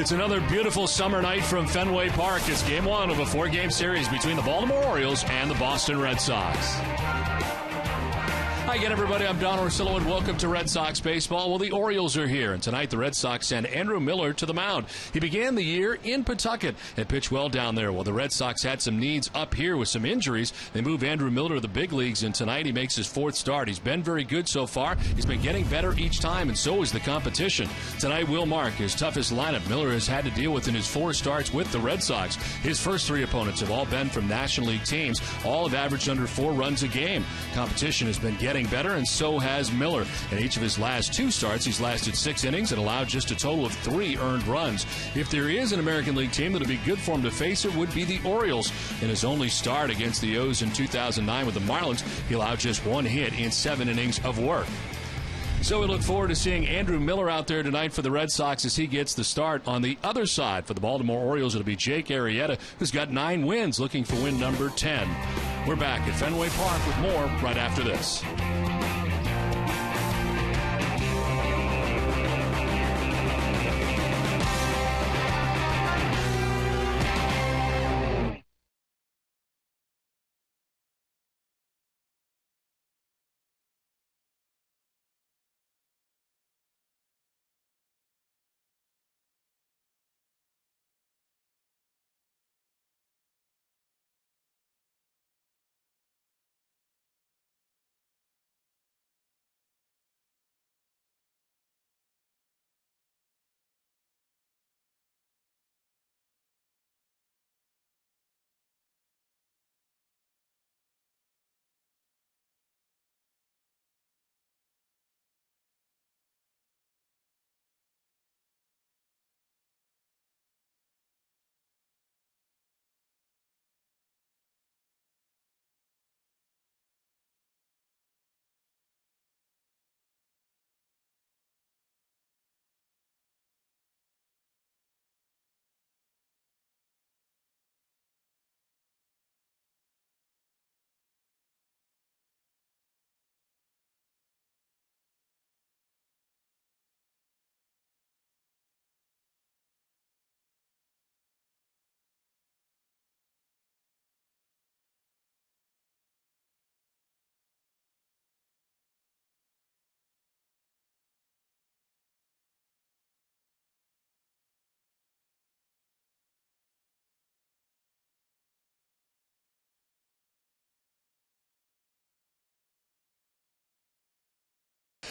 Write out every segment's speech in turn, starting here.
It's another beautiful summer night from Fenway Park. It's game one of a four-game series between the Baltimore Orioles and the Boston Red Sox. Hi again, everybody. I'm Don Orsillo, and welcome to Red Sox baseball. Well, the Orioles are here, and tonight the Red Sox send Andrew Miller to the mound. He began the year in Pawtucket and pitched well down there. While the Red Sox had some needs up here with some injuries, they move Andrew Miller to the big leagues, and tonight he makes his fourth start. He's been very good so far. He's been getting better each time, and so is the competition. Tonight will mark his toughest lineup Miller has had to deal with in his four starts with the Red Sox. His first three opponents have all been from National League teams. All have averaged under 4 runs a game. Competition has been getting better, and so has Miller. In each of his last 2 starts, he's lasted 6 innings and allowed just a total of 3 earned runs. If there is an American League team that would be good for him to face, it would be the Orioles. In his only start against the O's in 2009 with the Marlins, he allowed just 1 hit in 7 innings of work. So we look forward to seeing Andrew Miller out there tonight for the Red Sox as he gets the start. On the other side for the Baltimore Orioles, it'll be Jake Arrieta, who's got 9 wins, looking for win number 10. We're back at Fenway Park with more right after this.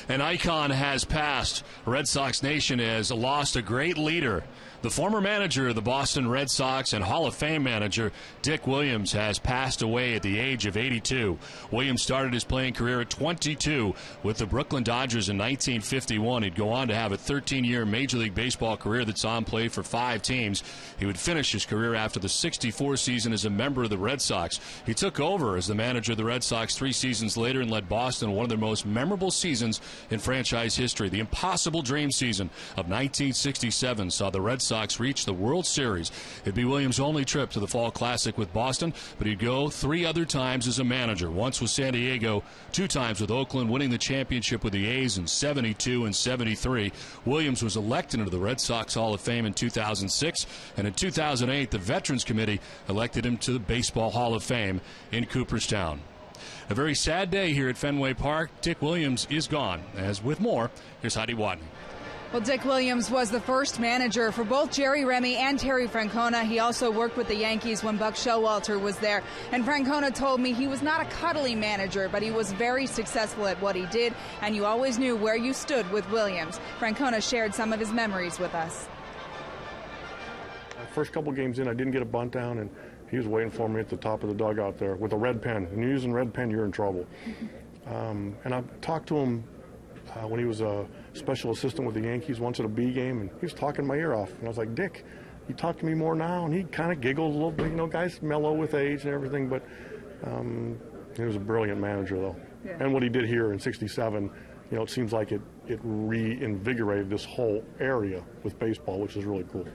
An icon has passed. Red Sox Nation has lost a great leader. The former manager of the Boston Red Sox and Hall of Fame manager, Dick Williams, has passed away at the age of 82. Williams started his playing career at 22 with the Brooklyn Dodgers in 1951. He'd go on to have a 13-year Major League Baseball career that saw him play for 5 teams. He would finish his career after the 64 season as a member of the Red Sox. He took over as the manager of the Red Sox 3 seasons later and led Boston one of their most memorable seasons in franchise history. The impossible dream season of 1967 saw the Red Sox reach the World Series. It'd be Williams' only trip to the Fall Classic with Boston, but he'd go 3 other times as a manager. Once with San Diego, 2 times with Oakland, winning the championship with the A's in 72 and 73. Williams was elected into the Red Sox Hall of Fame in 2006, and in 2008, the Veterans Committee elected him to the Baseball Hall of Fame in Cooperstown. A very sad day here at Fenway Park. Dick Williams is gone. As with more, here's Heidi Watney. Well, Dick Williams was the first manager for both Jerry Remy and Terry Francona. He also worked with the Yankees when Buck Showalter was there. And Francona told me he was not a cuddly manager, but he was very successful at what he did, and you always knew where you stood with Williams. Francona shared some of his memories with us. First couple games in, I didn't get a bunt down, and he was waiting for me at the top of the dugout there with a red pen. And you're using red pen, you're in trouble. And I talked to him when he was a special assistant with the Yankees once at a B game, and he was talking my ear off. And I was like, Dick, you talk to me more now? And he kind of giggled a little bit. You know, guys mellow with age and everything, but he was a brilliant manager, though. Yeah. And what he did here in 67, you know, it seems like it reinvigorated this whole area with baseball, which is really cool.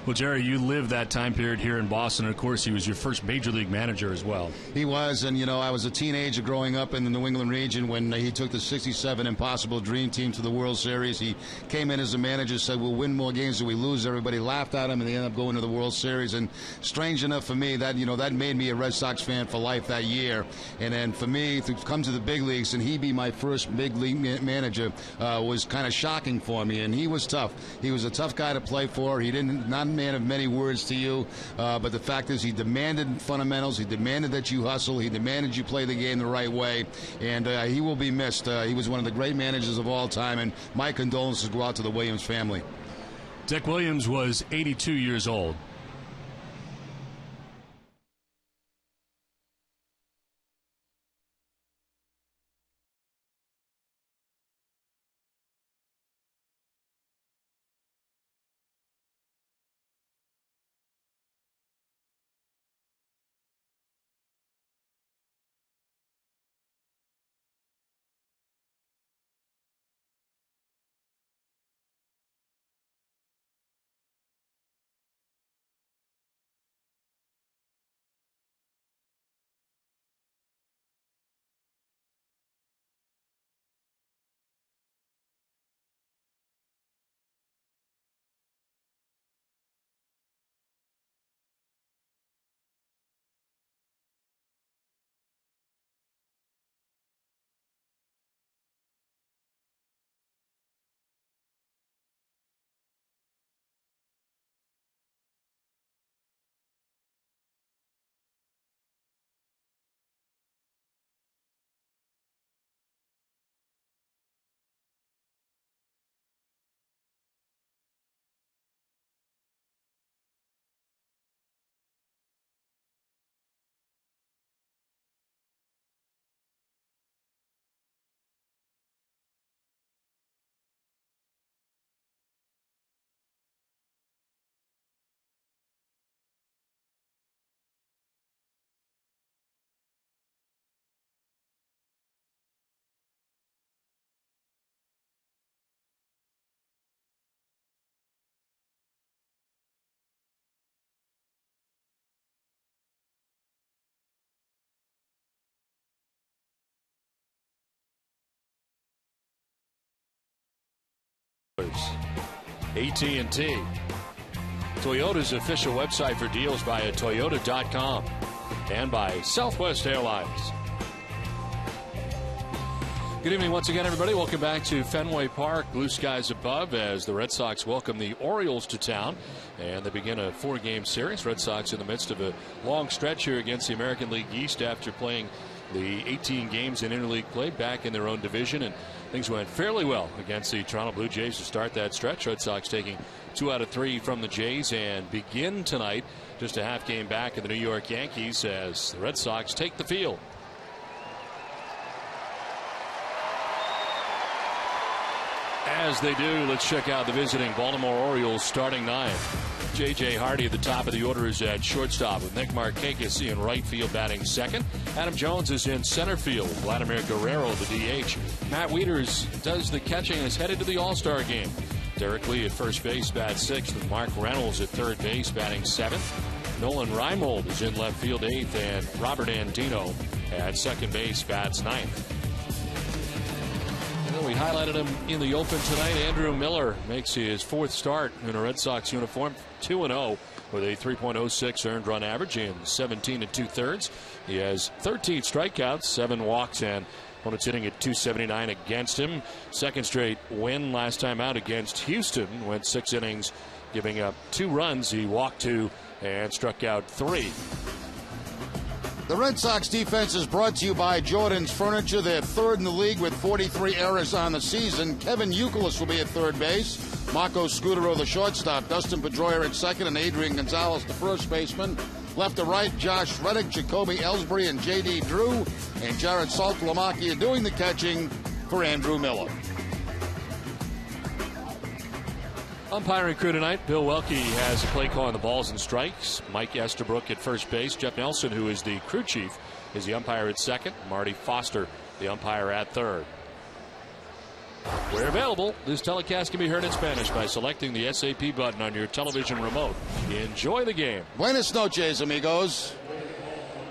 Well, Jerry, you lived that time period here in Boston, and of course he was your first major league manager as well. He was, and I was a teenager growing up in the New England region when he took the '67 Impossible Dream Team to the World Series. He came in as a manager, said we'll win more games than we lose. Everybody laughed at him, and they ended up going to the World Series. And strange enough for me, that that made me a Red Sox fan for life that year. And then for me to come to the big leagues and he be my first big league manager was kind of shocking for me. And he was tough. He was a tough guy to play for. He not a man of many words to you, but the fact is he demanded fundamentals. He demanded that you hustle. He demanded you play the game the right way, and he will be missed. He was one of the great managers of all time, and my condolences go out to the Williams family. Dick Williams was 82 years old. AT&T. Toyota's official website for deals via Toyota.com and by Southwest Airlines. Good evening once again, everybody. Welcome back to Fenway Park. Blue skies above as the Red Sox welcome the Orioles to town. And they begin a 4-game series. Red Sox in the midst of a long stretch here against the American League East after playing the 18 games in interleague play back in their own division, and things went fairly well against the Toronto Blue Jays to start that stretch. Red Sox taking 2 out of 3 from the Jays and begin tonight just a half game back in the New York Yankees as the Red Sox take the field. As they do, let's check out the visiting Baltimore Orioles starting 9. J.J. Hardy at the top of the order is at shortstop, with Nick Markakis in right field batting second. Adam Jones is in center field. Vladimir Guerrero, the DH. Matt Wieters does the catching and is headed to the All-Star game. Derek Lee at first base bats sixth, with Mark Reynolds at third base batting seventh. Nolan Reimold is in left field eighth, and Robert Andino at second base bats ninth. We highlighted him in the open tonight. Andrew Miller makes his 4th start in a Red Sox uniform, 2-0 with a 3.06 earned run average in 17 2/3. He has 13 strikeouts, 7 walks, and opponents hitting at .279 against him. Second straight win last time out against Houston. Went 6 innings, giving up 2 runs. He walked 2 and struck out 3. The Red Sox defense is brought to you by Jordan's Furniture. They're 3rd in the league with 43 errors on the season. Kevin Youkilis will be at third base. Marco Scudero, the shortstop. Dustin Pedroia at second, and Adrian Gonzalez, the first baseman. Left to right, Josh Reddick, Jacoby Ellsbury, and J.D. Drew. And Jared Saltalamacchia are doing the catching for Andrew Miller. Umpiring crew tonight, Bill Welke has a play call on the balls and strikes. Mike Estabrook at first base. Jeff Nelson, who is the crew chief, is the umpire at second. Marty Foster, the umpire at third. Where available, this telecast can be heard in Spanish by selecting the SAP button on your television remote. Enjoy the game. Buenas noches, amigos.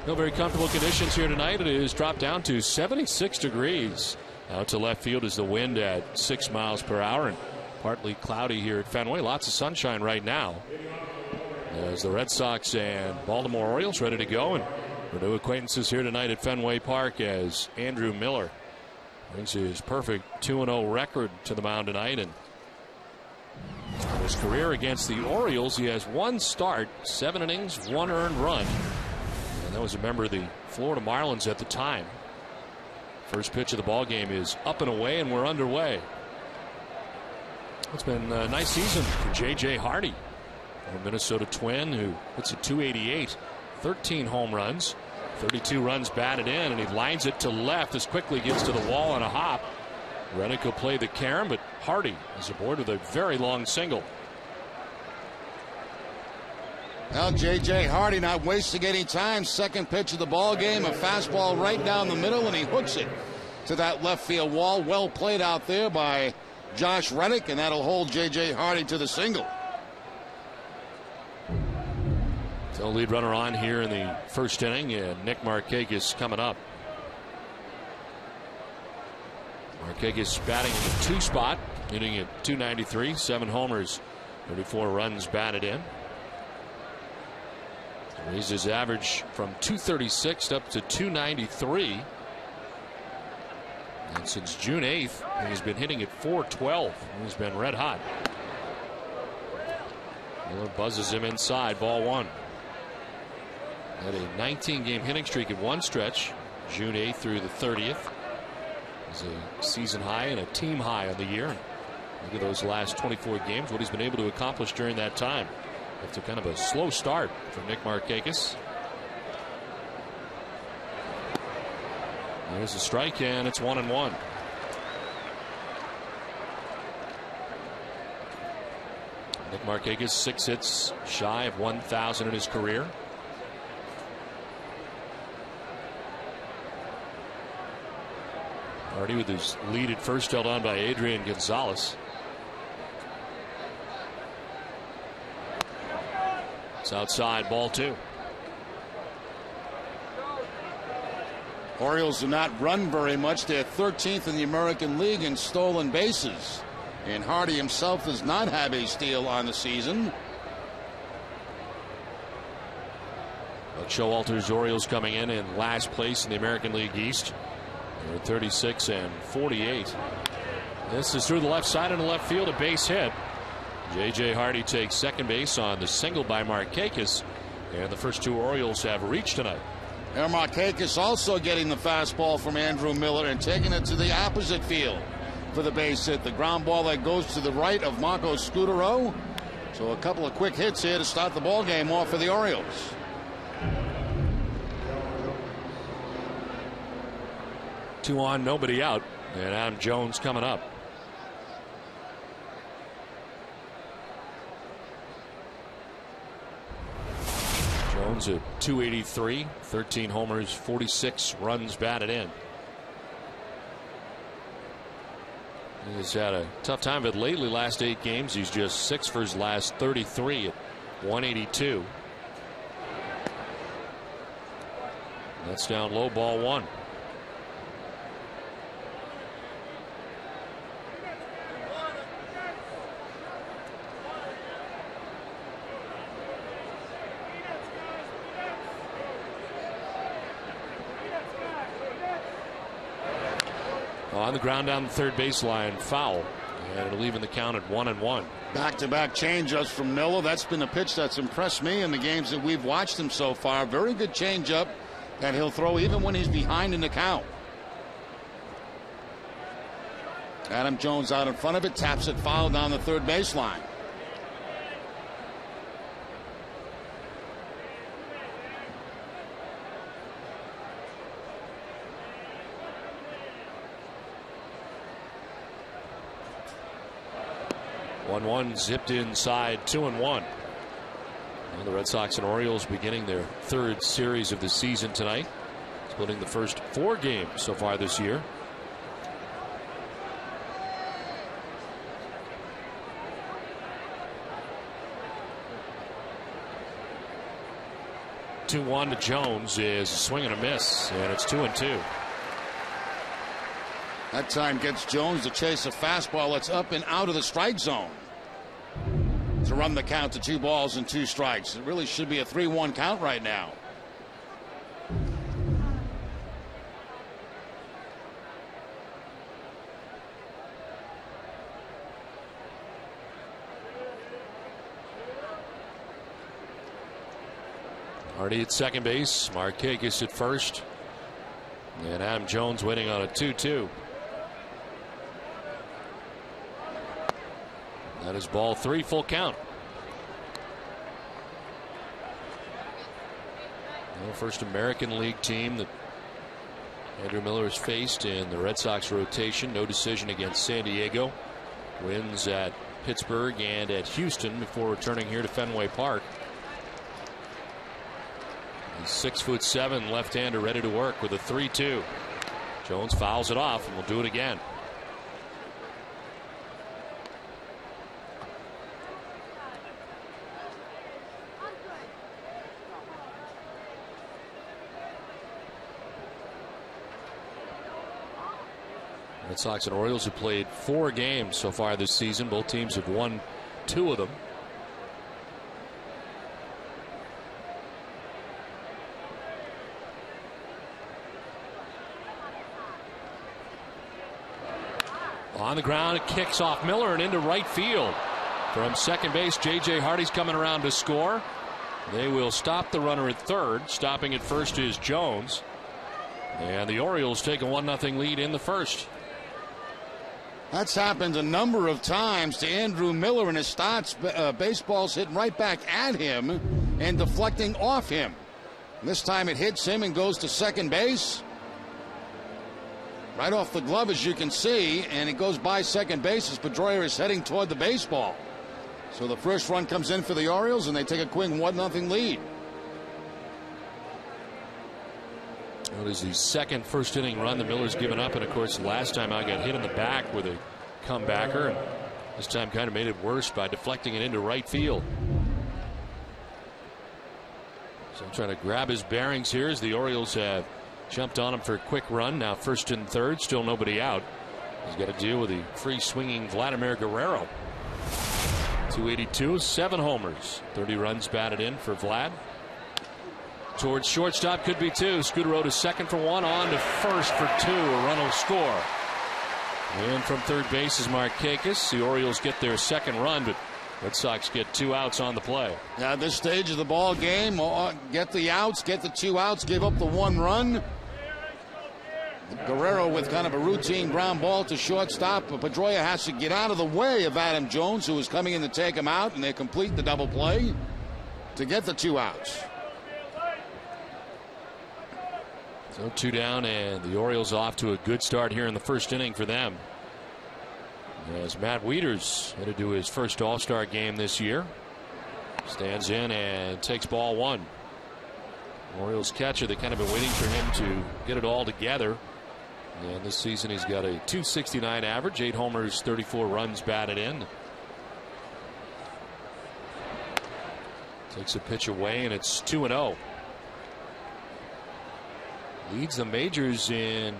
No very comfortable conditions here tonight. It is dropped down to 76 degrees. Out to left field is the wind at 6 miles per hour, and partly cloudy here at Fenway. Lots of sunshine right now as the Red Sox and Baltimore Orioles ready to go. And our new acquaintances here tonight at Fenway Park as Andrew Miller brings his perfect 2-0 record to the mound tonight. And in his career against the Orioles, he has 1 start, 7 innings, 1 earned run. And that was a member of the Florida Marlins at the time. First pitch of the ball game is up and away, and we're underway. It's been a nice season for J.J. Hardy, a Minnesota Twin who hits a .288, 13 home runs, 32 runs batted in, and he lines it to left as quickly gets to the wall on a hop. Reddick will play the carom, but Hardy is aboard with a very long single. Now J.J. Hardy not wasting any time. Second pitch of the ball game, a fastball right down the middle, and he hooks it to that left field wall. Well played out there by Josh Reddick, and that'll hold J.J. Hardy to the single. So lead runner on here in the first inning, and Nick Markakis coming up. Markakis batting in the 2 spot, hitting at .293, 7 homers, 34 runs batted in. Raised his average from .236 up to .293. And since June 8th, he's been hitting at .412. He's been red hot. Miller buzzes him inside, ball 1. Had a 19-game hitting streak at one stretch, June 8th through the 30th. It was a season high and a team high on the year. Look at those last 24 games, what he's been able to accomplish during that time. After kind of a slow start for Nick Markakis. There's a strike, and it's 1-1. Nick Markakis, 6 hits shy of 1,000 in his career. Hardy with his lead at first held on by Adrian Gonzalez. It's outside, ball 2. Orioles do not run very much. They're 13th in the American League in stolen bases. And Hardy himself does not have a steal on the season. Buck Showalter's Orioles coming in last place in the American League East. They're 36 and 48. This is through the left side and the left field, a base hit. J.J. Hardy takes second base on the single by Markakis, and the first 2 Orioles have reached tonight. And Markakis also getting the fastball from Andrew Miller and taking it to the opposite field for the base hit. The ground ball that goes to the right of Marco Scutaro. So a couple of quick hits here to start the ball game off for the Orioles. Two on, nobody out, and Adam Jones coming up. Jones at .283, 13 homers, 46 runs batted in. He's had a tough time of it lately. Last 8 games, he's just 6 for his last 33 at .182. That's down low, ball 1. On the ground down the third baseline, foul, and it'll even the count at 1-1. Back-to-back changeups from Miller. That's been a pitch that's impressed me in the games that we've watched him so far. Very good changeup that he'll throw even when he's behind in the count. Adam Jones out in front of it, taps it foul down the third baseline. One zipped inside, 2-1. And the Red Sox and Orioles beginning their 3rd series of the season tonight, splitting the first 4 games so far this year. 2-1 to Jones is a swing and a miss, and it's 2-2. That time gets Jones to chase a fastball that's up and out of the strike zone to run the count to 2 balls and 2 strikes. It really should be a 3-1 count right now. Hardy at second base, Markakis at first, and Adam Jones waiting on a 2-2. That is ball 3, full count. The first American League team that Andrew Miller has faced in the Red Sox rotation. No decision against San Diego. Wins at Pittsburgh and at Houston before returning here to Fenway Park. He's 6'7" left-hander ready to work with a 3-2. Jones fouls it off and will do it again. Red Sox and Orioles have played 4 games so far this season. Both teams have won 2 of them. On the ground, it kicks off Miller and into right field. From second base, J.J. Hardy's coming around to score. They will stop the runner at third. Stopping at first is Jones. And the Orioles take a 1-0 lead in the first. That's happened a number of times to Andrew Miller in his starts. Baseball's hitting right back at him and deflecting off him. This time it hits him and goes to second base. Right off the glove, as you can see, and it goes by second base as Pedroia is heading toward the baseball. So the first run comes in for the Orioles, and they take a quick 1-0 lead. It is the second first inning run that Miller's given up, and of course last time I got hit in the back with a comebacker, and this time kind of made it worse by deflecting it into right field. So I'm trying to grab his bearings here as the Orioles have jumped on him for a quick run. Now first and third, still nobody out. He's got to deal with the free swinging Vladimir Guerrero. 282, 7 homers, 30 runs batted in for Vlad. Towards shortstop, could be 2. Scudero to second for 1, on to first for 2. A run will score. And from third base is Markakis. The Orioles get their second run, but Red Sox get 2 outs on the play. Now at this stage of the ball game, get the outs, get the 2 outs, give up the 1 run. Guerrero with kind of a routine ground ball to shortstop. But Pedroia has to get out of the way of Adam Jones, who is coming in to take him out, and they complete the double play to get the 2 outs. So 2 down, and the Orioles off to a good start here in the first inning for them. As Matt Wieters headed to his first All-Star game this year. Stands in and takes ball 1. Orioles catcher, they kind of been waiting for him to get it all together. And this season he's got a .269 average, 8 homers, 34 runs batted in. Takes a pitch away, and it's 2-0. Leads the majors in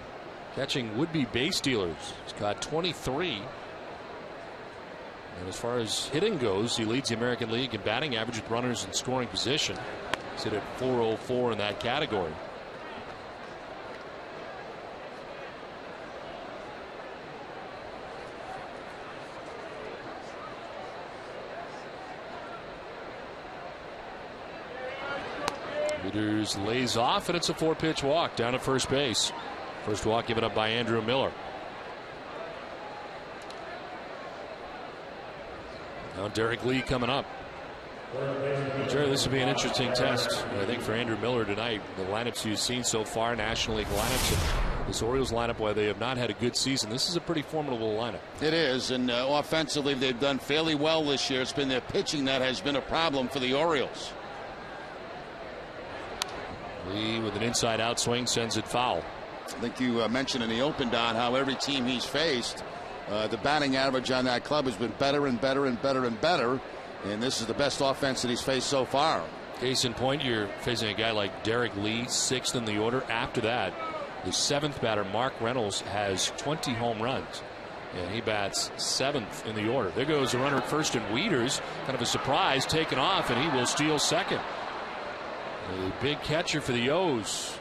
catching would-be base stealers. He's caught 23. And as far as hitting goes, he leads the American League in batting average with runners in scoring position. He's hit at .404 in that category. Wieters lays off, and it's a 4-pitch walk down at first base. First walk given up by Andrew Miller. Now Derek Lee coming up. Jerry, this will be an interesting test, I think, for Andrew Miller tonight. The lineups you've seen so far, National League lineups, and this Orioles lineup, while they have not had a good season, this is a pretty formidable lineup. It is, and offensively they've done fairly well this year. It's been their pitching that has been a problem for the Orioles. Lee with an inside out swing sends it foul. I think you mentioned in the open, Don, how every team he's faced, the batting average on that club has been better and better and better and better. And this is the best offense that he's faced so far. Case in point, you're facing a guy like Derek Lee, 6th in the order. After that, the 7th batter, Mark Reynolds, has 20 home runs, and he bats 7th in the order. There goes a runner at first, and Wieters, kind of a surprise, taken off, and he will steal second. A big catcher for the O's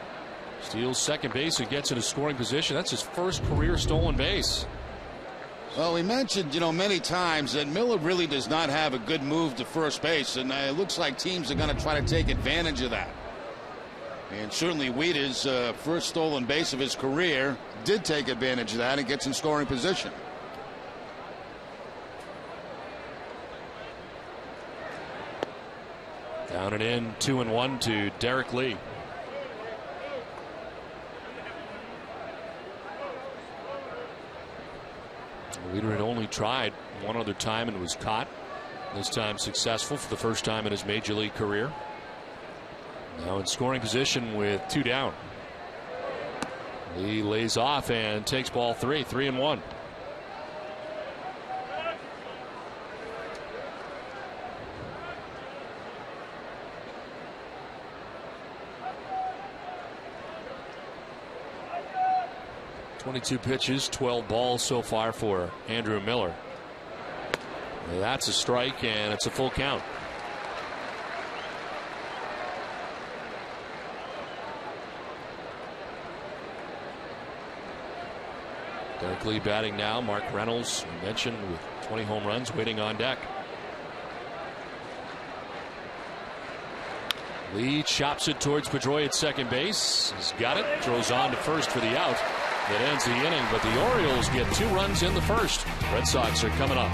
steals second base and gets in a scoring position. That's his first career stolen base. Well, we mentioned, many times that Miller really does not have a good move to first base, and it looks like teams are going to try to take advantage of that. And certainly Wieters' first stolen base of his career did take advantage of that and gets in scoring position. Down and in, 2-1 to Derek Lee. Wieters had only tried one other time and was caught. This time successful for the first time in his major league career. Now in scoring position with 2 down. Lee lays off and takes ball 3, 3-1. .22 pitches, 12 balls so far for Andrew Miller. That's a strike, and it's a full count. Derek Lee batting now. Mark Reynolds, we mentioned, with 20 home runs, waiting on deck. Lee chops it towards Pedroia at second base. He's got it. Throws on to first for the out. That ends the inning, but the Orioles get 2 runs in the first. Red Sox are coming up.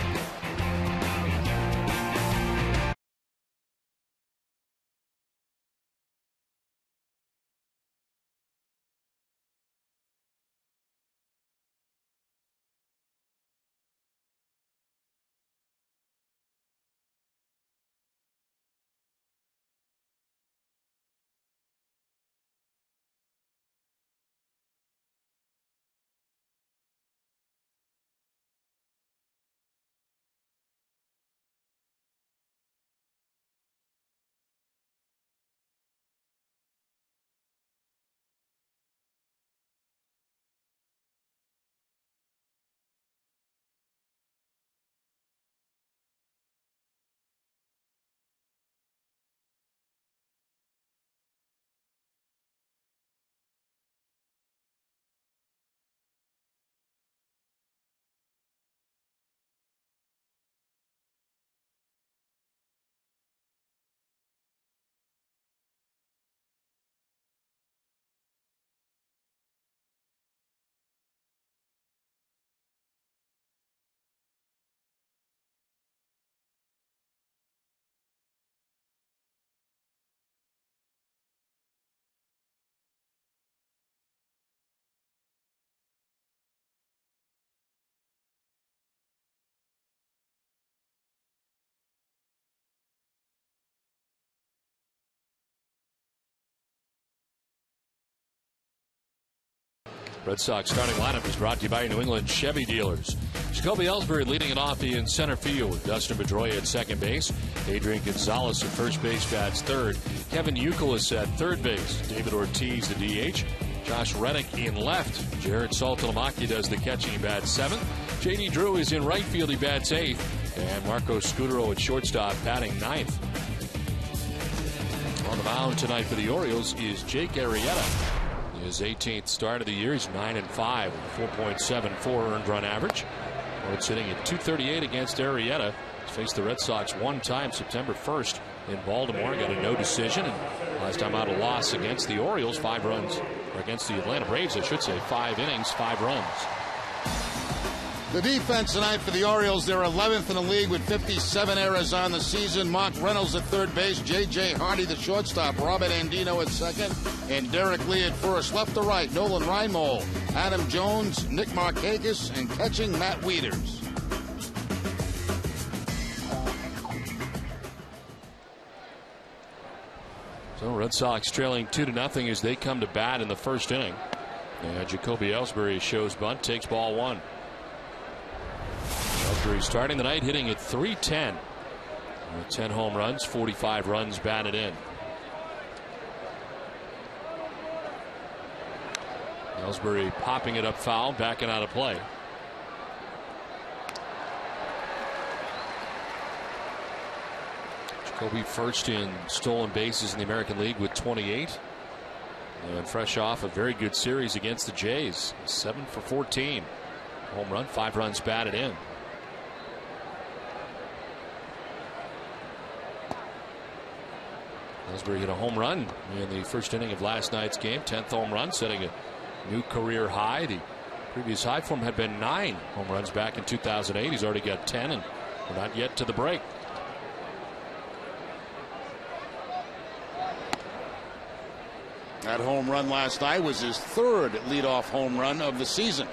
Red Sox starting lineup is brought to you by New England Chevy dealers. Jacoby Ellsbury leading it off in center field with Dustin Pedroia at second base. Adrian Gonzalez at first base bats third. Kevin Youkilis at third base. David Ortiz the DH. Josh Reddick in left. Jared Saltalamacchia does the catching, bats seventh. J.D. Drew is in right field, he bats eighth. And Marco Scudero at shortstop batting ninth. On the mound tonight for the Orioles is Jake Arrieta. His 18th start of the year. He's 9-5 with a 4.74 earned run average. It's sitting at .238 against Arrieta. He's faced the Red Sox one time, September 1st in Baltimore. Got a no decision, and last time out a loss against the Orioles, 5 runs, or against the Atlanta Braves, I should say. 5 innings, 5 runs. The defense tonight for the Orioles, they're 11th in the league with 57 errors on the season. Mark Reynolds at third base, J.J. Hardy the shortstop, Robert Andino at second, and Derek Lee at first. Left to right, Nolan Reinmold, Adam Jones, Nick Markakis, and catching Matt Wieters. So Red Sox trailing 2-0 as they come to bat in the first inning. And Jacoby Ellsbury shows bunt, takes ball 1. Ellsbury starting the night hitting at .310 with 10 home runs, 45 runs batted in. Ellsbury popping it up foul, backing out of play. Jacoby first in stolen bases in the American League with 28. And fresh off a very good series against the Jays. 7 for 14. Home run, 5 runs batted in. Ellsbury hit a home run in the first inning of last night's game. 10th home run, setting a new career high. The previous high for him had been 9 home runs back in 2008. He's already got 10, and we're not yet to the break. That home run last night was his 3rd leadoff home run of the season.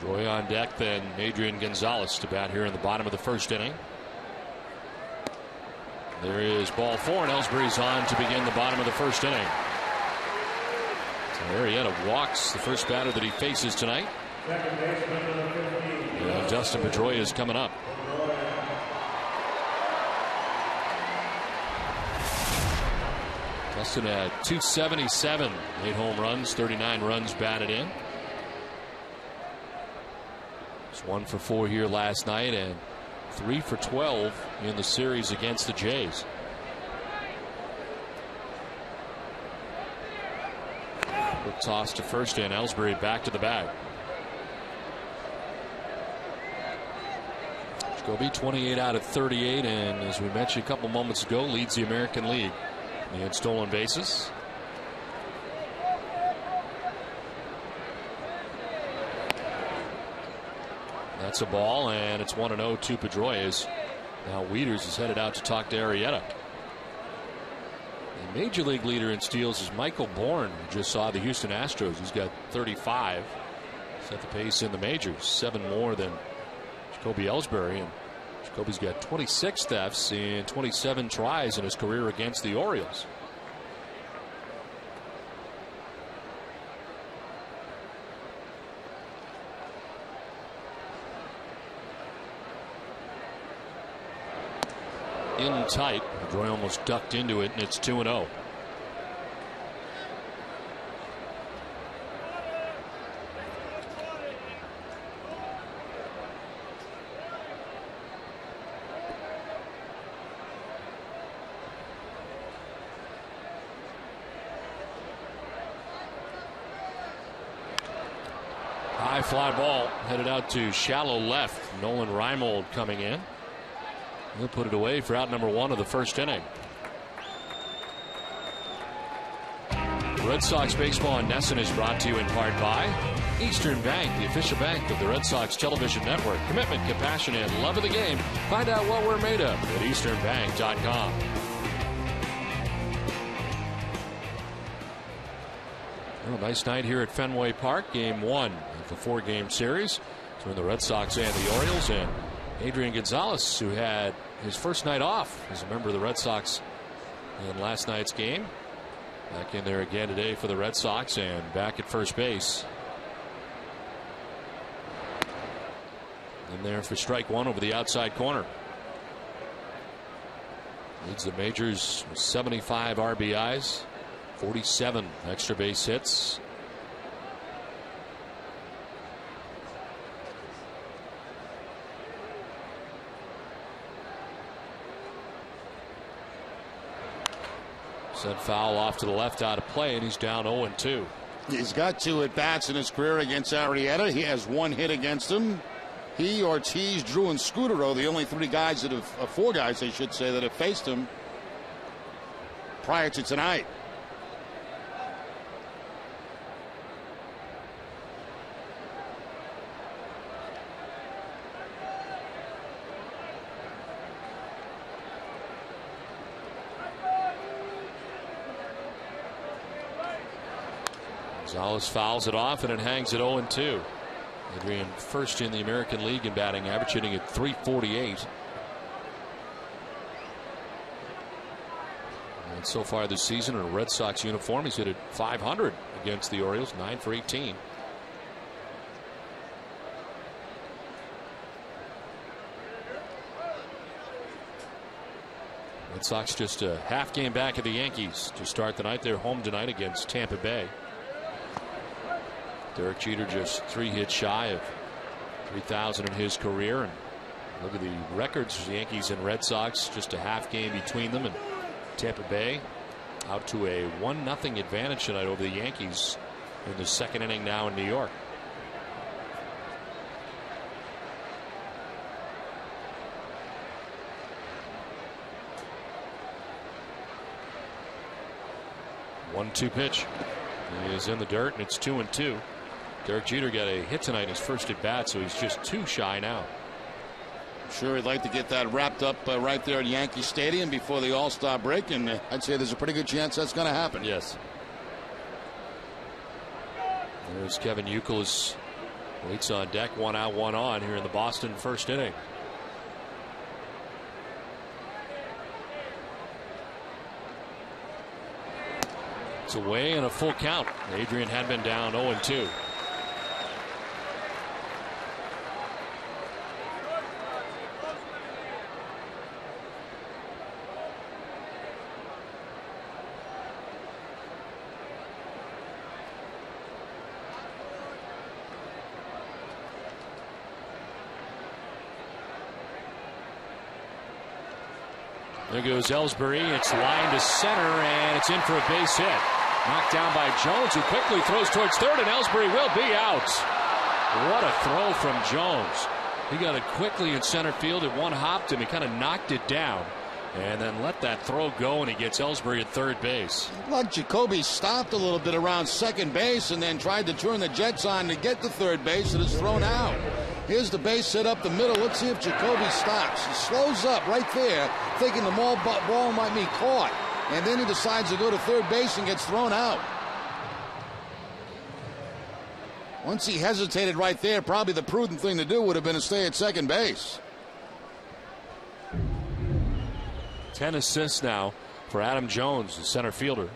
Roy on deck, then Adrian Gonzalez to bat here in the bottom of the first inning. There is ball 4, and Ellsbury's on to begin the bottom of the first inning. So Arrieta walks the first batter that he faces tonight. And Dustin Pedroia is coming up. Dustin had 277, 8 home runs, 39 runs batted in. He's 1 for 4 here last night and 3 for 12 in the series against the Jays. Quick toss to first, and Ellsbury back to the bag. Jacoby 28 out of 38, and as we mentioned a couple moments ago, leads the American League in stolen bases. That's a ball, and it's 1-0 to Pedroia. Now Wieters is headed out to talk to Arrieta. The major league leader in steals is Michael Bourne, who just saw the Houston Astros. He's got 35. Set the pace in the majors, 7 more than Jacoby Ellsbury. And Jacoby's got 26 thefts in 27 tries in his career against the Orioles. In tight. Pedroia almost ducked into it, and it's 2-0. High fly ball headed out to shallow left. Nolan Reimold coming in. He'll put it away for out number 1 of the first inning. Red Sox baseball in Nesson is brought to you in part by Eastern Bank, the official bank of the Red Sox television network. Commitment, compassion, and love of the game. Find out what we're made of at easternbank.com. Well, nice night here at Fenway Park. Game 1 of the 4-game series between the Red Sox and the Orioles. And Adrian Gonzalez, who had his first night off as a member of the Red Sox in last night's game, back in there again today for the Red Sox and back at first base. In there for strike 1 over the outside corner. Leads the majors with 75 RBIs, 47 extra base hits. Sent foul off to the left out of play, and he's down 0-2. He's got 2 at-bats in his career against Arrieta. He has 1 hit against him. He, Ortiz, Drew, and Scudero, the only 3 guys that have, 4 guys, I should say, that have faced him prior to tonight. Gonzalez fouls it off, and it hangs at 0-2. Adrian first in the American League in batting average, hitting at .348. And so far this season in a Red Sox uniform, he's hit at .500 against the Orioles, 9 for 18. Red Sox just a half game back of the Yankees to start the night. They're home tonight against Tampa Bay. Derek Jeter just 3 hits shy of 3,000 in his career. And look at the records. The Yankees and Red Sox just a half game between them. And Tampa Bay out to a 1-0 advantage tonight over the Yankees in the second inning now in New York. One-two pitch. He is in the dirt, and it's 2-2. Derek Jeter got a hit tonight in his first at bat, so he's just 2 shy now. I'm sure he'd like to get that wrapped up right there at Yankee Stadium before the All-Star break, and I'd say there's a pretty good chance that's going to happen. Yes. There's Kevin Youkilis, waits on deck, 1 out, 1 on here in the Boston first inning. It's away and a full count. Adrian had been down 0-2. There goes Ellsbury. It's lined to center, and it's in for a base hit. Knocked down by Jones, who quickly throws towards third, and Ellsbury will be out. What a throw from Jones. He got it quickly in center field. It one-hopped him. He kind of knocked it down and then let that throw go, and he gets Ellsbury at third base. Like Jacoby stopped a little bit around second base and then tried to turn the Jets on to get to third base, and it's thrown out. Here's the base hit up the middle. Let's see if Jacoby stops. He slows up right there, thinking the ball might be caught. And then he decides to go to third base and gets thrown out. Once he hesitated right there, probably the prudent thing to do would have been to stay at second base. 10 assists now for Adam Jones, the center fielder.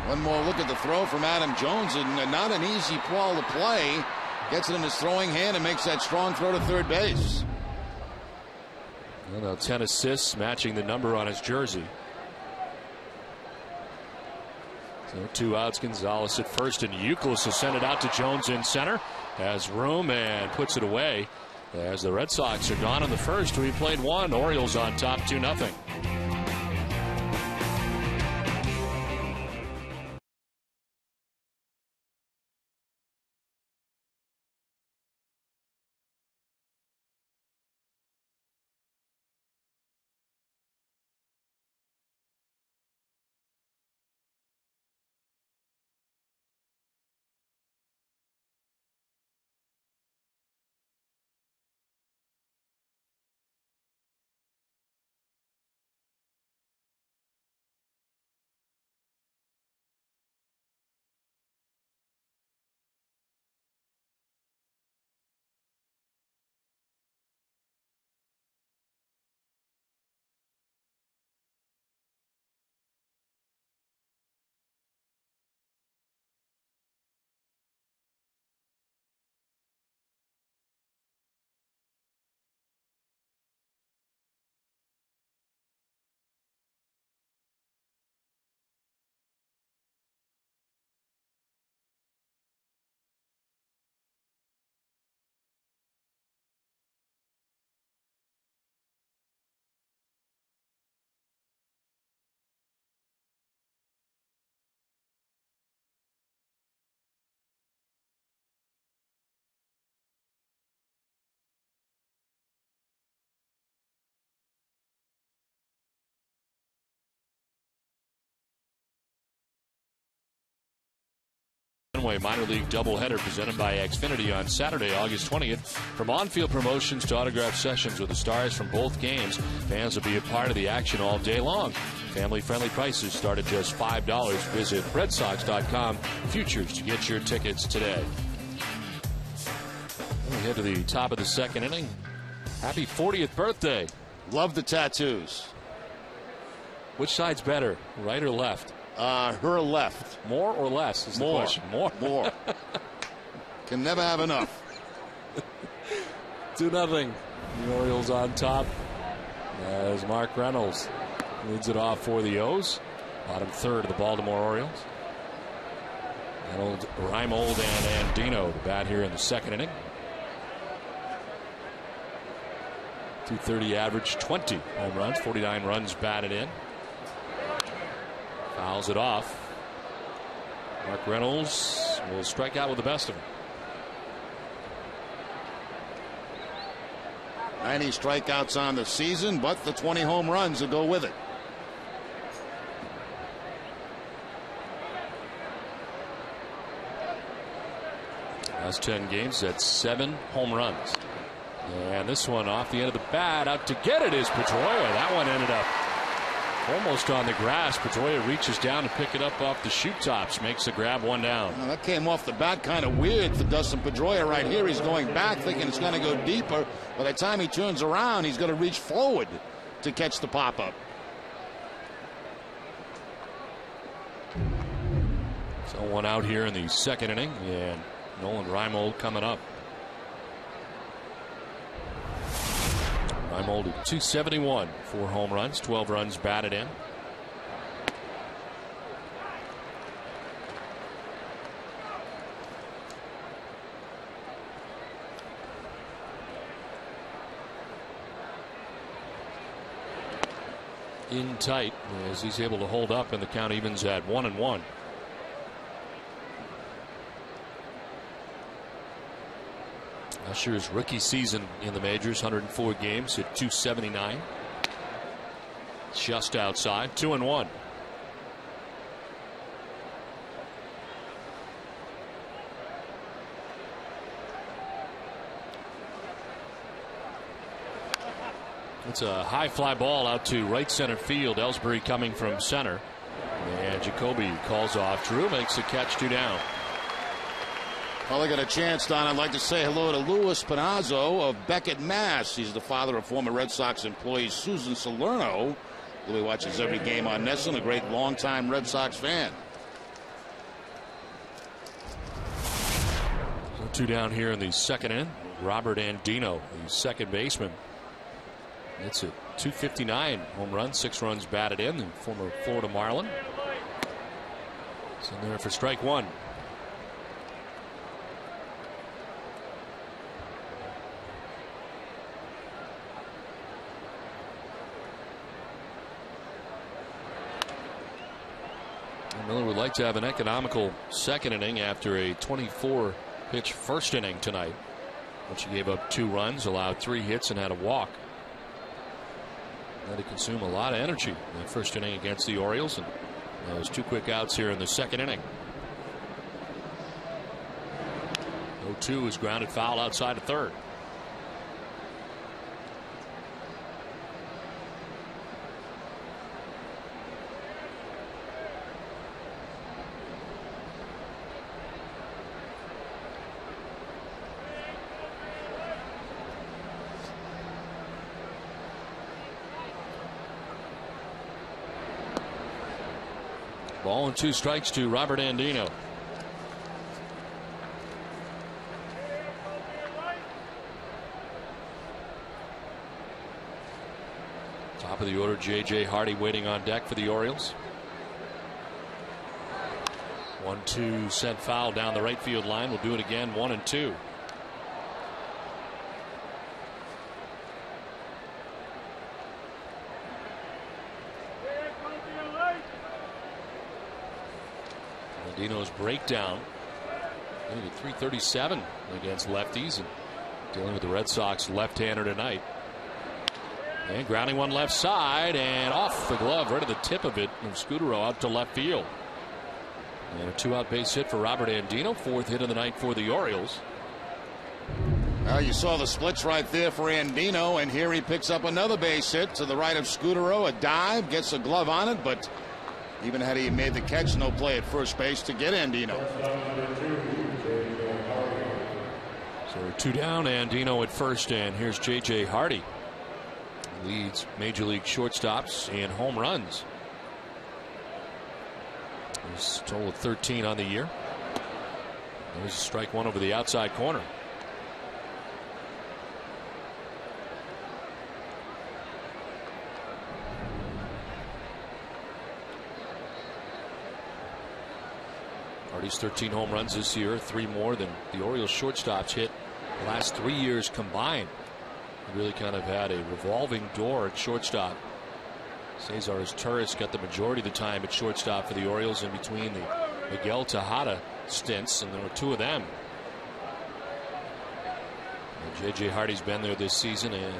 One more look at the throw from Adam Jones, and not an easy ball to play. Gets it in his throwing hand and makes that strong throw to third base. Well, now 10 assists, matching the number on his jersey. So 2 outs. Gonzalez at first, and Youkilis has sent it out to Jones in center. Has room and puts it away. As the Red Sox are gone in the first, we played 1. Orioles on top 2-0. Minor league doubleheader presented by Xfinity on Saturday, August 20th. From on-field promotions to autograph sessions with the stars from both games, fans will be a part of the action all day long. Family-friendly prices start at just $5. Visit RedSox.com futures to get your tickets today. We head to the top of the second inning. Happy 40th birthday. Love the tattoos. Which side's better, right or left? Her left. More or less is the question. More. Can never have enough. 2-0. The Orioles on top as Mark Reynolds leads it off for the O's. Bottom third of the Baltimore Orioles. Reimold and Andino to bat here in the second inning. .230 average, 20 home runs, 49 runs batted in. Fouls it off. Mark Reynolds will strike out with the best of them. 90 strikeouts on the season, but the 20 home runs will go with it. Last 10 games, that's 7 home runs. And this one off the end of the bat, out to get it is Pedroia. That one ended up almost on the grass. Pedroia reaches down to pick it up off the shoot tops, makes the grab, one down. Well, that came off the bat kind of weird for Dustin Pedroia right here. He's going back thinking it's going to go deeper. By the time he turns around, he's going to reach forward to catch the pop-up. So one out here in the second inning, and Nolan Reimold coming up. Reimold at .271, 4 home runs, 12 runs batted in. In tight as he's able to hold up, and the count evens at 1-1. Usher's rookie season in the majors, 104 games, hit .279. Just outside, 2-1. It's a high fly ball out to right center field. Ellsbury coming from center. And Jacoby calls off. Drew makes the catch, 2 down. While I got a chance, Don, I'd like to say hello to Louis Panazzo of Beckett, Mass. He's the father of former Red Sox employee Susan Salerno. Louis watches every game on Nesson, a great longtime Red Sox fan. So 2 down here in the second inning. Robert Andino, the second baseman. It's a .259 home run, 6 runs batted in, the former Florida Marlin. It's in there for strike 1. Miller would like to have an economical second inning after a 24-pitch first inning tonight, which he gave up 2 runs, allowed 3 hits, and had a walk. Had to consume a lot of energy in the first inning against the Orioles, and those 2 quick outs here in the second inning. 0-2 is grounded foul outside of third. Ball and 2 strikes to Robert Andino. Top of the order, J.J. Hardy waiting on deck for the Orioles. 1-2 sent foul down the right field line. We'll do it again, 1-2. Andino's breakdown, hitting at .337 against lefties, and dealing with the Red Sox left-hander tonight. And grounding one left side, and off the glove, right at the tip of it, and Scudero out to left field. And a 2-out base hit for Robert Andino, 4th hit of the night for the Orioles. Well, you saw the splits right there for Andino, and here he picks up another base hit to the right of Scudero. A dive, gets a glove on it, but even had he made the catch, no play at first base to get Andino. So 2 down, Andino at first, and here's J.J. Hardy. Leads Major League shortstops in home runs. He's a total of 13 on the year. There's strike 1 over the outside corner. Hardy's 13 home runs this year, 3 more than the Orioles shortstops hit the last 3 years combined. He really kind of had a revolving door at shortstop. Cesar Turris got the majority of the time at shortstop for the Orioles in between the Miguel Tejada stints, and there were 2 of them. And J.J. Hardy's been there this season and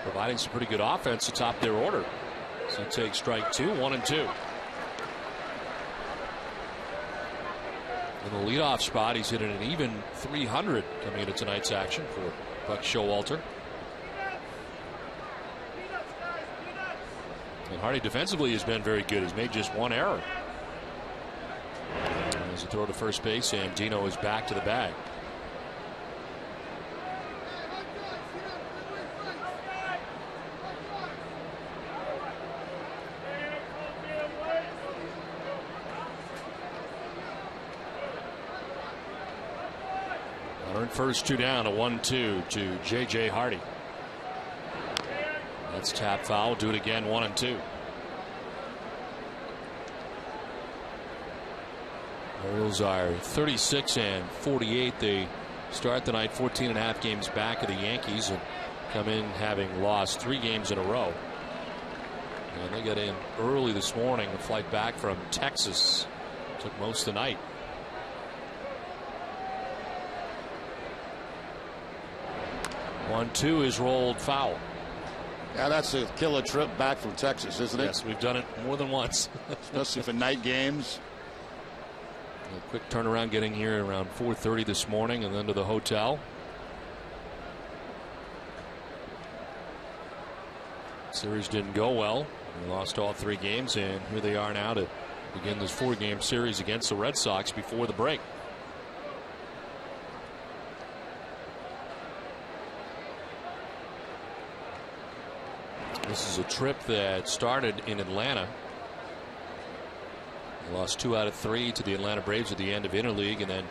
providing some pretty good offense to top their order. So he takes strike 2, 1-2. In the leadoff spot, he's hitting an even 300 coming into tonight's action for Buck Showalter. And Hardy defensively has been very good. He's made just 1 error. There's a throw to first base, and Dino is back to the bag. First 2 down, a 1-2 to J.J. Hardy. That's tap foul. Do it again, 1-2. Orioles are 36-48. They start the night 14.5 games back of the Yankees and come in having lost 3 games in a row. And they got in early this morning. A flight back from Texas took most of the night. 1-2 is rolled foul. Yeah, that's a killer trip back from Texas, isn't it? Yes, we've done it more than once. Especially for night games. A quick turnaround getting here around 4:30 this morning and then to the hotel. Series didn't go well. They lost all 3 games, and here they are now to begin this 4-game series against the Red Sox before the break. This is a trip that started in Atlanta. They lost 2 out of 3 to the Atlanta Braves at the end of Interleague, and then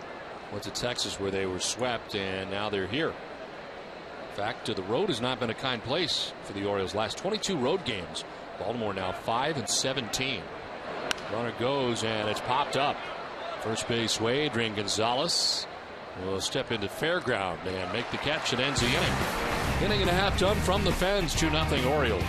went to Texas where they were swept, and now they're here. In fact, the road has not been a kind place for the Orioles. Last 22 road games. Baltimore now 5-17. Runner goes, and it's popped up. First base Wade. Gonzalez will step into fair ground and make the catch that ends the inning. Inning and a half done from the fence, 2-0 Orioles.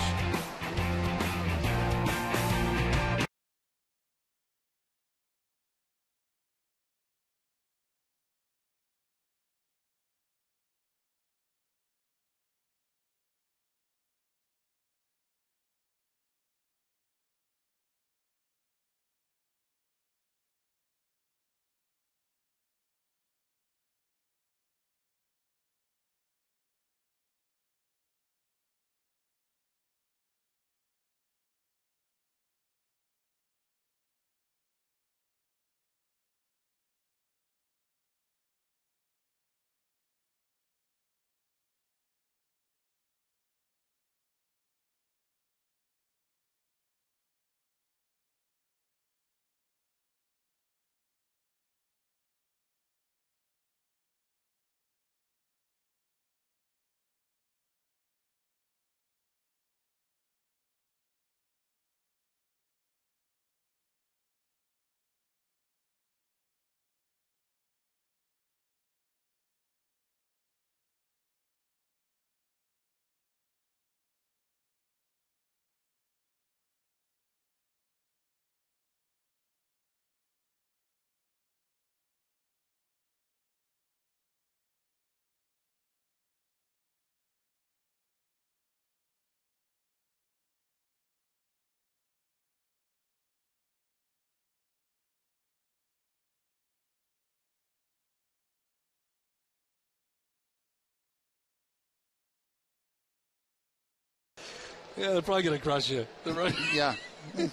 Yeah, they're probably going to crush you. Right. Yeah. It's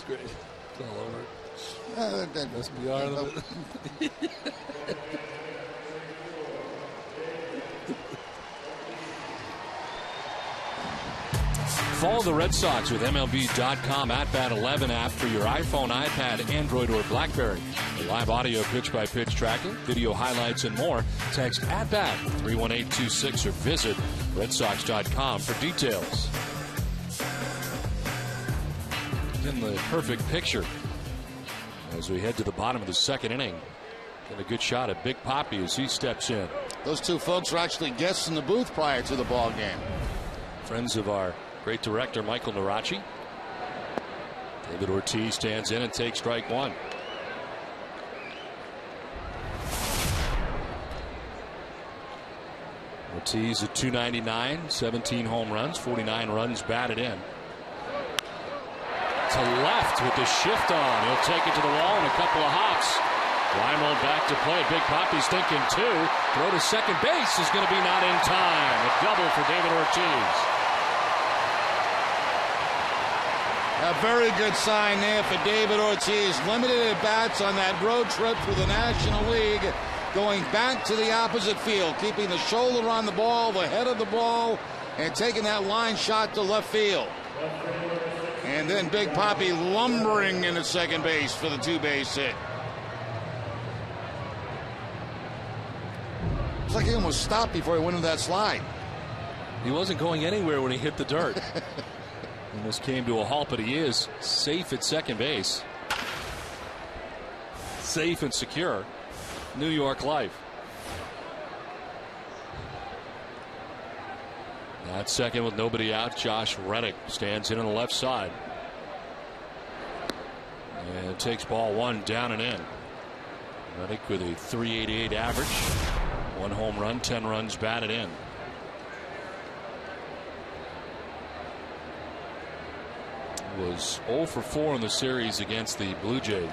great. It's all over. SBR. Follow the Red Sox with MLB.com at Bat 11 app for your iPhone, iPad, Android, or BlackBerry. For live audio pitch-by-pitch tracking, video highlights, and more, text at Bat 31826 or visit RedSox.com for details. in the perfect picture as we head to the bottom of the second inning. Get a good shot at Big Poppy as he steps in. Those two folks were actually guests in the booth prior to the ball game. Friends of our great director Michael Narachi. David Ortiz stands in and takes strike one. Ortiz at 299, 17 home runs, 49 runs batted in. To left with the shift on. He'll take it to the wall in a couple of hops. Reimold back to play. Big Poppy's thinking two. Throw to second base is going to be not in time. A double for David Ortiz. A very good sign there for David Ortiz. Limited at bats on that road trip through the National League. Going back to the opposite field, keeping the shoulder on the ball, the head of the ball, and taking that line shot to left field. And then Big Poppy lumbering into second base for the two-base hit. It's like he almost stopped before he went into that slide. He wasn't going anywhere when he hit the dirt. And this came to a halt, but he is safe at second base. Safe and secure. New York life. At second with nobody out, Josh Reddick stands in on the left side. And takes ball one down and in. Reddick with a .388 average. 1 home run, 10 runs batted in. Was 0 for 4 in the series against the Blue Jays.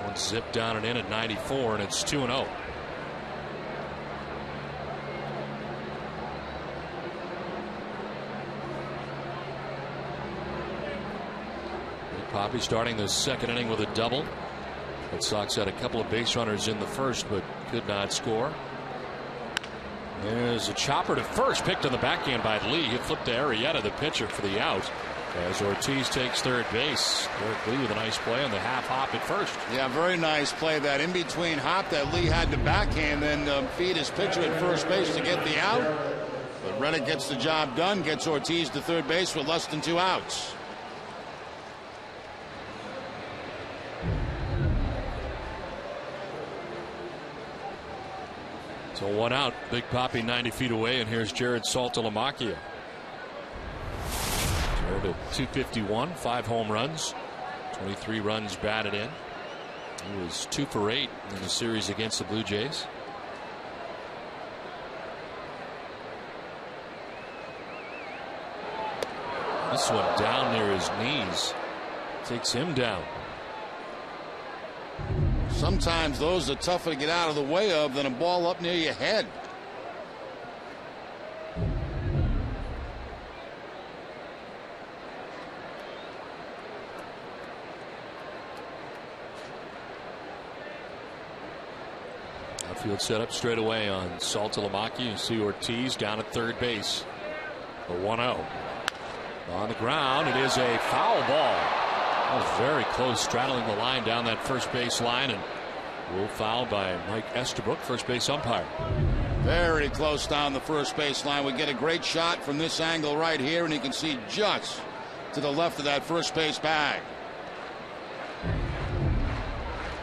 One zip down and in at 94, and it's 2-0. Poppy starting the second inning with a double. Red Sox had a couple of base runners in the first, but could not score. There's a chopper to first, picked on the backhand by Lee. He flipped to Arrieta, the pitcher, for the out. As Ortiz takes third base. Derek Lee with a nice play on the half hop at first. Yeah, very nice play. That in between hop that Lee had to backhand, then feed his pitcher at first base to get the out. But Reddick gets the job done, gets Ortiz to third base with less than 2 outs. So 1 out. Big Poppy 90 feet away, and here's Jared Saltalamacchia. Jared at 251, 5 home runs, 23 runs batted in. He was 2 for 8 in the series against the Blue Jays. This one down near his knees. Takes him down. Sometimes those are tougher to get out of the way of than a ball up near your head. Outfield set up straight away on Saltalamacchia. You see Ortiz down at third base. A 1-0. On the ground, it is a foul ball. That was very close, straddling the line down that first base line, and ruled foul by Mike Estabrook, first base umpire. Very close down the first base line. We get a great shot from this angle right here, and you can see just to the left of that first base bag.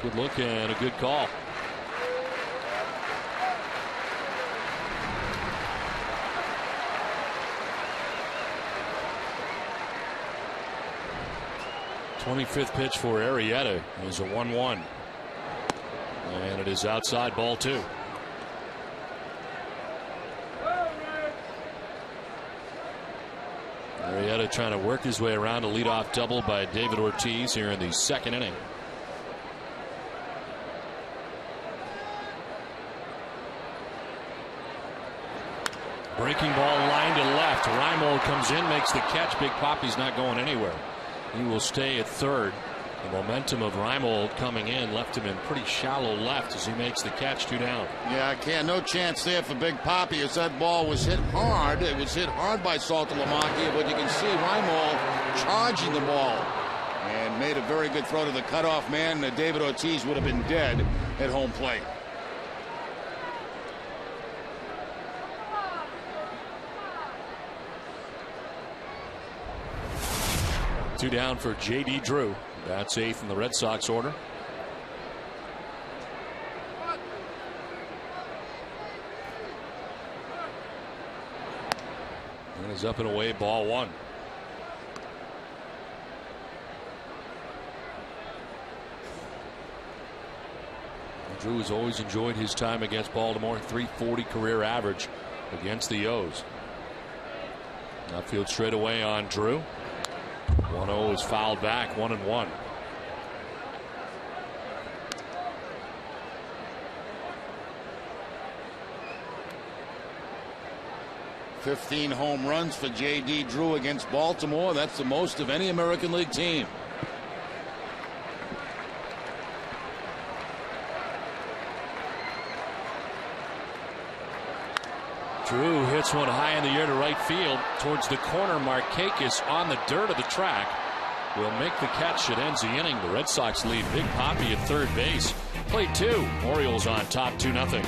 Good look and a good call. '25th pitch for Arrieta is a 1-1. And it is outside, ball 2. Arrieta trying to work his way around a leadoff double by David Ortiz here in the second inning. Breaking ball line to left. Reimold comes in, makes the catch. Big Poppy's not going anywhere. He will stay at third. The momentum of Reimold coming in left him in pretty shallow left as he makes the catch, 2 down. Yeah, no chance there for Big Poppy as that ball was hit hard. It was hit hard by Saltalamacchia, but you can see Reimold charging the ball and made a very good throw to the cutoff man. David Ortiz would have been dead at home plate. 2 down for J.D. Drew. That's 8th in the Red Sox order. And is up and away, ball 1. Drew has always enjoyed his time against Baltimore. .340 career average against the O's. Outfield straight away on Drew. 1-0 is fouled back. 1-1. $15 home runs for J.D. Drew against Baltimore. That's the most of any American League team. Drew hits one high in the air to right field towards the corner. Markakis on the dirt of the track will make the catch. It ends the inning. The Red Sox lead Big Papi at third base. Play 2. Orioles on top 2-0.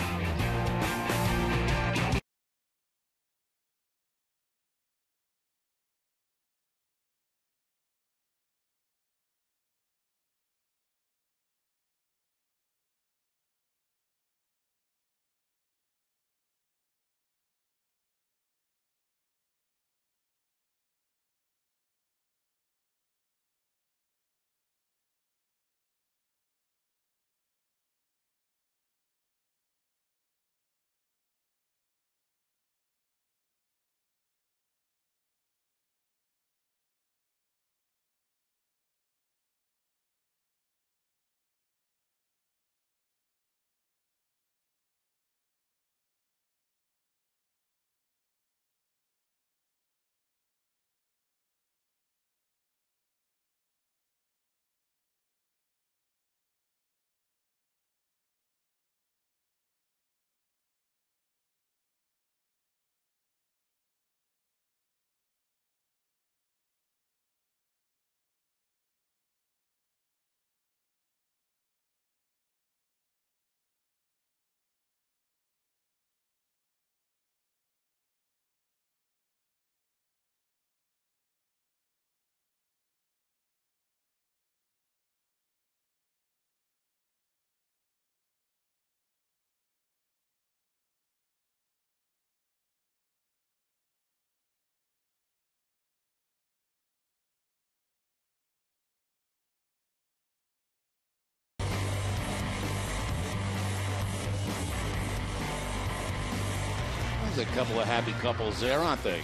There's a couple of happy couples there, aren't they?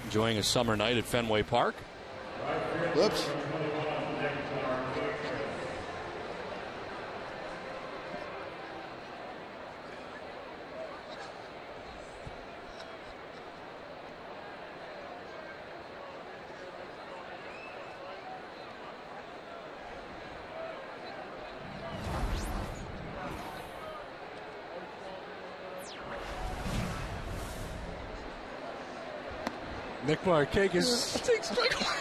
Enjoying a summer night at Fenway Park. Whoops. Nick Markakis takes strike one.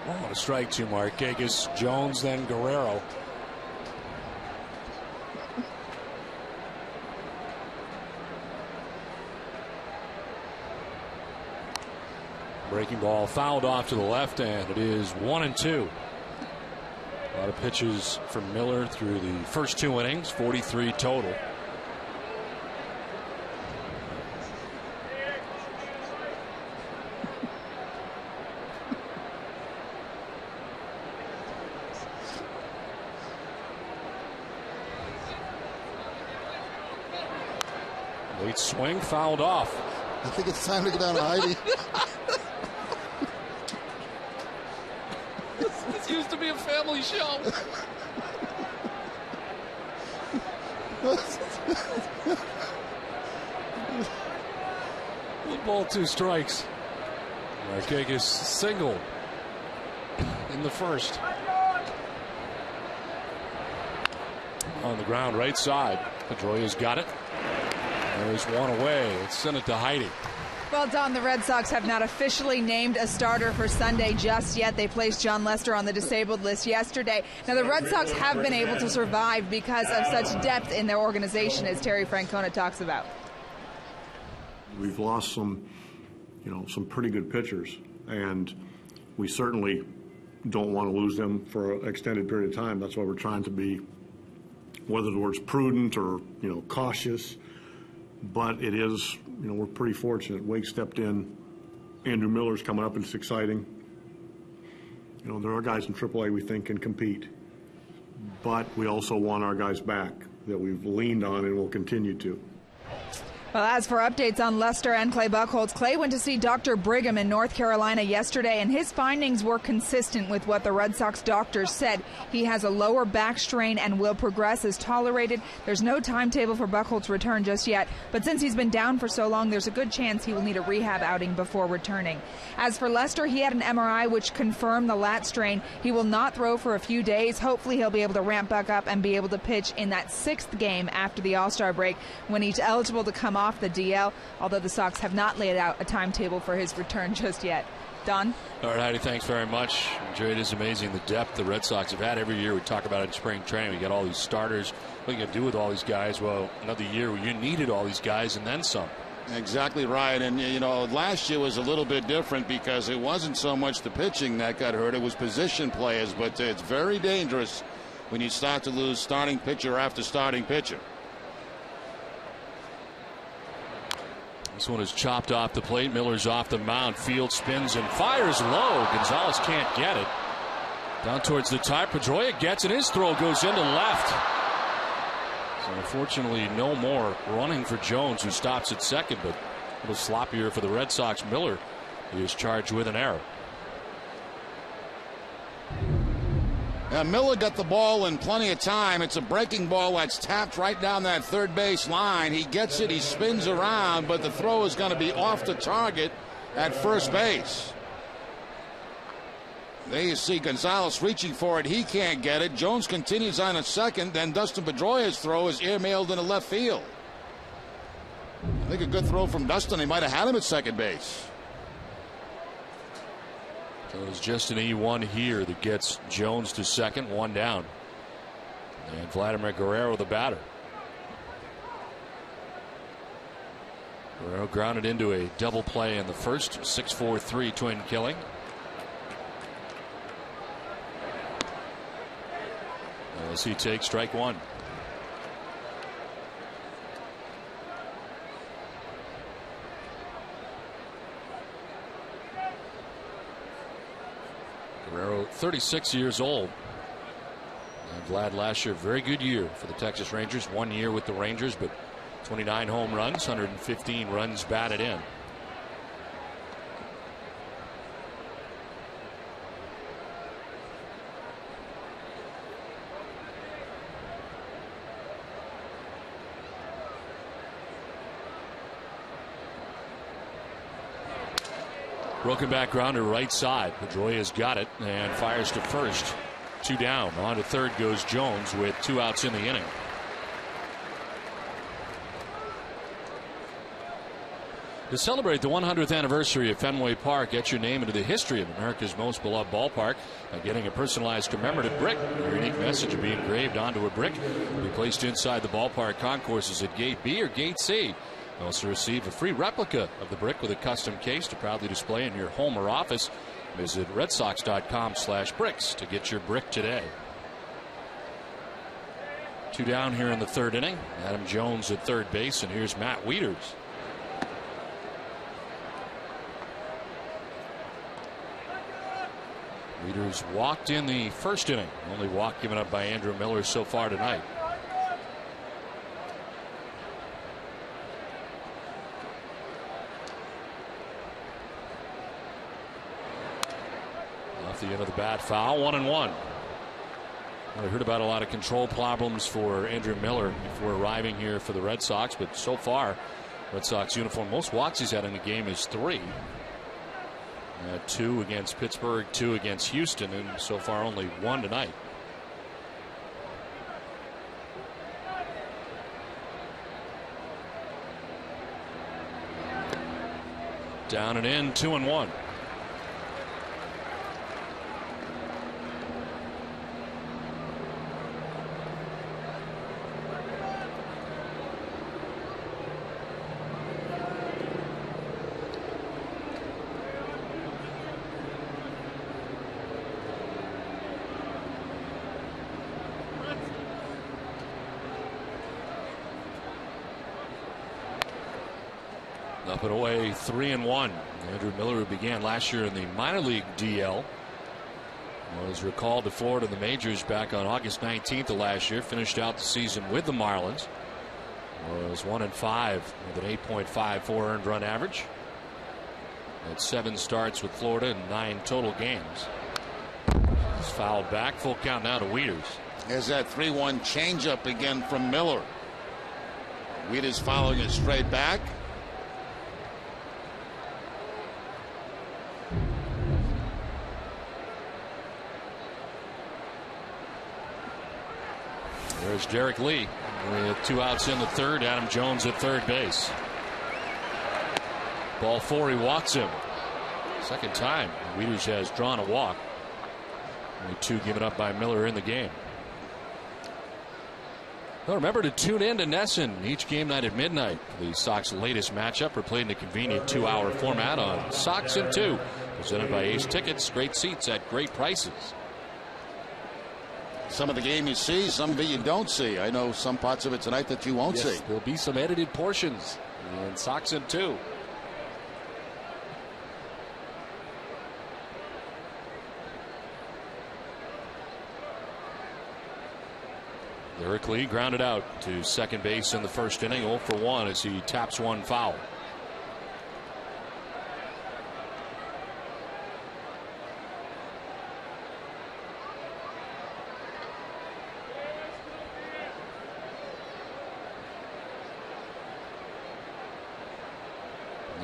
Oh, a strike to Markakis, Jones, then Guerrero. Breaking ball fouled off to the left, and it is 1-2. A lot of pitches from Miller through the first 2 innings, 43 total. Late swing fouled off. I think it's time to go down to Ivy. This used to be a family show. One ball, 2 strikes. Markakis single in the first. On the ground, right side. Pedroia's got it. There's one away. Let's send it to Heidi. Well, Don, the Red Sox have not officially named a starter for Sunday just yet. They placed John Lester on the disabled list yesterday. Now, the Red Sox have been able to survive because of such depth in their organization, as Terry Francona talks about. We've lost some pretty good pitchers, and we certainly don't want to lose them for an extended period of time. That's why we're trying to be, whether the word's prudent or, cautious. But it is, we're pretty fortunate. Wake stepped in. Andrew Miller's coming up, and it's exciting. There are guys in AAA we think can compete. But we also want our guys back that we've leaned on and will continue to. Well, as for updates on Lester and Clay Buchholz, Clay went to see Dr. Brigham in North Carolina yesterday, and his findings were consistent with what the Red Sox doctors said. He has a lower back strain and will progress as tolerated. There's no timetable for Buchholz's return just yet, but since he's been down for so long, there's a good chance he will need a rehab outing before returning. As for Lester, he had an MRI which confirmed the lat strain. He will not throw for a few days. Hopefully he'll be able to ramp back up and be able to pitch in that 6th game after the All-Star break when he's eligible to come off the DL, although the Sox have not laid out a timetable for his return just yet. Don? All right, Heidi, thanks very much. Jerry, it is amazing the depth the Red Sox have had every year. We talk about it in spring training. We got all these starters. What are you going to do with all these guys? Well, another year where you needed all these guys and then some. Exactly right. And, last year was a little bit different because it wasn't so much the pitching that got hurt. It was position players. But it's very dangerous when you start to lose starting pitcher after starting pitcher. This one is chopped off the plate. Miller's off the mound. Field spins and fires low. Gonzalez can't get it. Down towards the top. Pedroia gets it. His throw goes into left. So unfortunately, no more running for Jones, who stops at second, but a little sloppier for the Red Sox. Miller is charged with an error. Miller got the ball in plenty of time. It's a breaking ball that's tapped right down that third base line. He gets it, he spins around, but the throw is going to be off the target at first base. There you see Gonzalez reaching for it. He can't get it. Jones continues on at second. Then Dustin Pedroia's throw is airmailed into left field. I think a good throw from Dustin. He might have had him at second base. So it's just an E1 here that gets Jones to second, one down. And Vladimir Guerrero, the batter. Guerrero grounded into a double play in the first. 6-4-3 twin killing. As he takes strike one. Guerrero, 36 years old. And Vlad last year, very good year for the Texas Rangers. 1 year with the Rangers, but 29 home runs, 115 runs batted in. Broken back grounder right side. Pedroia's got it and fires to first. 2 down. On to third goes Jones with 2 outs in the inning. To celebrate the 100th anniversary of Fenway Park, get your name into the history of America's most beloved ballpark by getting a personalized commemorative brick. Your unique message will be engraved onto a brick. It'll be placed inside the ballpark concourses at Gate B or Gate C. You'll also receive a free replica of the brick with a custom case to proudly display in your home or office. Visit redsox.com/bricks to get your brick today. 2 down here in the third inning. Adam Jones at third base, and here's Matt Wieters. Wieters walked in the first inning. Only walk given up by Andrew Miller so far tonight. Off the end of the bat, foul, 1-1. I heard about a lot of control problems for Andrew Miller before arriving here for the Red Sox, but so far, Red Sox uniform, most walks he's had in the game is 3. 2 against Pittsburgh, 2 against Houston, and so far only 1 tonight. Down and in, 2-1. Up and away, 3-1. Andrew Miller, who began last year in the minor league DL, was recalled to Florida in the majors back on August 19th of last year. Finished out the season with the Marlins. Was 1-5 with an 8.54 earned run average. Had 7 starts with Florida and 9 total games. He's fouled back. Full count now to Wieters. There's that 3-1 changeup again from Miller. Wieters following it straight back. There's Derek Lee with 2 outs in the third. Adam Jones at third base. Ball 4, he walks him. Second time Wieters has drawn a walk. Only 2 given up by Miller in the game. Well, remember to tune in to NESN each game night at midnight. The Sox latest matchup are played in a convenient 2-hour format on Sox in 2. Presented by Ace Tickets. Great seats at great prices. Some of the game you see, some of it you don't see. I know some parts of it tonight that you won't see. There'll be some edited portions in Sox in 2. Derek Lee grounded out to second base in the first inning, 0 for 1 as he taps one foul.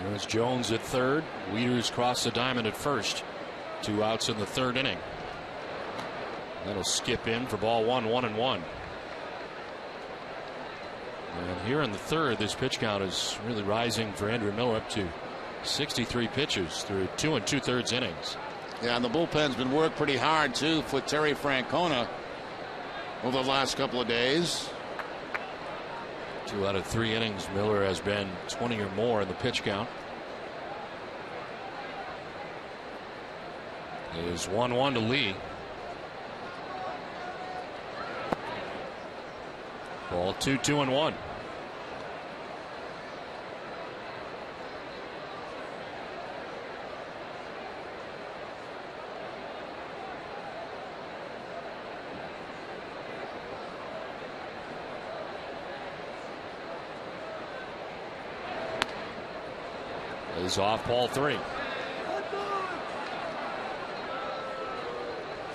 There's Jones at third. Wieters cross the diamond at first. 2 outs in the third inning. That'll skip in for ball 1, 1-1. And here in the third, this pitch count is really rising for Andrew Miller up to 63 pitches through 2 2/3 innings. Yeah, and the bullpen's been worked pretty hard too for Terry Francona over the last couple of days. 2 out of 3 innings, Miller has been 20 or more in the pitch count. It is 1-1 to Lee. Ball 2, 2-1. Is off ball 3.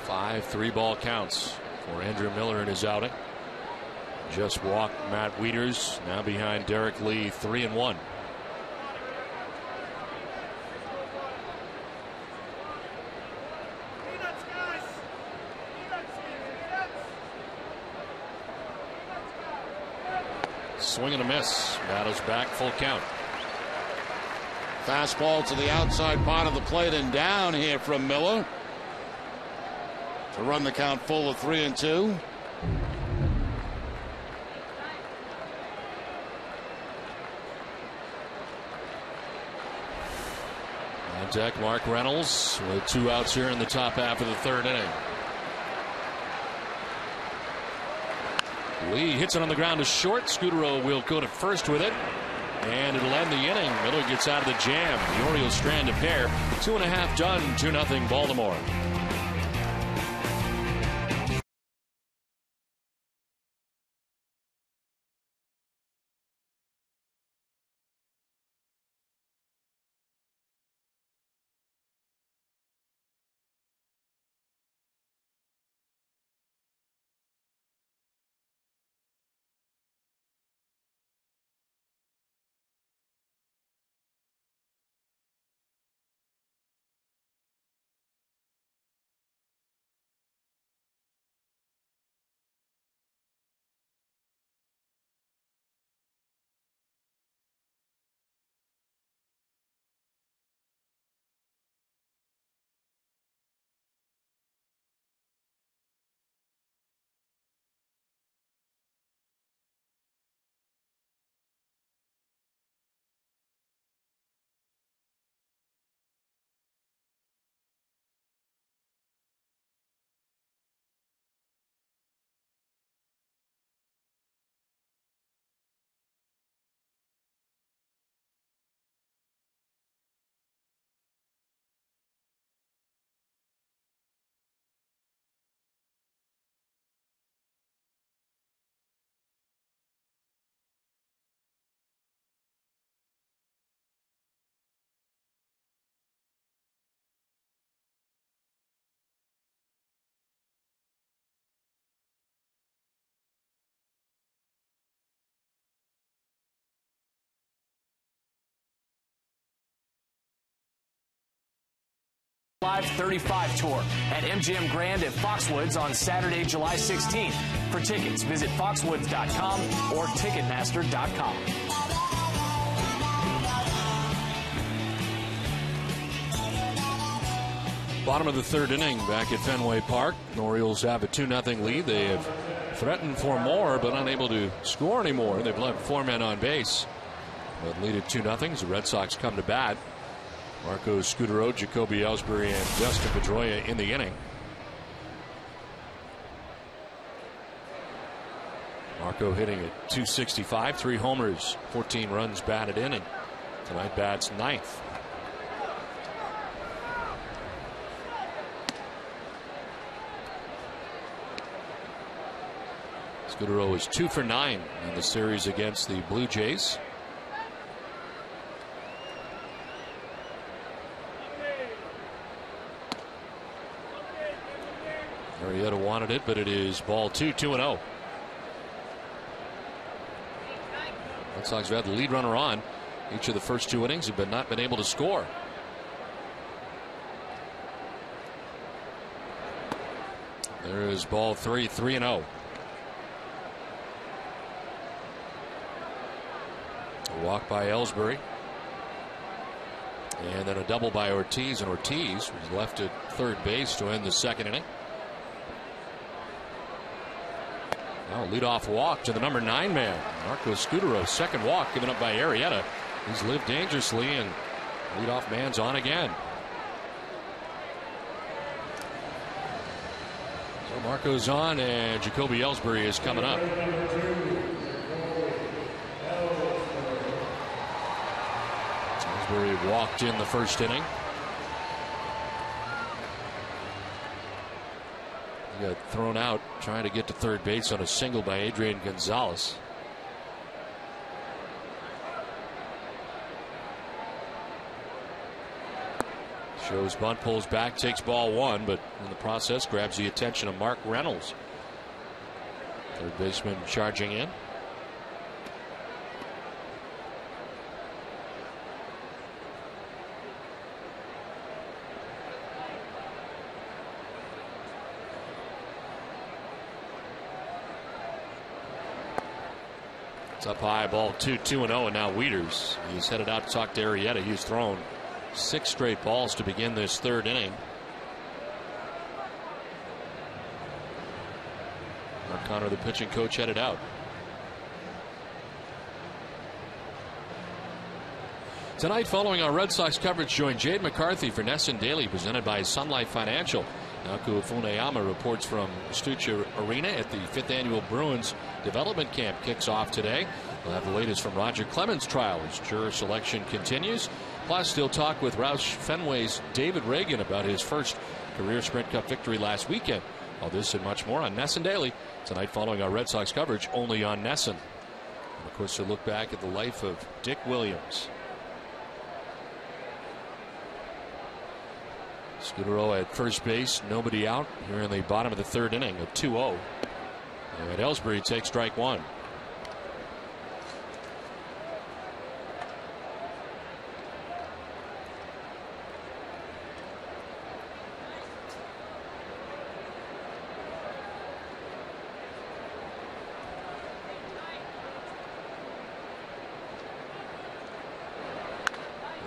5 3-ball counts for Andrew Miller in his outing. Just walked Matt Wieters, now behind Derek Lee, 3-1. Swing and a miss. Battles back, full count. Fastball to the outside part of the plate and down here from Miller to run the count full of 3-2. On deck, Mark Reynolds with 2 outs here in the top half of the third inning. Lee hits it on the ground to short. Scutaro will go to first with it, and it'll end the inning. Miller gets out of the jam. The Orioles strand a pair. 2.5 done, 2-0 Baltimore. Live 35 tour at MGM Grand at Foxwoods on Saturday, July 16th. For tickets, visit foxwoods.com or ticketmaster.com. Bottom of the third inning back at Fenway Park. The Orioles have a 2-0 lead. They have threatened for more but unable to score anymore. They've left 4 men on base. But lead at 2-0. The Red Sox come to bat. Marco Scutaro, Jacoby Ellsbury, and Dustin Pedroia in the inning. Marco hitting at .265, 3 homers, 14 runs batted in, and tonight bats 9th. Scutaro is 2 for 9 in the series against the Blue Jays. Arrieta wanted it, but it is ball 2, 2-0. Red Sox have had the lead runner on each of the first 2 innings, but not been able to score. There is ball 3, 3-0. A walk by Ellsbury. And then a double by Ortiz, and Ortiz was left at third base to end the second inning. Now leadoff walk to the number 9 man, Marco Scutaro. Second walk given up by Arrieta. He's lived dangerously, and leadoff man's on again. So Marco's on, and Jacoby Ellsbury is coming up. Ellsbury walked in the first inning. He got thrown out trying to get to third base on a single by Adrian Gonzalez. Shows bunt, pulls back, takes ball 1, but in the process grabs the attention of Mark Reynolds. Third baseman charging in. It's up high, ball 2, 2-0, and now Wieters. He's headed out to talk to Arrieta. He's thrown 6 straight balls to begin this third inning. Mark Connor, the pitching coach, headed out. Tonight, following our Red Sox coverage, join Jade McCarthy for NESN Daily, presented by Sun Life Financial. Naoku Funeyama reports from Stuccia Arena at the 5th Annual Bruins Development Camp kicks off today. We'll have the latest from Roger Clemens' trial as juror selection continues. Plus, he'll talk with Roush Fenway's David Reagan about his first career Sprint Cup victory last weekend. All this and much more on NESN Daily tonight, following our Red Sox coverage only on NESN. And of course, we'll look back at the life of Dick Williams. Scutaro at first base, nobody out here in the bottom of the third inning, of 2-0. And Ellsbury takes strike 1.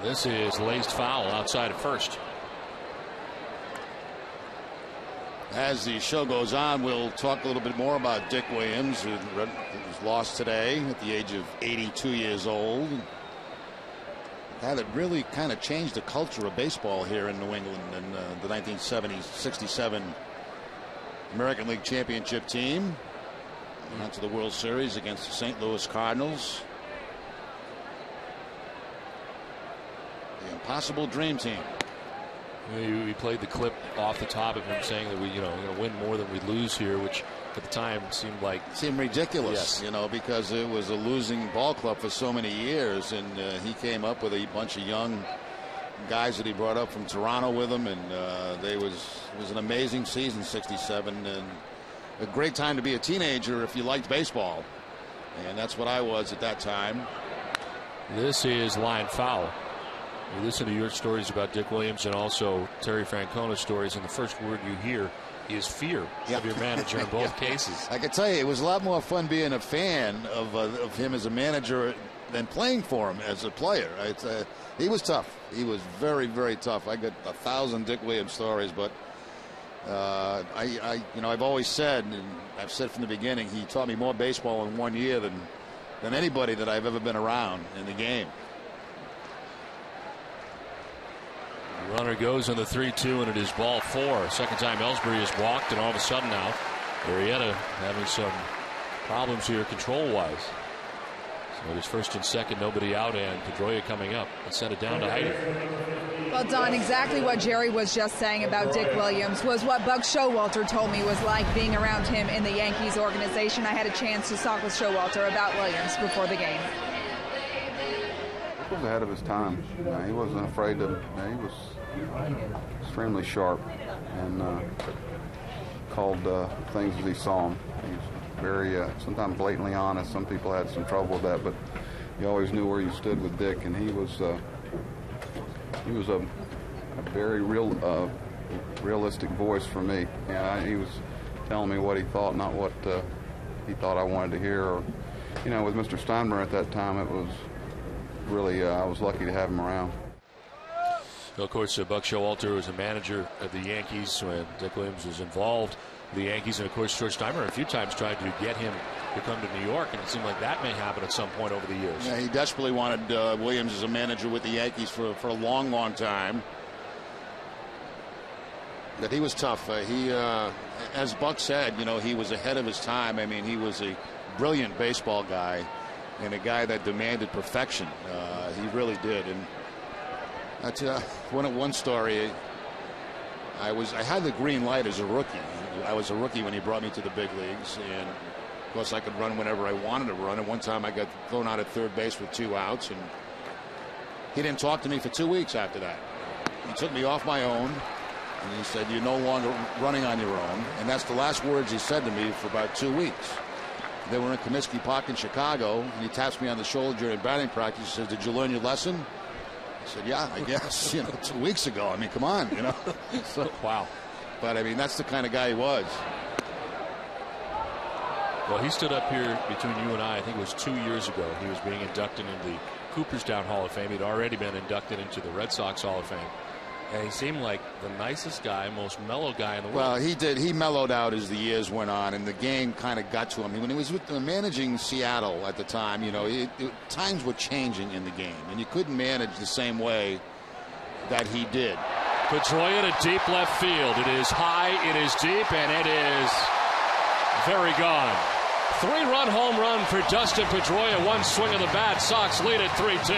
This is laced foul outside of first. As the show goes on, we'll talk a little bit more about Dick Williams, who was lost today at the age of 82 years old. A guy that really kind of changed the culture of baseball here in New England in the 1970-67 American League Championship team. Went to the World Series against the St. Louis Cardinals. The impossible dream team. We played the clip off the top of him saying that we're going to win more than we lose here, which at the time seemed ridiculous. Yes. Because it was a losing ball club for so many years, and he came up with a bunch of young guys that he brought up from Toronto with him, and it was an amazing season, '67, and a great time to be a teenager if you liked baseball, and that's what I was at that time. This is line foul. You listen to your stories about Dick Williams and also Terry Francona's stories, and the first word you hear is fear of your manager in both cases. I can tell you, it was a lot more fun being a fan of him as a manager than playing for him as a player. He was tough. He was very, very tough. I got 1,000 Dick Williams stories, but I've always said, and I've said from the beginning, he taught me more baseball in 1 year than anybody that I've ever been around in the game. The runner goes on the 3-2, and it is ball 4. Second time Ellsbury has walked, and all of a sudden now, Arrieta having some problems here control-wise. So it is first and second, nobody out, and Pedroia coming up and sent it down to Heidi. Well, Don, exactly what Jerry was just saying about Dick Williams was what Buck Showalter told me was like being around him in the Yankees organization. I had a chance to talk with Showalter about Williams before the game. He was ahead of his time. He wasn't afraid to. He was extremely sharp and called things as he saw them. He was very, sometimes blatantly honest. Some people had some trouble with that, but you always knew where you stood with Dick, and he was a very realistic voice for me. He was telling me what he thought, not what he thought I wanted to hear. Or, with Mr. Steinbrenner at that time, it was really, I was lucky to have him around. Well, of course, Buck Showalter was a manager of the Yankees when Dick Williams was involved with the Yankees. And, of course, George Steinbrenner a few times tried to get him to come to New York, and it seemed like that may happen at some point over the years. Yeah, he desperately wanted Williams as a manager with the Yankees for a long, long time. But he was tough. As Buck said, he was ahead of his time. I mean, he was a brilliant baseball guy and a guy that demanded perfection. He really did. And that's one story. I had the green light as a rookie. I was a rookie when he brought me to the big leagues, and of course I could run whenever I wanted to run. And one time I got thrown out at third base with 2 outs, and he didn't talk to me for 2 weeks after that. He took me off my own, and he said, "You're no longer running on your own." And that's the last words he said to me for about 2 weeks. They were in Comiskey Park in Chicago, and he taps me on the shoulder during batting practice. He says, "Did you learn your lesson?" I said, "Yeah, I guess." 2 weeks ago. I mean, come on, So, wow. But I mean, that's the kind of guy he was. Well, he stood up here between you and I think it was 2 years ago. He was being inducted into the Cooperstown Hall of Fame. He'd already been inducted into the Red Sox Hall of Fame. And he seemed like the nicest guy, most mellow guy in the world. Well, he did. He mellowed out as the years went on, and the game kind of got to him. When he was managing Seattle at the time, times were changing in the game, and you couldn't manage the same way that he did. Pedroia to deep left field. It is high, it is deep, and it is very gone. 3-run home run for Dustin Pedroia. One swing of the bat. Sox lead at 3-2.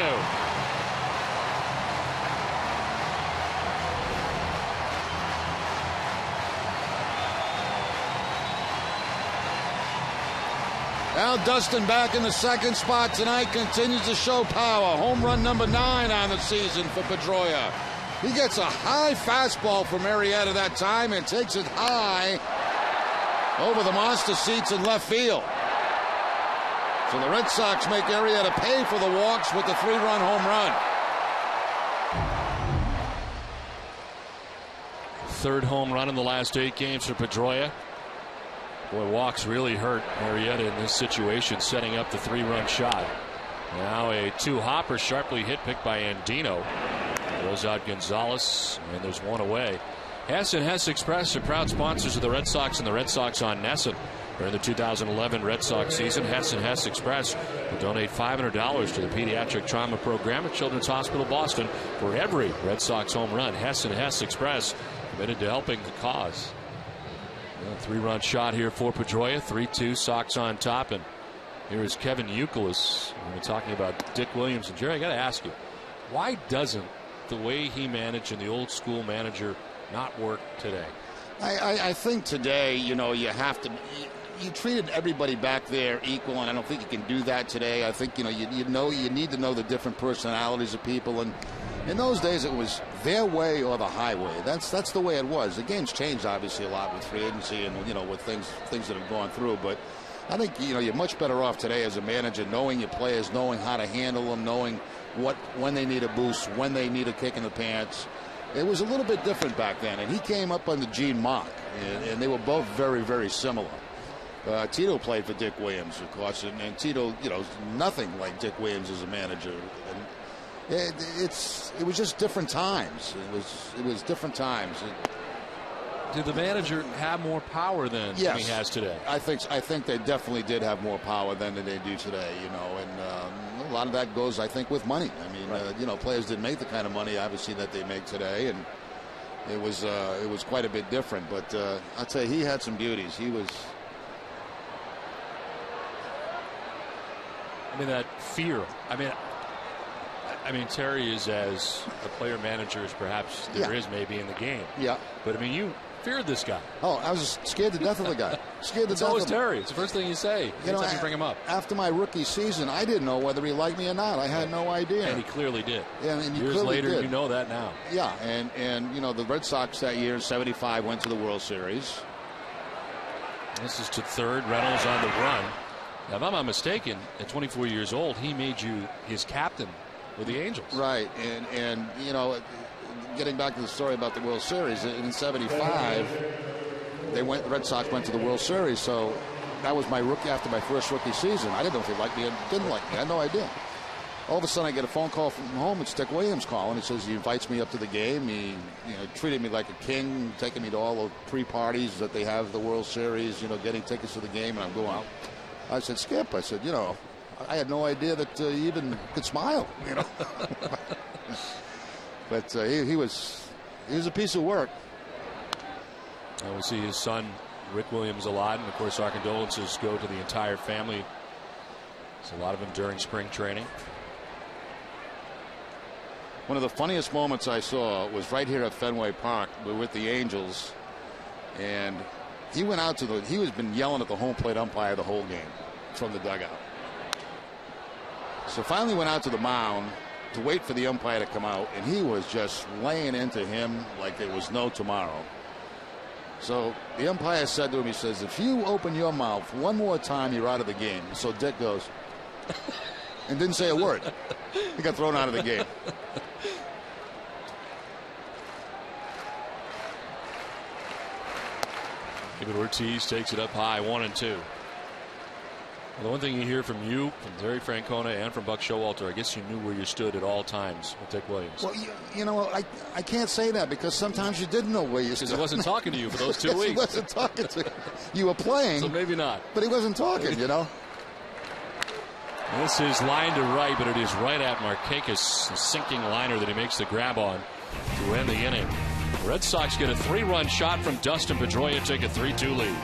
Now Dustin back in the second spot tonight, continues to show power. Home run number 9 on the season for Pedroia. He gets a high fastball from Arrieta that time and takes it high over the monster seats in left field. So the Red Sox make Arrieta pay for the walks with the 3-run home run. Third home run in the last 8 games for Pedroia. Boy, walks really hurt Arrieta in this situation, setting up the 3-run shot. Now a 2-hopper, sharply hit, picked by Andino. Throws out Gonzalez, and there's one away. Hess and Hess Express are proud sponsors of the Red Sox and the Red Sox on Nesson. During the 2011 Red Sox season, Hess and Hess Express will donate $500 to the Pediatric Trauma Program at Children's Hospital Boston for every Red Sox home run. Hess and Hess Express committed to helping the cause. 3-run shot here for Pedroia. 3-2, Sox on top. And here is Kevin Youkilis. We're talking about Dick Williams. And Jerry, I got to ask you, why doesn't the way he managed and the old school manager not work today? I think today, you have to. You treated everybody back there equal, and I don't think you can do that today. I think you need to know the different personalities of people, and in those days it was their way or the highway. That's the way it was. The game's changed obviously a lot with free agency and with things that have gone through, but I think you're much better off today as a manager knowing your players, knowing how to handle them, knowing when they need a boost, when they need a kick in the pants. It was a little bit different back then, and he came up under Gene Mock, and they were both very, very similar. Tito played for Dick Williams, of course, and Tito, nothing like Dick Williams as a manager. And it was just different times. It was different times. Did the manager have more power than he has today? I think they definitely did have more power than they do today. And a lot of that goes, I think, with money. I mean, players didn't make the kind of money, obviously, that they make today, and it was quite a bit different. But I'll tell you, he had some beauties. He was. I mean, that fear. I mean, Terry is as a player manager as perhaps there is maybe in the game. Yeah. But I mean, you feared this guy. Oh, I was scared to death of the guy. Scared to death. So was Terry. It's the first thing you say. Anytime you bring him up. After my rookie season, I didn't know whether he liked me or not. I had no idea. And he clearly did. Yeah, and years later, you know that now. Yeah, and the Red Sox that year in '75 went to the World Series. This is to third. Reynolds on the run. Now, if I'm not mistaken, at 24 years old, he made you his captain with the Angels. Right, and getting back to the story about the World Series, in '75, the Red Sox went to the World Series, so that was after my first rookie season. I didn't know if he liked me or didn't like me. I had no idea. All of a sudden, I get a phone call from home. It's Dick Williams calling. He says he invites me up to the game. He treated me like a king, taking me to all the pre-parties that they have the World Series, getting tickets to the game, and I'm going out. I said, Skip, I said, I had no idea that you even could smile, But he was a piece of work. And we see his son, Rick Williams, a lot. And, of course, our condolences go to the entire family. There's a lot of them during spring training. One of the funniest moments I saw was right here at Fenway Park. We're with the Angels. And he went out he was been yelling at the home plate umpire the whole game from the dugout. So finally went out to the mound to wait for the umpire to come out, and he was just laying into him like there was no tomorrow. So the umpire said to him, he says, if you open your mouth one more time, you're out of the game. So Dick goes and didn't say a word. He got thrown out of the game. David Ortiz takes it up high, 1-2. Well, the one thing you hear from you, from Terry Francona, and from Buck Showalter, I guess you knew where you stood at all times with Dick Williams. Well, I can't say that because sometimes you didn't know where you stood. Because he wasn't talking to you for those 2 weeks. He wasn't talking to you. You were playing. So maybe not. But he wasn't talking, This is line to right, but it is right at Markakis, the sinking liner that he makes the grab on to end the inning. The Red Sox get a 3-run shot from Dustin Pedroia, take a 3-2 lead.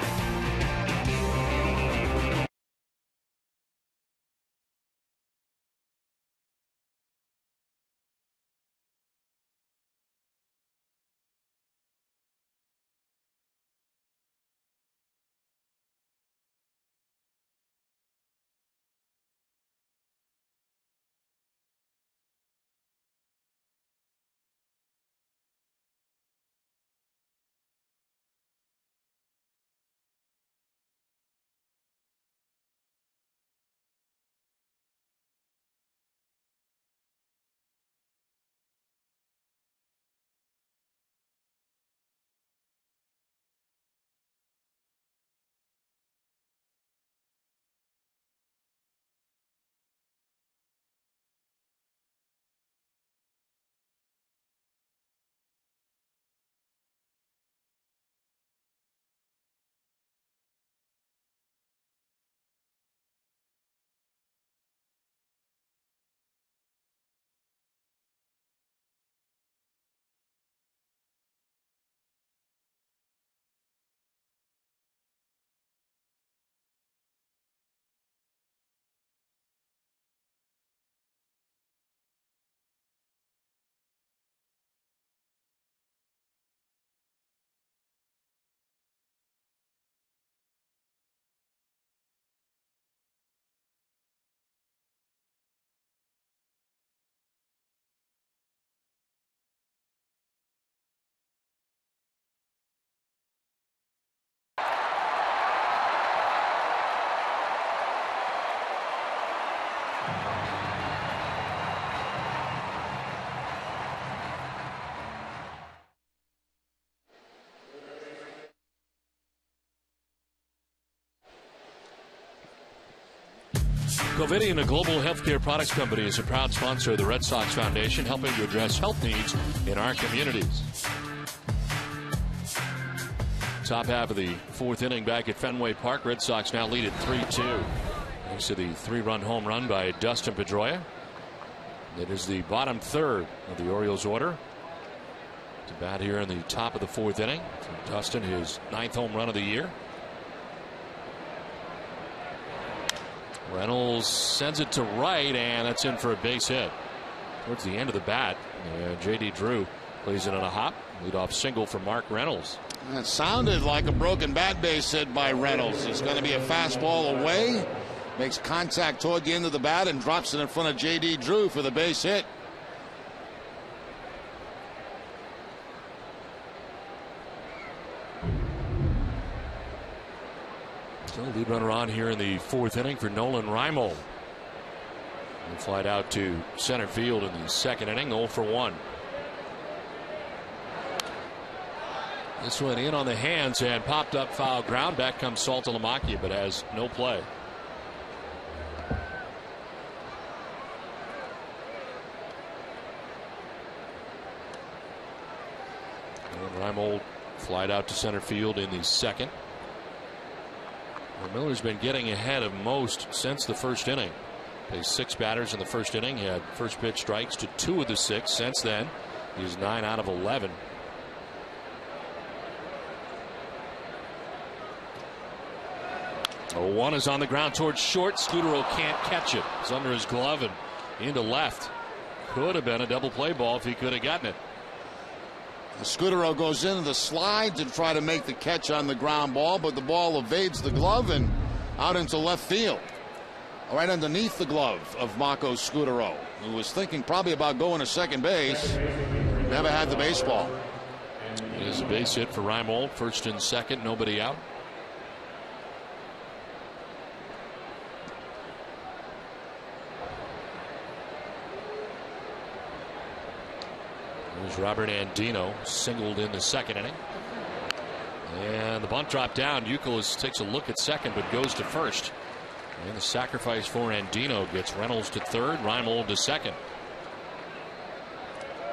Covidien, a global healthcare products company, is a proud sponsor of the Red Sox Foundation, helping to address health needs in our communities. Top half of the fourth inning back at Fenway Park. Red Sox now lead at 3-2. Thanks to the 3-run home run by Dustin Pedroia. It is the bottom third of the Orioles order to bat here in the top of the fourth inning. From Dustin, his 9th home run of the year. Reynolds sends it to right, and that's in for a base hit. Towards the end of the bat, J.D. Drew plays it on a hop. Leadoff single for Mark Reynolds. It sounded like a broken bat base hit by Reynolds. It's going to be a fastball away. Makes contact toward the end of the bat and drops it in front of J.D. Drew for the base hit. So lead runner on here in the fourth inning for Nolan Reimold. He'll fly out to center field in the second inning, 0 for 1. This one in on the hands and popped up foul ground. Back comes Saltalamacchia, but has no play. Reimold flied out to center field in the second. Well, Miller's been getting ahead of most since the first inning. Faced 6 batters in the first inning. He had first pitch strikes to 2 of the 6. Since then, he's 9 out of 11. Oh, one is on the ground towards short. Scudero can't catch it. It's under his glove and into left. Could have been a double play ball if he could have gotten it. Scudero goes into the slide to try to make the catch on the ground ball, but the ball evades the glove and out into left field. Right underneath the glove of Marco Scudero, who was thinking probably about going to second base. Never had the baseball. It is a base hit for Reimold. First and second, nobody out. There's Robert Andino, singled in the second inning. And the bunt dropped down. Youkilis takes a look at second, but goes to first. And the sacrifice for Andino gets Reynolds to third, Reimold to second.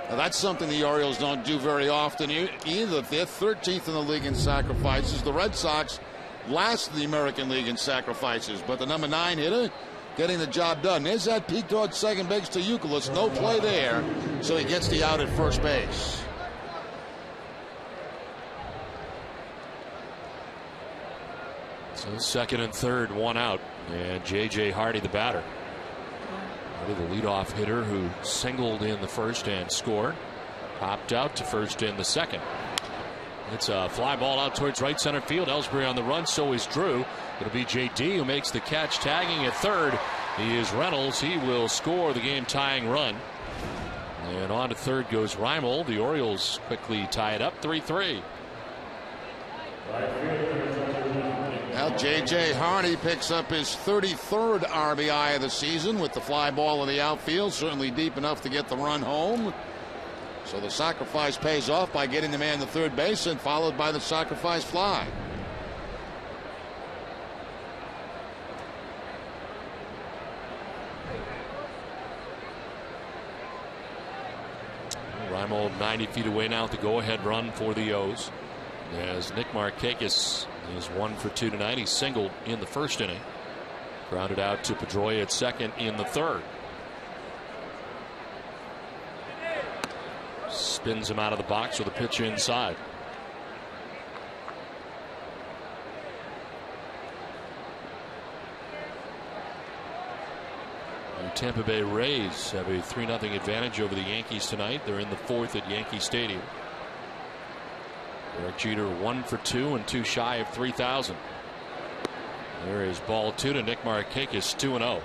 Now that's something the Orioles don't do very often either. They're 13th in the league in sacrifices. The Red Sox last in the American League in sacrifices, but the number 9 hitter getting the job done. There's that peek towards second base to Youkilis. No play there, so he gets the out at first base. So second and third, 1 out, and J.J. Hardy the batter. Hardy the leadoff hitter who singled in the first and scored. Popped out to first in the second. It's a fly ball out towards right center field. Ellsbury on the run, so is Drew. It'll be J.D. who makes the catch, tagging at third. He is Reynolds. He will score the game-tying run. And on to third goes Reimold. The Orioles quickly tie it up, 3-3. Now J.J. Hardy picks up his 33rd RBI of the season with the fly ball in the outfield. Certainly deep enough to get the run home. So the sacrifice pays off by getting the man to third base and followed by the sacrifice fly. Reimold 90 feet away now with the go-ahead run for the O's. As Nick Markakis is 1 for 2 tonight. He singled in the first inning. Grounded out to Pedroia at second in the third. Spins him out of the box with a pitch inside. The Tampa Bay Rays have a 3-0 advantage over the Yankees tonight. They're in the fourth at Yankee Stadium. Derek Jeter 1 for 2 and 2 shy of 3,000. There is ball 2 to Nick Markakis, 2-0.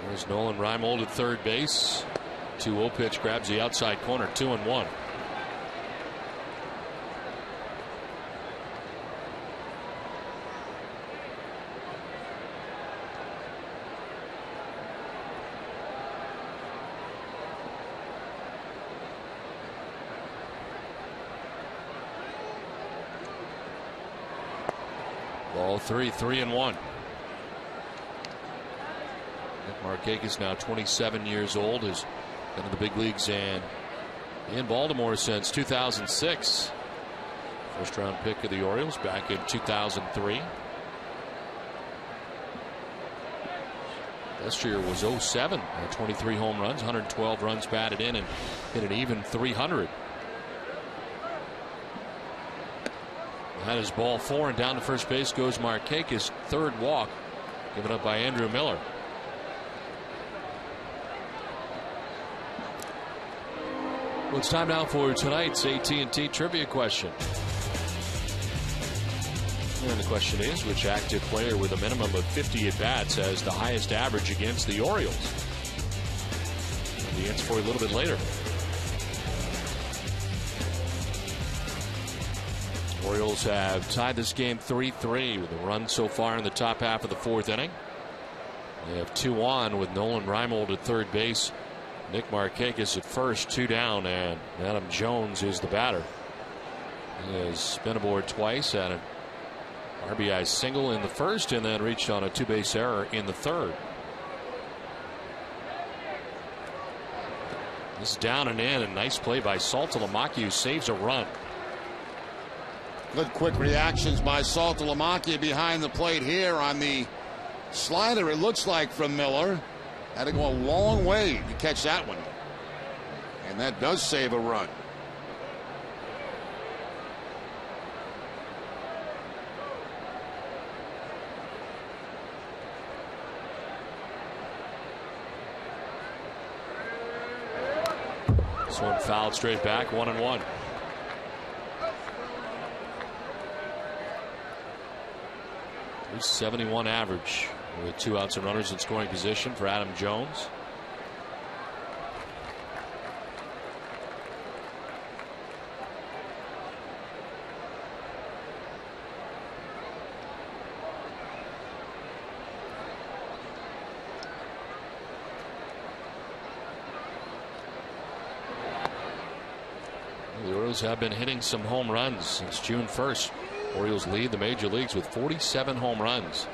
There's Nolan Reimold at third base. 2-0 pitch grabs the outside corner, 2-1. Ball 3, 3-1. Nick Markakis, now 27 years old, has been in the big leagues and in Baltimore since 2006. First round pick of the Orioles back in 2003. Last year was 07, 23 home runs, 112 runs batted in, and hit an even 300. That is ball 4, and down to first base goes Markakis. Third walk given up by Andrew Miller. Well, it's time now for tonight's AT&T trivia question. And the question is, which active player with a minimum of 50 at-bats has the highest average against the Orioles? And the answer for you a little bit later. Orioles have tied this game 3-3 with a run so far in the top half of the fourth inning. They have 2 on with Nolan Reimold at third base, Nick Markakis at first, 2 down, and Adam Jones is the batter. He has been aboard twice, at an RBI single in the first, and then reached on a 2-base error in the third. This is down and in, a nice play by Saltalamacchia, who saves a run. Good quick reactions by Saltalamacchia behind the plate here on the slider, it looks like, from Miller. Had to go a long way to catch that one. And that does save a run. This one fouled straight back, 1-1. .371 average with 2 outs and runners in scoring position for Adam Jones. The Orioles have been hitting some home runs since June 1st. Orioles lead the major leagues with 47 home runs.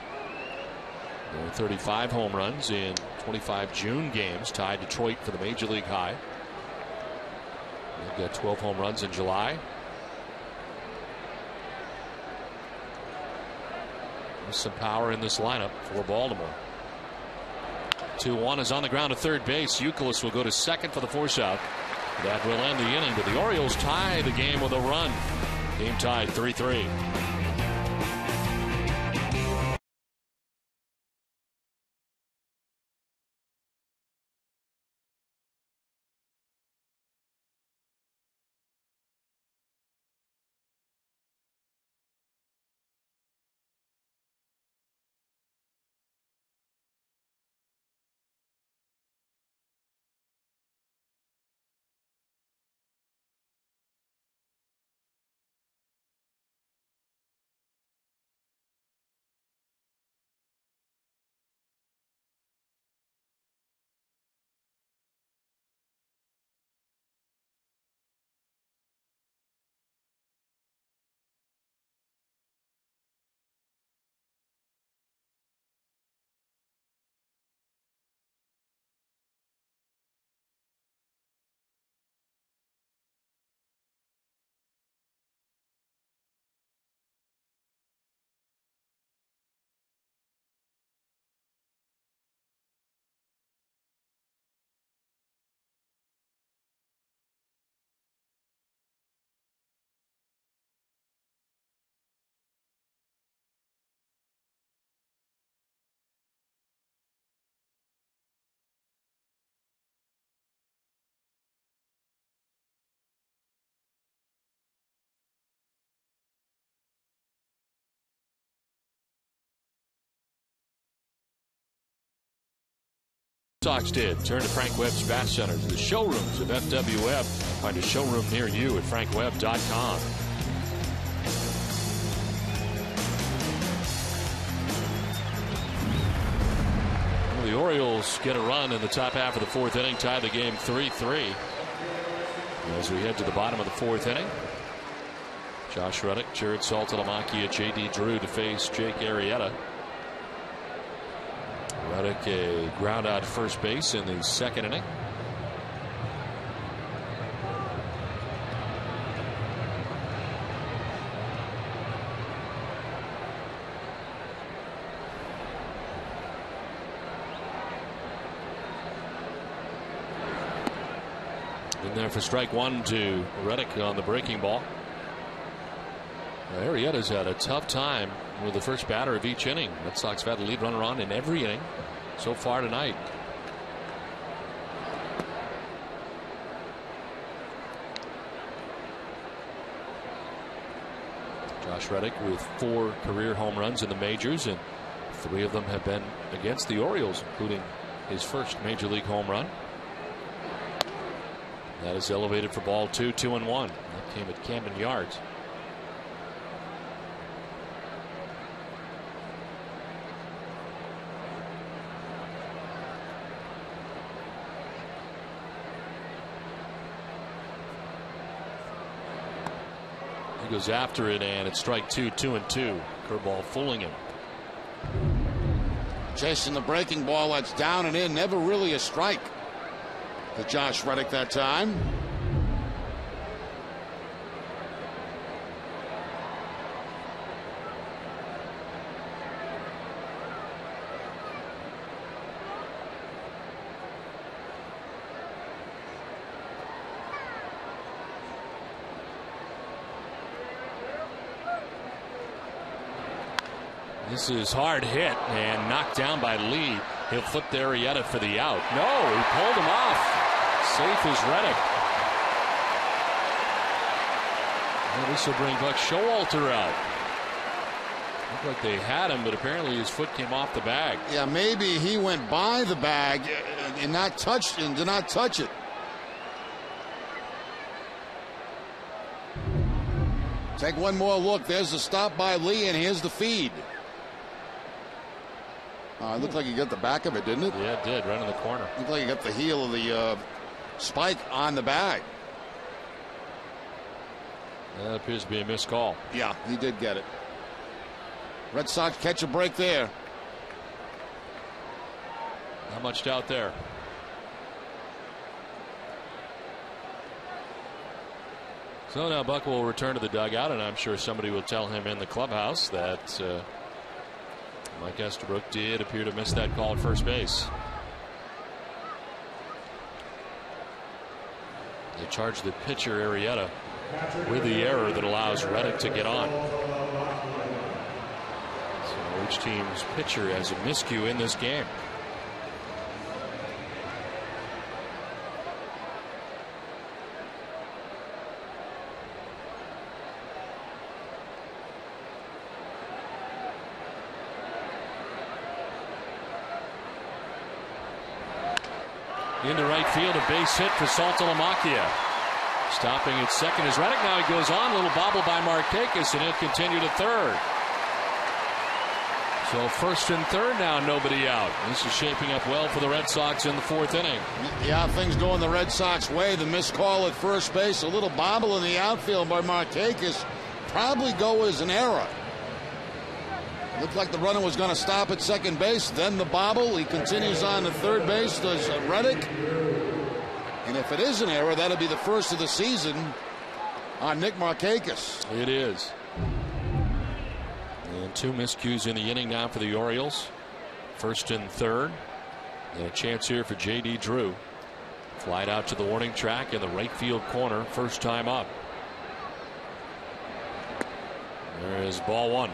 There were 35 home runs in 25 June games, tied Detroit for the major league high. They've got 12 home runs in July. There's some power in this lineup for Baltimore. 2-1 is on the ground to third base. Youkilis will go to second for the force out. That will end the inning, but the Orioles tie the game with a run. Game tied 3-3. Sox did turn to Frank Webb's Bat Center, to the showrooms of FWF. Find a showroom near you at frankwebb.com. Well, the Orioles get a run in the top half of the fourth inning, tie the game 3-3. As we head to the bottom of the fourth inning, Josh Reddick, Jared Saltalamacchia, J.D. Drew to face Jake Arrieta. Reddick a ground out first base in the second inning. In there for strike one to Reddick on the breaking ball. Arrieta's had a tough time with the first batter of each inning. Red Sox have had a lead runner on in every inning so far tonight. Josh Reddick with 4 career home runs in the majors, and 3 of them have been against the Orioles, including his first major league home run. That is elevated for ball 2, 2-1. That came at Camden Yards. He goes after it, and it's strike 2, 2-2. Curveball fooling him. Chasing the breaking ball that's down and in. Never really a strike to Josh Reddick that time. This is hard hit and knocked down by Lee. He'll flip to Arrieta for the out. No, he pulled him off. Safe as Reddick. Well, this will bring Buck Showalter out. Looked like they had him, but apparently his foot came off the bag. Yeah, maybe he went by the bag and did not touch it. Take one more look. There's the stop by Lee, and here's the feed. It looked like he got the back of it, didn't it? Yeah, it did, right in the corner. Looked like he got the heel of the spike on the bag. That appears to be a missed call. Yeah, he did get it. Red Sox catch a break there. Not much doubt there. So now Buck will return to the dugout, and I'm sure somebody will tell him in the clubhouse that Mike Estabrook did appear to miss that call at first base. They charge the pitcher Arrieta with the error that allows Reddick to get on. So each team's pitcher has a miscue in this game. Into right field, a base hit for Saltalamacchia. Stopping at second is Reddick. Now he goes on. A little bobble by Markakis, and he'll continue to third. So first and third now, nobody out. This is shaping up well for the Red Sox in the 4th inning. Yeah, things going the Red Sox way. The missed call at first base, a little bobble in the outfield by Markakis. Probably go as an error. Looked like the runner was going to stop at second base. Then the bobble. He continues on to third base. Does Reddick. And if it is an error, that'll be the first of the season on Nick Markakis. It is. And 2 miscues in the inning now for the Orioles. First and third. And a chance here for J.D. Drew. Flied out to the warning track in the right field corner. First time up. There is ball 1.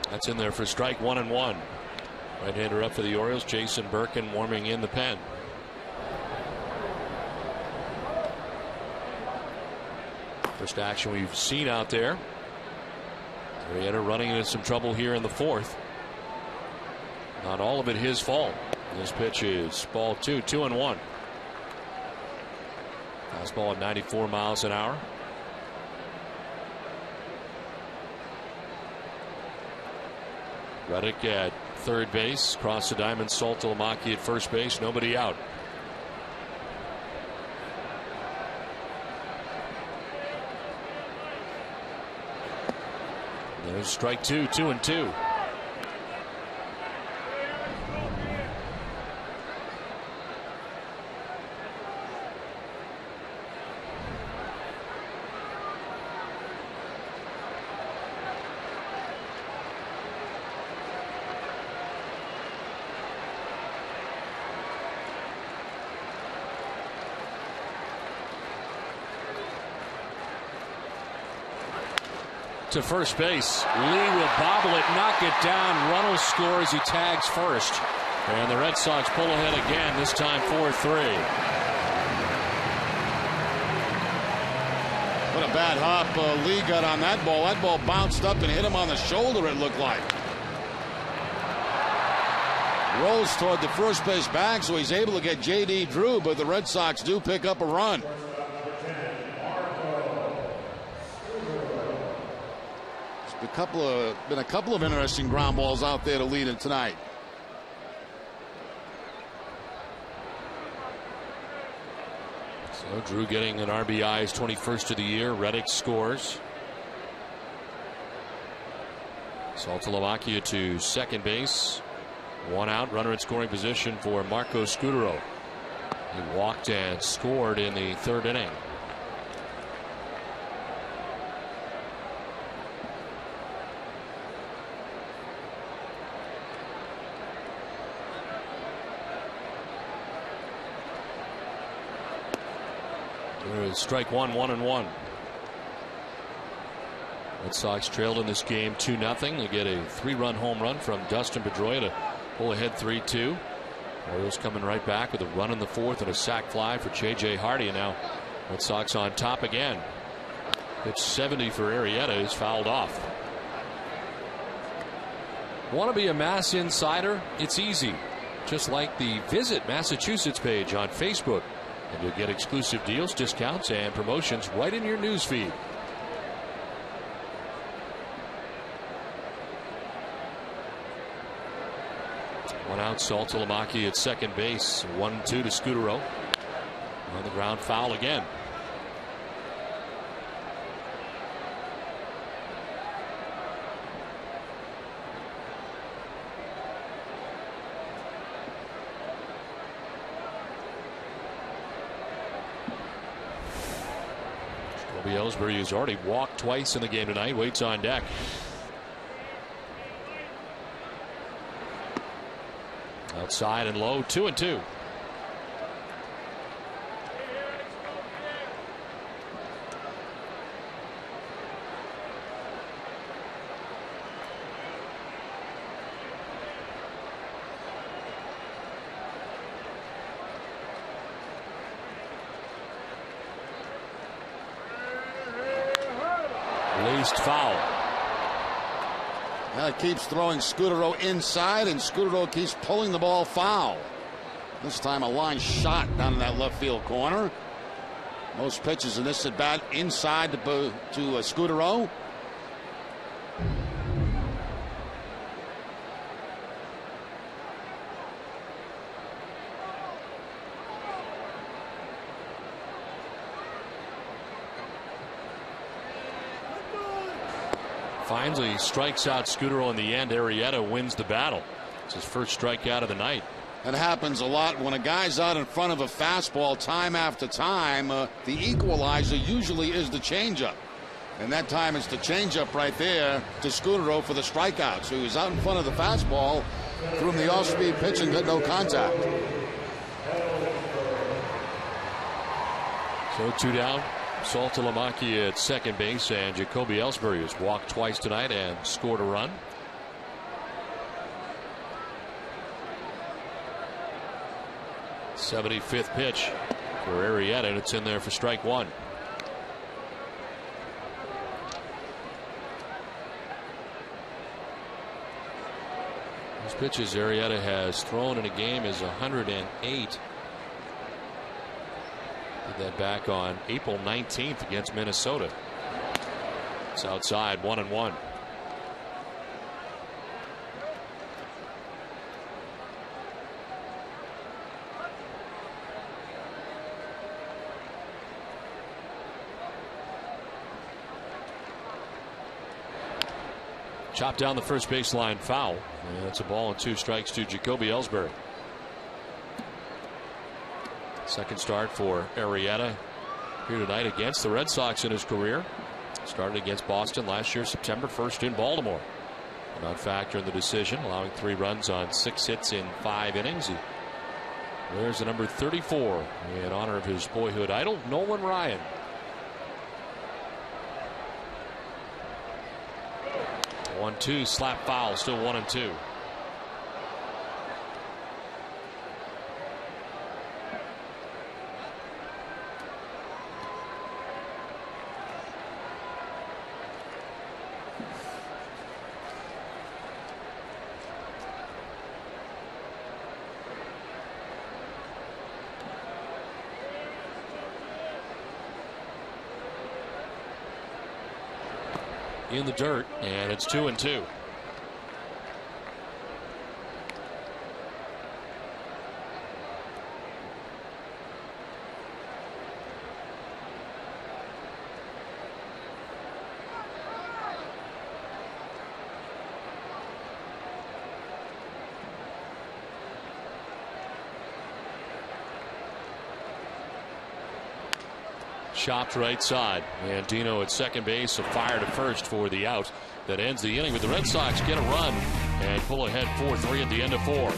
That's in there for strike 1-1. Right-hander up for the Orioles. Jason Birkin warming in the pen. First action we've seen out there. Arrieta running into some trouble here in the 4th. Not all of it his fault. This pitch is ball 2, 2-1. Fastball at 94 miles an hour. Reddick at third base. Cross the diamond. Saltalamacchia at first base. Nobody out. There's strike two, 2-2. To first base. Lee will bobble it, knock it down. Runnels scores. He tags first. And the Red Sox pull ahead again, this time 4-3. What a bad hop Lee got on that ball. That ball bounced up and hit him on the shoulder, it looked like. Rolls toward the first base bag, so he's able to get J.D. Drew, but the Red Sox do pick up a run. Been a couple of interesting ground balls out there to lead it tonight. So Drew getting an RBI, his 21st of the year. Reddick scores. Saltalamacchia to second base. One out, runner in scoring position for Marco Scutaro. He walked and scored in the third inning. Strike one, 1-1. Red Sox trailed in this game 2-0. They get a 3-run home run from Dustin Pedroia to pull ahead 3-2. Orioles coming right back with a run in the fourth and a sac fly for J.J. Hardy. And now Red Sox on top again. Pitch 70 for Arrieta is fouled off. Want to be a Mass Insider? It's easy. Just like the Visit Massachusetts page on Facebook. And you'll get exclusive deals, discounts, and promotions right in your news feed. One out, Saltalamacchia at second base. 1-2 to Scutaro. On the ground, foul again. Ellsbury, who's already walked twice in the game tonight, waits on deck. Outside and low, 2-2. Foul. Now it keeps throwing Scutaro inside, and Scutaro keeps pulling the ball foul. This time a line shot down in that left field corner. Most pitches in this at bat inside to Scutaro. Finally strikes out Scutaro in the end. Arrieta wins the battle. It's his first strikeout of the night. That happens a lot when a guy's out in front of a fastball time after time. The equalizer usually is the changeup. And that time it's the changeup right there to Scutaro for the strikeout. So he was out in front of the fastball, threw him the off-speed pitch and got no contact. So 2 down. Saltalamacchia at second base, and Jacoby Ellsbury has walked twice tonight and scored a run. '75th pitch for Arrieta, and it's in there for strike one. Those pitches Arrieta has thrown in a game is 108. Did that back on April 19th against Minnesota. It's outside, 1-1. Chopped down the first baseline foul. And it's a ball and 2 strikes to Jacoby Ellsbury. Second start for Arrieta here tonight against the Red Sox in his career. Started against Boston last year, September 1st in Baltimore. A non-factor in the decision, allowing 3 runs on 6 hits in 5 innings. He wears the number 34 in honor of his boyhood idol, Nolan Ryan. 1-2 slap foul, still 1-2. In the dirt, and it's 2-2. Chopped right side, and Dino at second base, a fire to first for the out that ends the inning. With the Red Sox get a run and pull ahead 4-3 at the end of 4.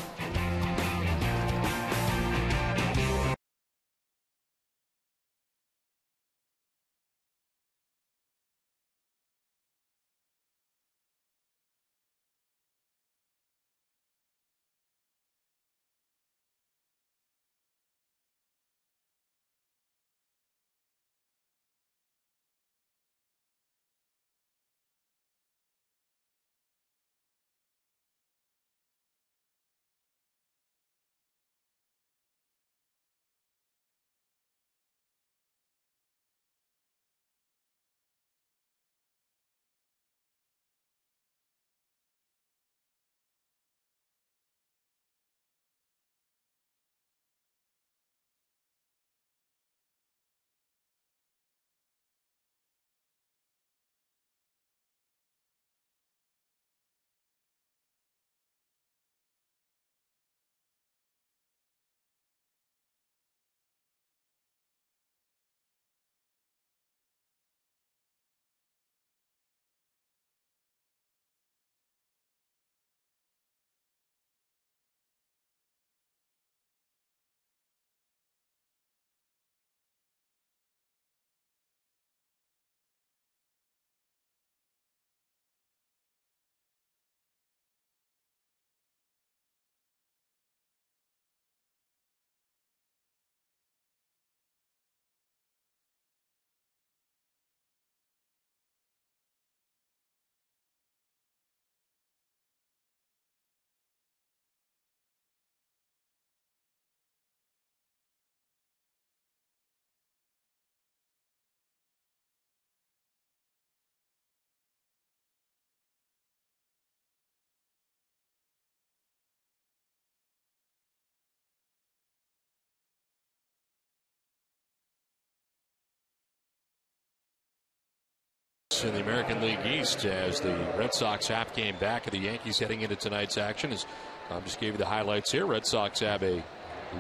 In the American League East, as the Red Sox half game back of the Yankees heading into tonight's action. As Tom just gave you the highlights here, Red Sox have a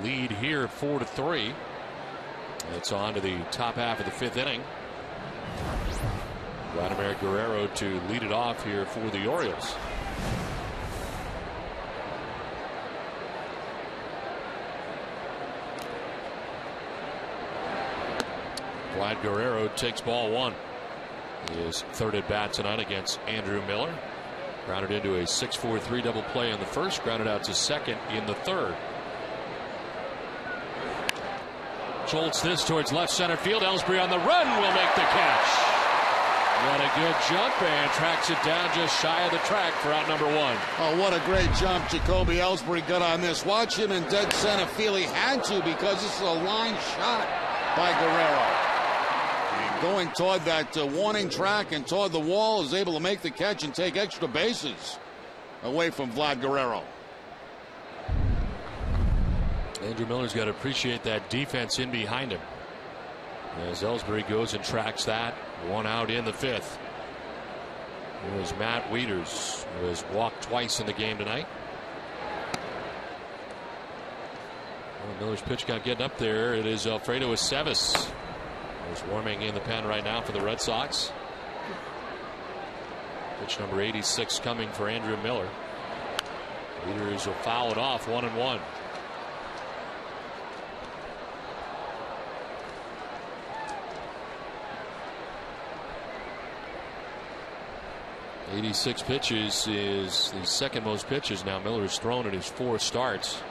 lead here 4-3. It's on to the top half of the 5th inning. Vladimir Guerrero to lead it off here for the Orioles. Vlad Guerrero takes ball 1. His third at bat tonight against Andrew Miller. Grounded into a 6-4-3 double play in the first. Grounded out to second in the third. Jolts this towards left center field. Ellsbury on the run will make the catch. What a good jump, and tracks it down just shy of the track for out number 1. Oh, what a great jump Jacoby Ellsbury got on this. Watch him in dead center field. He had to, because this is a line shot. by Guerrero. And going toward that warning track and toward the wall, is able to make the catch and take extra bases away from Vlad Guerrero. Andrew Miller's got to appreciate that defense in behind him. As Ellsbury goes and tracks that. One out in the 5th. Here's Matt Wieters, who has walked twice in the game tonight. Well, Miller's pitch got getting up there. It is Alfredo Aceves, who's warming in the pen right now for the Red Sox. Pitch number 86 coming for Andrew Miller. Wieters will foul it off, 1-1. .86 pitches is the second most pitches now Miller has thrown in his 4 starts.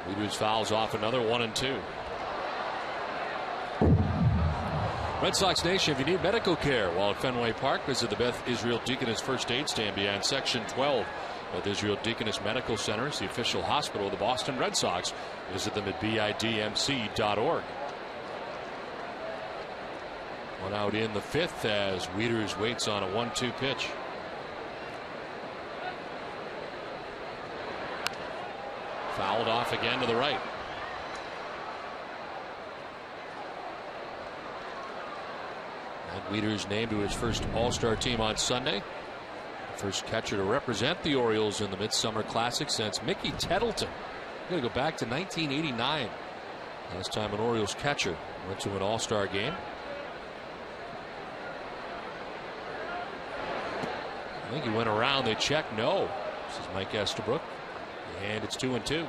Wieters fouls off another, 1-2. Red Sox Nation, if you need medical care while at Fenway Park, visit the Beth Israel Deaconess First Aid Stand behind Section 12. Beth Israel Deaconess Medical Center is the official hospital of the Boston Red Sox. Visit them at bidmc.org. One out in the 5th as Wieters waits on a 1-2 pitch. Fouled off again to the right. And Wieters named to his first All-Star team on Sunday. First catcher to represent the Orioles in the Midsummer Classic since Mickey Tettleton. We're going to go back to 1989. Last time an Orioles catcher went to an All-Star game. I think he went around. They checked. No. This is Mike Estabrook. And it's 2-2.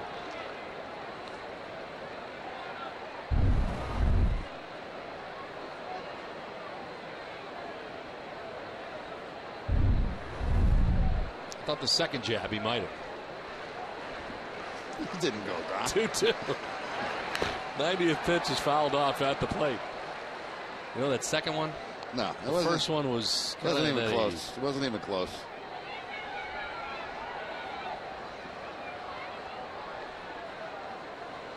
I thought the second jab he might have. It didn't go down. 2-2. 90th pitch is fouled off at the plate. You know that second one? No, the first one was wasn't even close. It wasn't even close.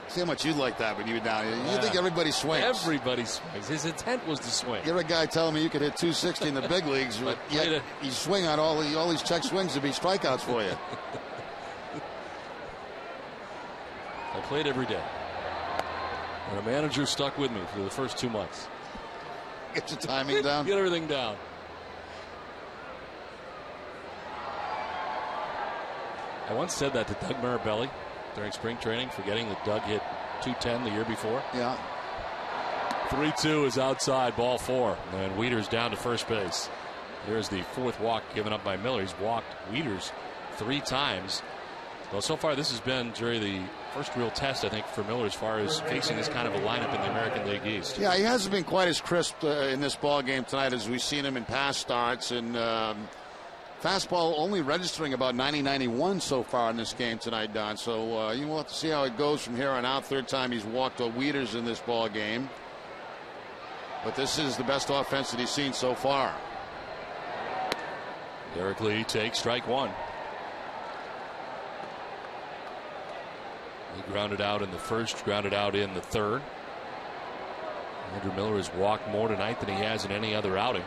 See how much you like that when you were down here. You think everybody swings. Everybody swings. His intent was to swing. You're a guy telling me you could hit 260 in the big leagues, but yet you swing on all these check swings to be strikeouts for you. I played every day. And a manager stuck with me for the first 2 months. Get your timing down. Get everything down. I once said that to Doug Mirabelli during spring training, forgetting that Doug hit 210 the year before. Yeah. 3-2 is outside, ball 4. And Wieters down to first base. There's the 4th walk given up by Miller. He's walked Wieters 3 times. Well, so far this has been, Jerry, the first real test, I think, for Miller as far as facing this kind of a lineup in the American League East. Yeah, he hasn't been quite as crisp in this ball game tonight as we've seen him in past starts. And fastball only registering about 90-91 so far in this game tonight, Don. So you will have to see how it goes from here on out. 3rd time he's walked Wieters in this ball game. But this is the best offense that he's seen so far. Derek Lee takes strike 1. He grounded out in the 1st, grounded out in the 3rd. Andrew Miller has walked more tonight than he has in any other outing.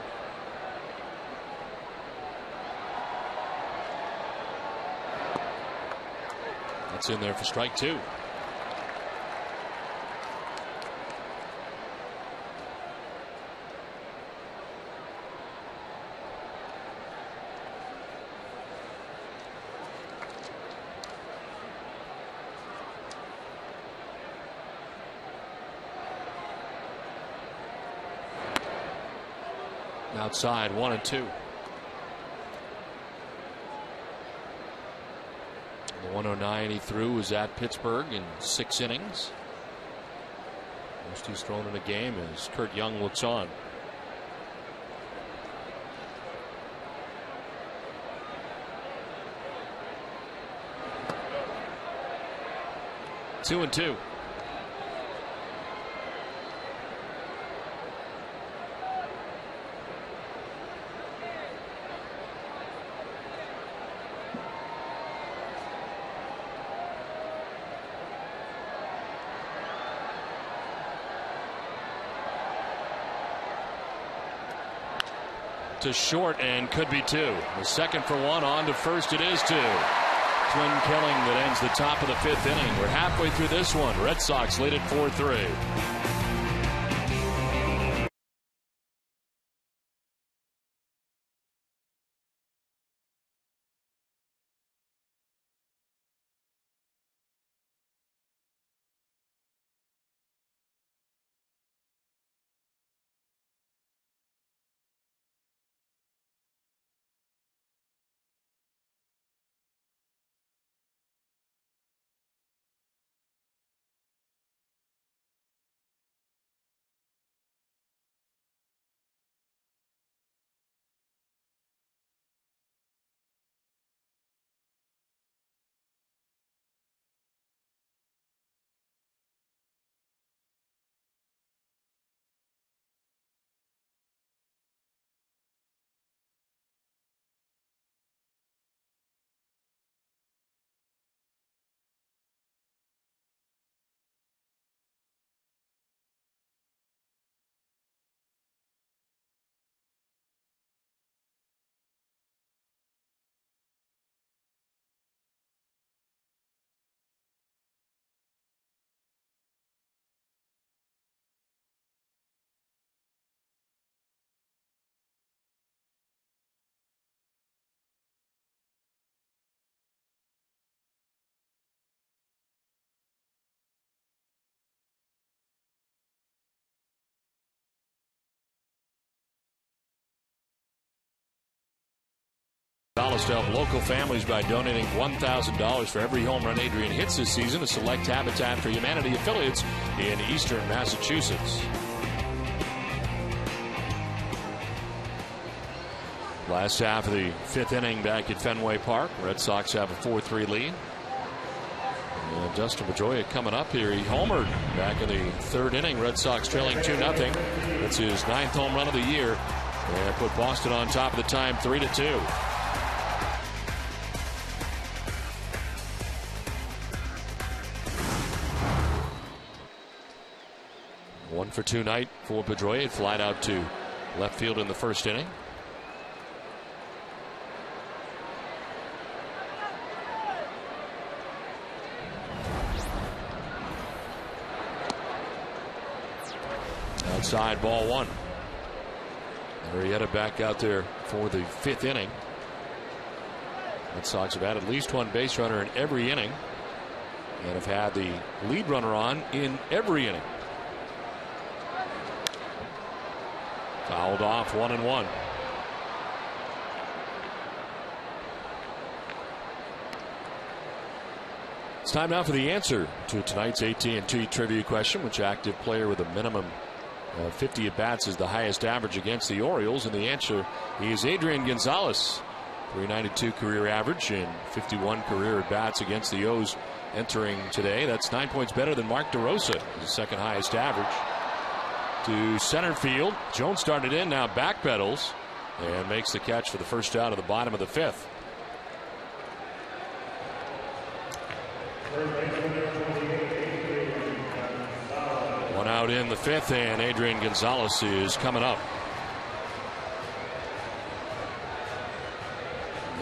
That's in there for strike 2. Outside, 1-2. The 109 he threw was at Pittsburgh in 6 innings. Most he's thrown in a game as Kurt Young looks on. Two and two. to short and could be two. The second for one, on to first. It is two. Twin killing that ends the top of the 5th inning. We're halfway through this one. Red Sox lead it 4-3. Dollars to help local families by donating $1,000 for every home run Adrian hits this season to select Habitat for Humanity affiliates in eastern Massachusetts. Last half of the 5th inning back at Fenway Park. Red Sox have a 4-3 lead. And Dustin Pedroia coming up here. He homered back in the 3rd inning. Red Sox trailing 2-0. That's his 9th home run of the year. And put Boston on top of the time 3-2. 1-for-2 night for Pedroia. He flied out to left field in the 1st inning. Outside, ball 1. Arrieta back out there for the 5th inning. Red Sox have had at least one base runner in every inning and have had the lead runner on in every inning. Fouled off, 1-1. It's time now for the answer to tonight's AT&T trivia question. Which active player with a minimum of 50 at-bats is the highest average against the Orioles? And the answer is Adrian Gonzalez. 392 career average and 51 career at-bats against the O's entering today. That's 9 points better than Mark DeRosa, his 2nd highest average. To center field. Jones started in, now backpedals and makes the catch for the first out of the bottom of the 5th. One out in the 5th, and Adrian Gonzalez is coming up.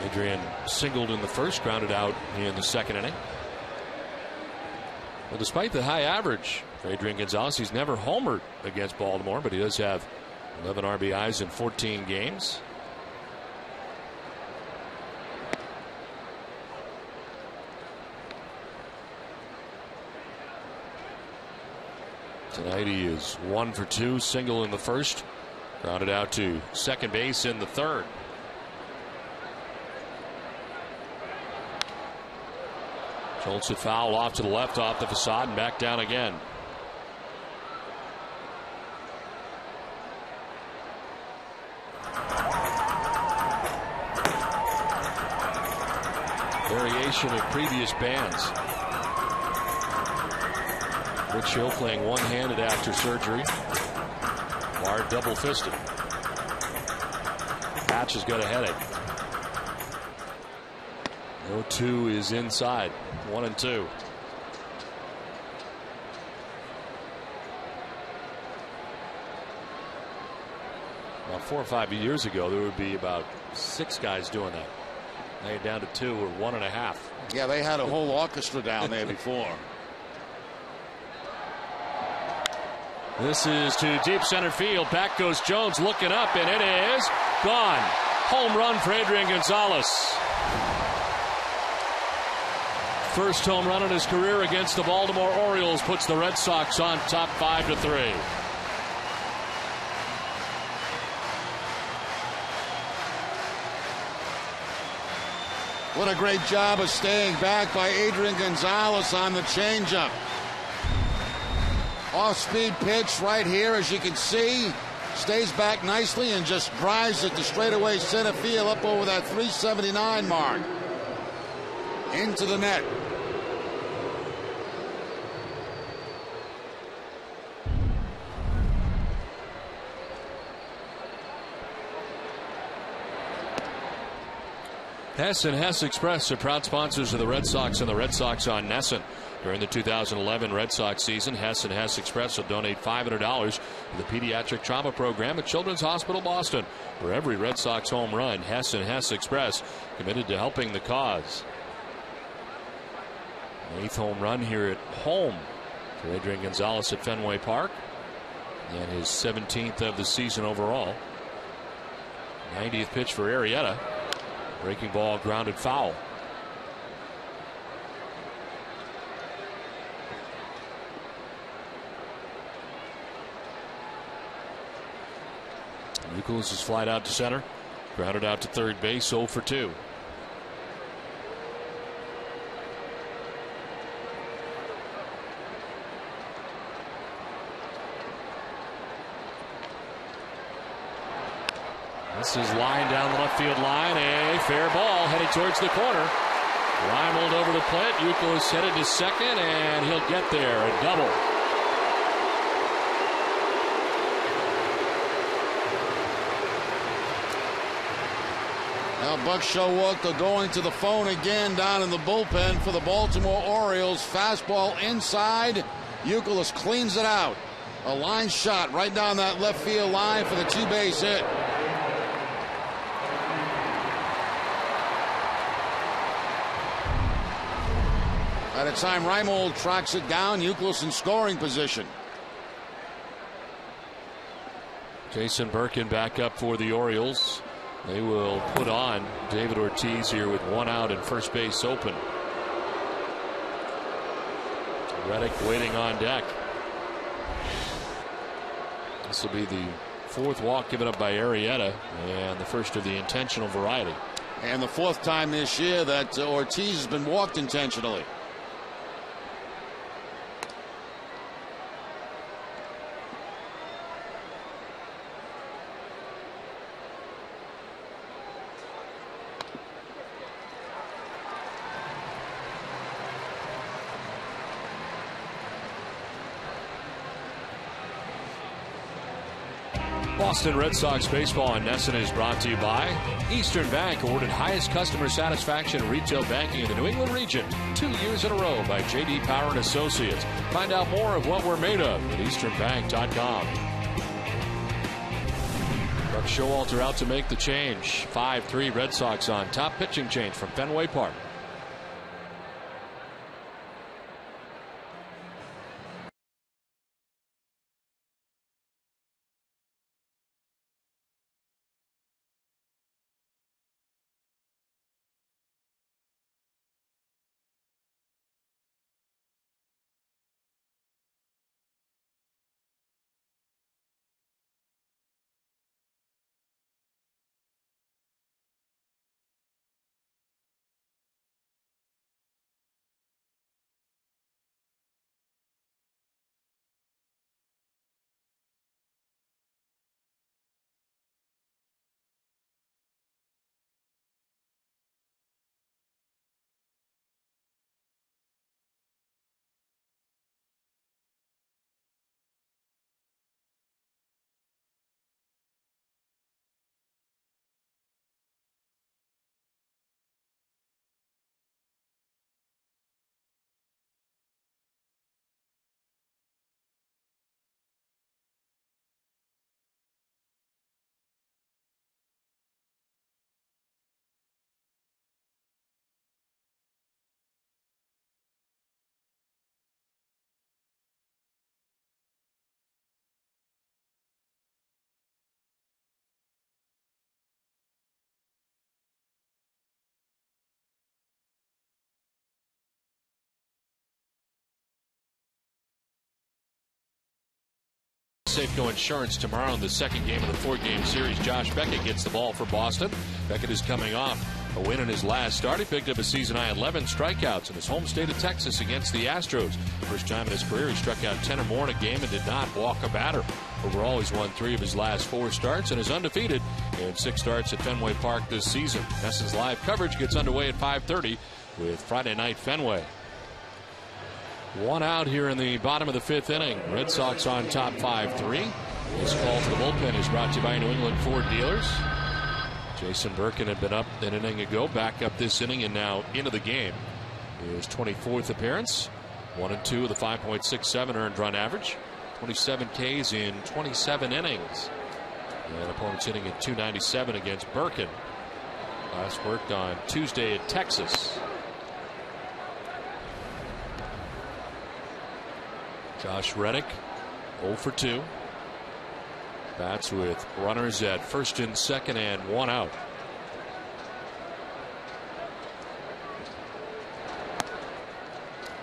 Adrian singled in the 1st, grounded out in the 2nd inning. Well, despite the high average for Adrian Gonzalez, he's never homered against Baltimore, but he does have 11 RBIs in 14 games. Tonight he is 1-for-2, single in the 1st, grounded out to second base in the 3rd. Schultz at foul off to the left, off the facade, and back down again. Variation of previous bans. Rich Hill playing one-handed after surgery. Bard double-fisted. Patch has got a headache. 0-2 is inside. 1-2. Now 4 or 5 years ago, there would be about 6 guys doing that. Now you're down to 2 or 1.5. Yeah, they had a whole orchestra down there before. This is to deep center field. Back goes Jones, looking up, and it is gone. Home run for Adrian Gonzalez. First home run in his career against the Baltimore Orioles puts the Red Sox on top 5-3. What a great job of staying back by Adrian Gonzalez on the changeup. Off-speed pitch right here, as you can see. Stays back nicely and just drives it to straightaway center field up over that 379 mark. Into the net. Hess and Hess Express are proud sponsors of the Red Sox and the Red Sox on Nesson. During the 2011 Red Sox season, Hess and Hess Express will donate $500 to the Pediatric Trauma Program at Children's Hospital Boston. For every Red Sox home run, Hess and Hess Express committed to helping the cause. 8th home run here at home for Adrian Gonzalez at Fenway Park, and his 17th of the season overall. 90th pitch for Arrieta. Breaking ball, grounded foul. Nicholas is flied out to center, grounded out to third base, 0 for 2. This is line down the left field line. A fair ball headed towards the corner. Reimold over the plate. Youkilis headed to second, and he'll get there. A double. Now Buck Showalter going to the phone again down in the bullpen for the Baltimore Orioles. Fastball inside. Youkilis cleans it out. A line shot right down that left field line for the 2-base hit. By the time Reimold tracks it down, Youkilis in scoring position. Jason Birkin back up for the Orioles. They will put on David Ortiz here with 1 out and first base open. Reddick waiting on deck. This will be the 4th walk given up by Arrieta, and the first of the intentional variety. And the 4th time this year that Ortiz has been walked intentionally. Boston Red Sox baseball on Nesson is brought to you by Eastern Bank, awarded highest customer satisfaction in retail banking in the New England region 2 years in a row by J.D. Power and Associates. Find out more of what we're made of at easternbank.com. Buck Showalter out to make the change. 5-3 Red Sox on top. Pitching change from Fenway Park. Safeco Insurance tomorrow in the second game of the 4-game series. Josh Beckett gets the ball for Boston. Beckett is coming off a win in his last start. He picked up a season-high 11 strikeouts in his home state of Texas against the Astros. First time in his career he struck out 10 or more in a game and did not walk a batter. Overall, he's won 3 of his last 4 starts and is undefeated in 6 starts at Fenway Park this season. NESN's live coverage gets underway at 5:30 with Friday Night Fenway. 1 out here in the bottom of the 5th inning. Red Sox on top 5-3. This call to the bullpen is brought to you by New England Ford Dealers. Jason Birkin had been up an inning ago, back up this inning, and now into the game. His 24th appearance. 1 and 2 with a 5.67 earned run average. 27 Ks in 27 innings. And opponent's hitting at .297 against Birkin. Last worked on Tuesday at Texas. Josh Reddick 0 for 2. Bats with runners at first and second and 1 out.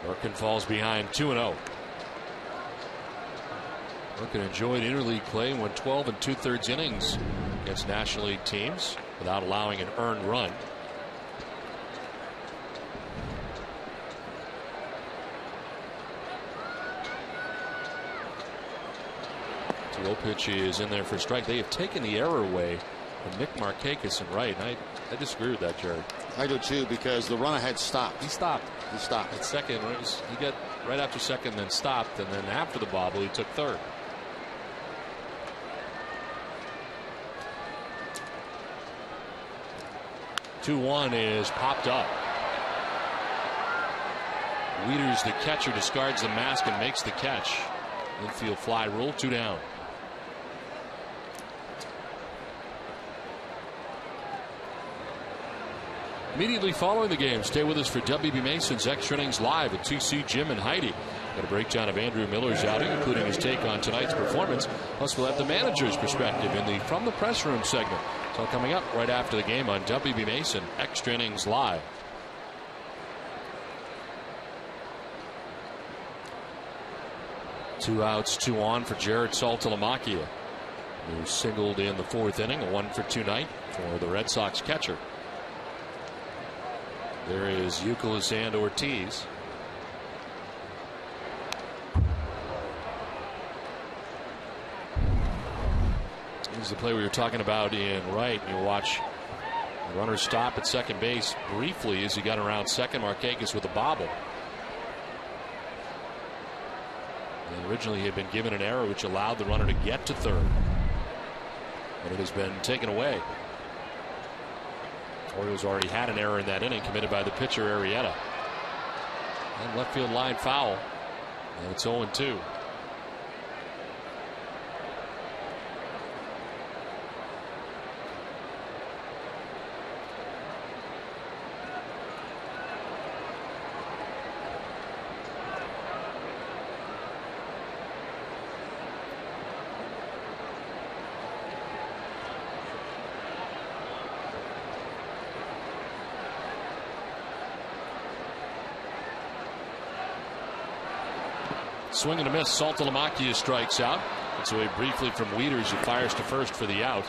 Birkin falls behind 2-0. Birkin enjoyed interleague play, went 12 2/3 innings against National League teams without allowing an earned run. Low pitch is in there for a strike. They have taken the error away from Nick Markakis and right. And I disagree with that, Jerry. I do too, because the runner had stopped. He stopped. He stopped. At second, he got right after second, then stopped, and then after the bobble, he took third. Two-1 is popped up. Wieters, the catcher, discards the mask and makes the catch. Infield fly rule, 2 down. Immediately following the game, stay with us for WB Mason's Extra Innings Live at TC Jim and Heidi. Got a breakdown of Andrew Miller's outing, including his take on tonight's performance. Plus, we'll have the manager's perspective in the From the Press Room segment. It's all coming up right after the game on WB Mason Extra Innings Live. Two outs, 2 on for Jared Saltalamacchia, who singled in the 4th inning. A 1 for 2 night for the Red Sox catcher. There is Youkilis and Ortiz. Here's the play we were talking about in right. You watch the runner stop at second base briefly as he got around second. Markakis with a bobble. And originally he had been given an error which allowed the runner to get to third. And it has been taken away. Orioles already had an error in that inning committed by the pitcher Arrieta. And left field line foul. And it's 0-2. Swing and a miss. Saltalamacchia strikes out. It's away briefly from Wieters, who fires to first for the out.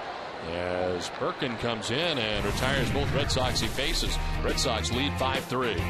As Birkin comes in and retires both Red Sox he faces. Red Sox lead 5-3.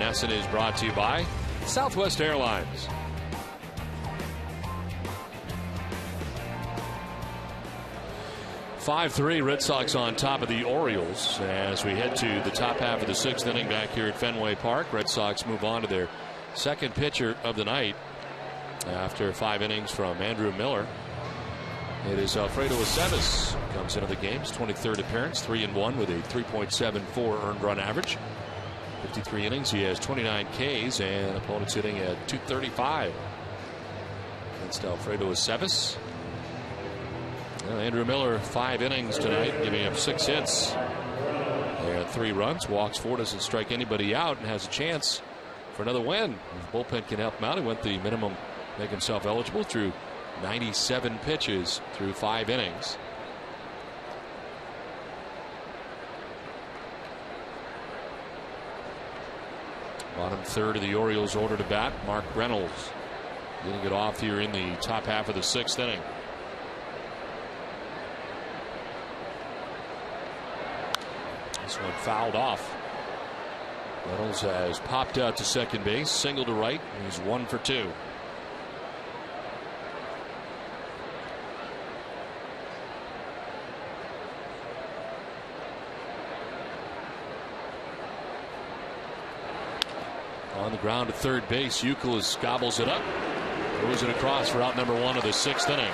NESN is brought to you by Southwest Airlines. (5-3) Red Sox on top of the Orioles as we head to the top half of the 6th inning back here at Fenway Park. Red Sox move on to their second pitcher of the night after 5 innings from Andrew Miller. It is Alfredo Aceves. Comes into the game. His 23rd appearance, 3-1 with a 3.74 earned run average. 53 innings. He has 29 Ks and opponents hitting at .235 against Alfredo Aceves. Well, Andrew Miller, 5 innings tonight, giving up 6 hits and 3 runs. Walks 4, doesn't strike anybody out, and has a chance for another win. If the bullpen can help him out, he went the minimum, make himself eligible through 97 pitches through 5 innings. Bottom third of the Orioles order to bat. Mark Reynolds getting it off here in the top half of the 6th inning. This one fouled off. Reynolds has popped out to second base, single to right, and he's 1 for 2. On the ground to third base, Youkilis gobbles it up, throws it across for out number 1 of the 6th inning.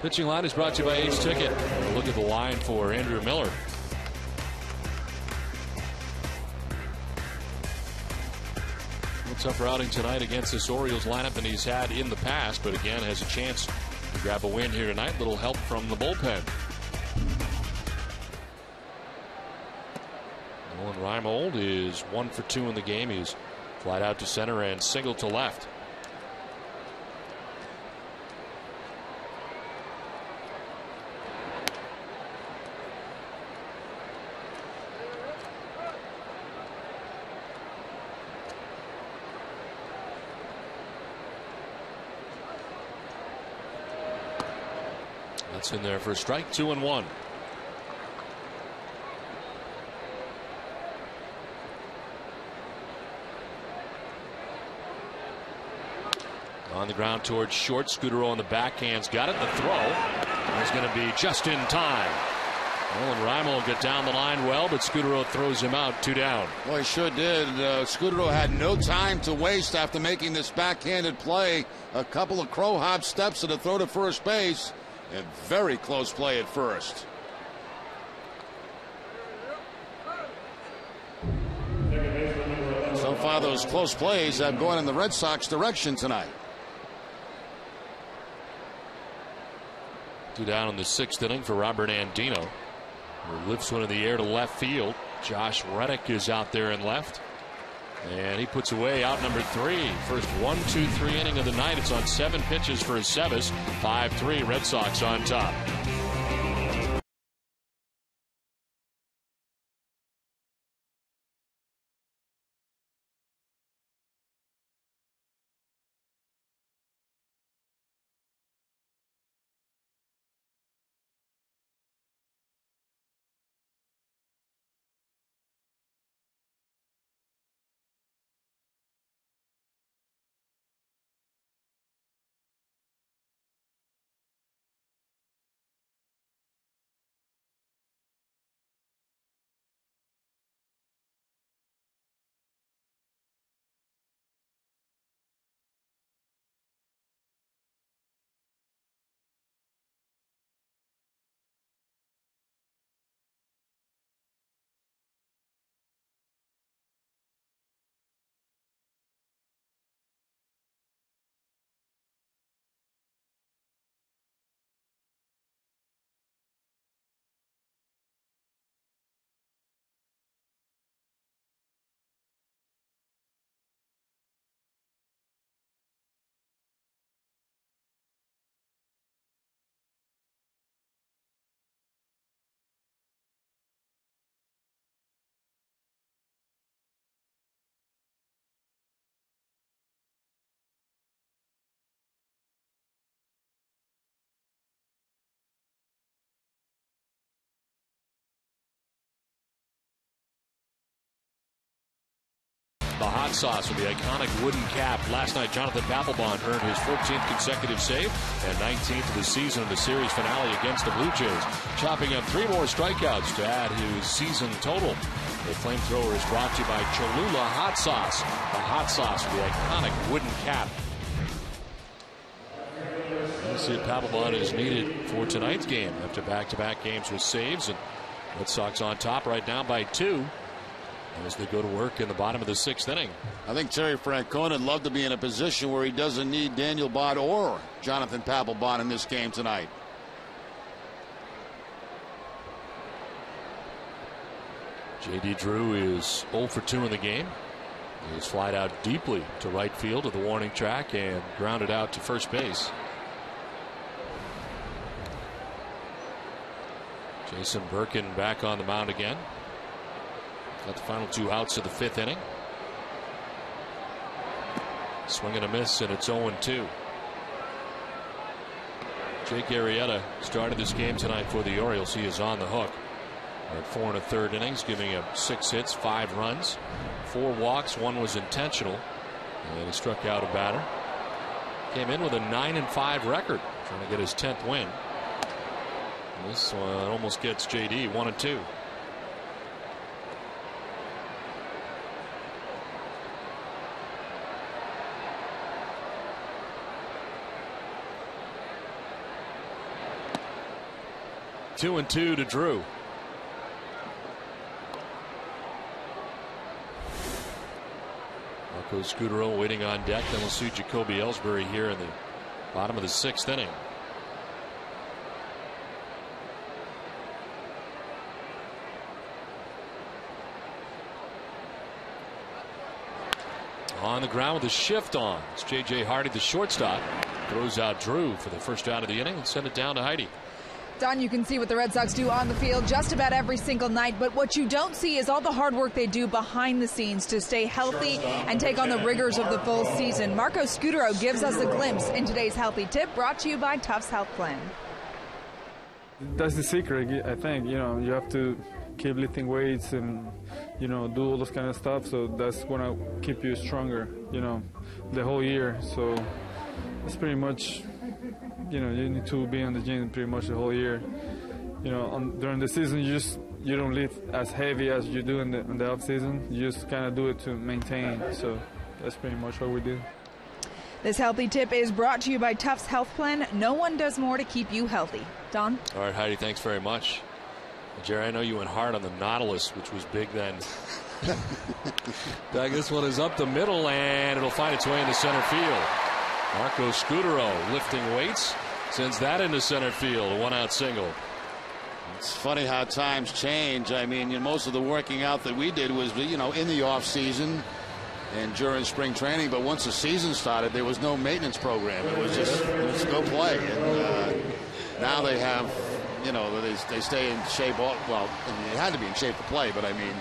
Pitching line is brought to you by Ace Ticket. A look at the line for Andrew Miller. What's up routing tonight against this Orioles lineup than he's had in the past, but again has a chance to grab a win here tonight. Little help from the bullpen. Nolan Reimold is 1 for 2 in the game. He's flied out to center and single to left. That's in there for a strike. 2-1. On the ground towards short. Scudero on the backhand's got it. The throw is going to be just in time. Nolan Reimold get down the line well, but Scudero throws him out. 2 down. Well, he sure did. Scudero had no time to waste after making this backhanded play. A couple of crow hop steps to the throw to first base, and very close play at first. So far, those close plays have gone in the Red Sox direction tonight. 2 down in the 6th inning for Robert Andino, who lifts one in the air to left field. Josh Reddick is out there in left, and he puts away out number 3. First 1-2-3 inning of the night. It's on 7 pitches for Aceves. 5-3 Red Sox on top. The hot sauce with the iconic wooden cap. Last night, Jonathan Papelbon earned his 14th consecutive save and 19th of the season in the series finale against the Blue Jays, chopping up 3 more strikeouts to add his season total. The flamethrower is brought to you by Cholula Hot Sauce. The hot sauce with the iconic wooden cap. Let's see if Papelbon is needed for tonight's game after back-to-back games with saves. And Red Sox on top right now by 2 as they go to work in the bottom of the 6th inning. I think Terry Francona would love to be in a position where he doesn't need Daniel Bott or Jonathan Papelbon in this game tonight. J.D. Drew is 0 for 2 in the game. He is flied out deeply to right field of the warning track and grounded out to first base. Jason Birkin back on the mound again. Got the final 2 outs of the 5th inning. Swing and a miss, and it's 0-2. Jake Arrieta started this game tonight for the Orioles. He is on the hook. At 4 1/3 innings, giving up 6 hits, 5 runs, 4 walks. 1 was intentional, and he struck out a batter. Came in with a 9-5 record, trying to get his 10th win. This one almost gets JD 1-2. Two and 2 to Drew. Marco Scudero waiting on deck. Then we'll see Jacoby Ellsbury here in the bottom of the 6th inning. On the ground with a shift on. It's J.J. Hardy, the shortstop. Throws out Drew for the first out of the inning and send it down to Heidi. Don, you can see what the Red Sox do on the field just about every single night, but what you don't see is all the hard work they do behind the scenes to stay healthy and take on the rigors of the full season. Marco Scudero gives us a glimpse in today's Healthy Tip, brought to you by Tufts Health Plan. That's the secret, I think. You have to keep lifting weights and, do all those kind of stuff, so that's going to keep you stronger, the whole year. So it's pretty much, you need to be in the gym pretty much the whole year. During the season, you don't lift as heavy as you do in the off season. You just kind of do it to maintain. So that's pretty much what we do. This Healthy Tip is brought to you by Tufts Health Plan. No one does more to keep you healthy. Don? All right, Heidi, thanks very much. Jerry, I know you went hard on the Nautilus, which was big then. Doug, this one is up the middle, and it'll find its way into center field. Marco Scudero lifting weights, sends that into center field. A 1-out single. It's funny how times change. I mean, most of the working out that we did was, in the off season and during spring training. But once the season started, there was no maintenance program. It was just let's go play. And now they have, they stay in shape. Well, they had to be in shape to play, but I mean,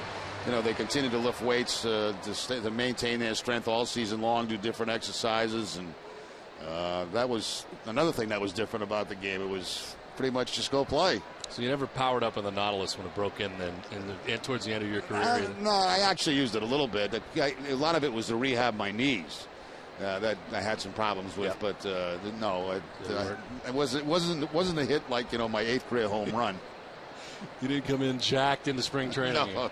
they continue to lift weights to maintain their strength all season long, do different exercises, and that was another thing that was different about the game. It was pretty much just go play. So you never powered up on the Nautilus when it broke in towards the end of your career? No, I actually used it a little bit. A lot of it was to rehab my knees. That I had some problems with, but no, it wasn't a hit like my 8th career home run. You didn't come in jacked into spring training. No.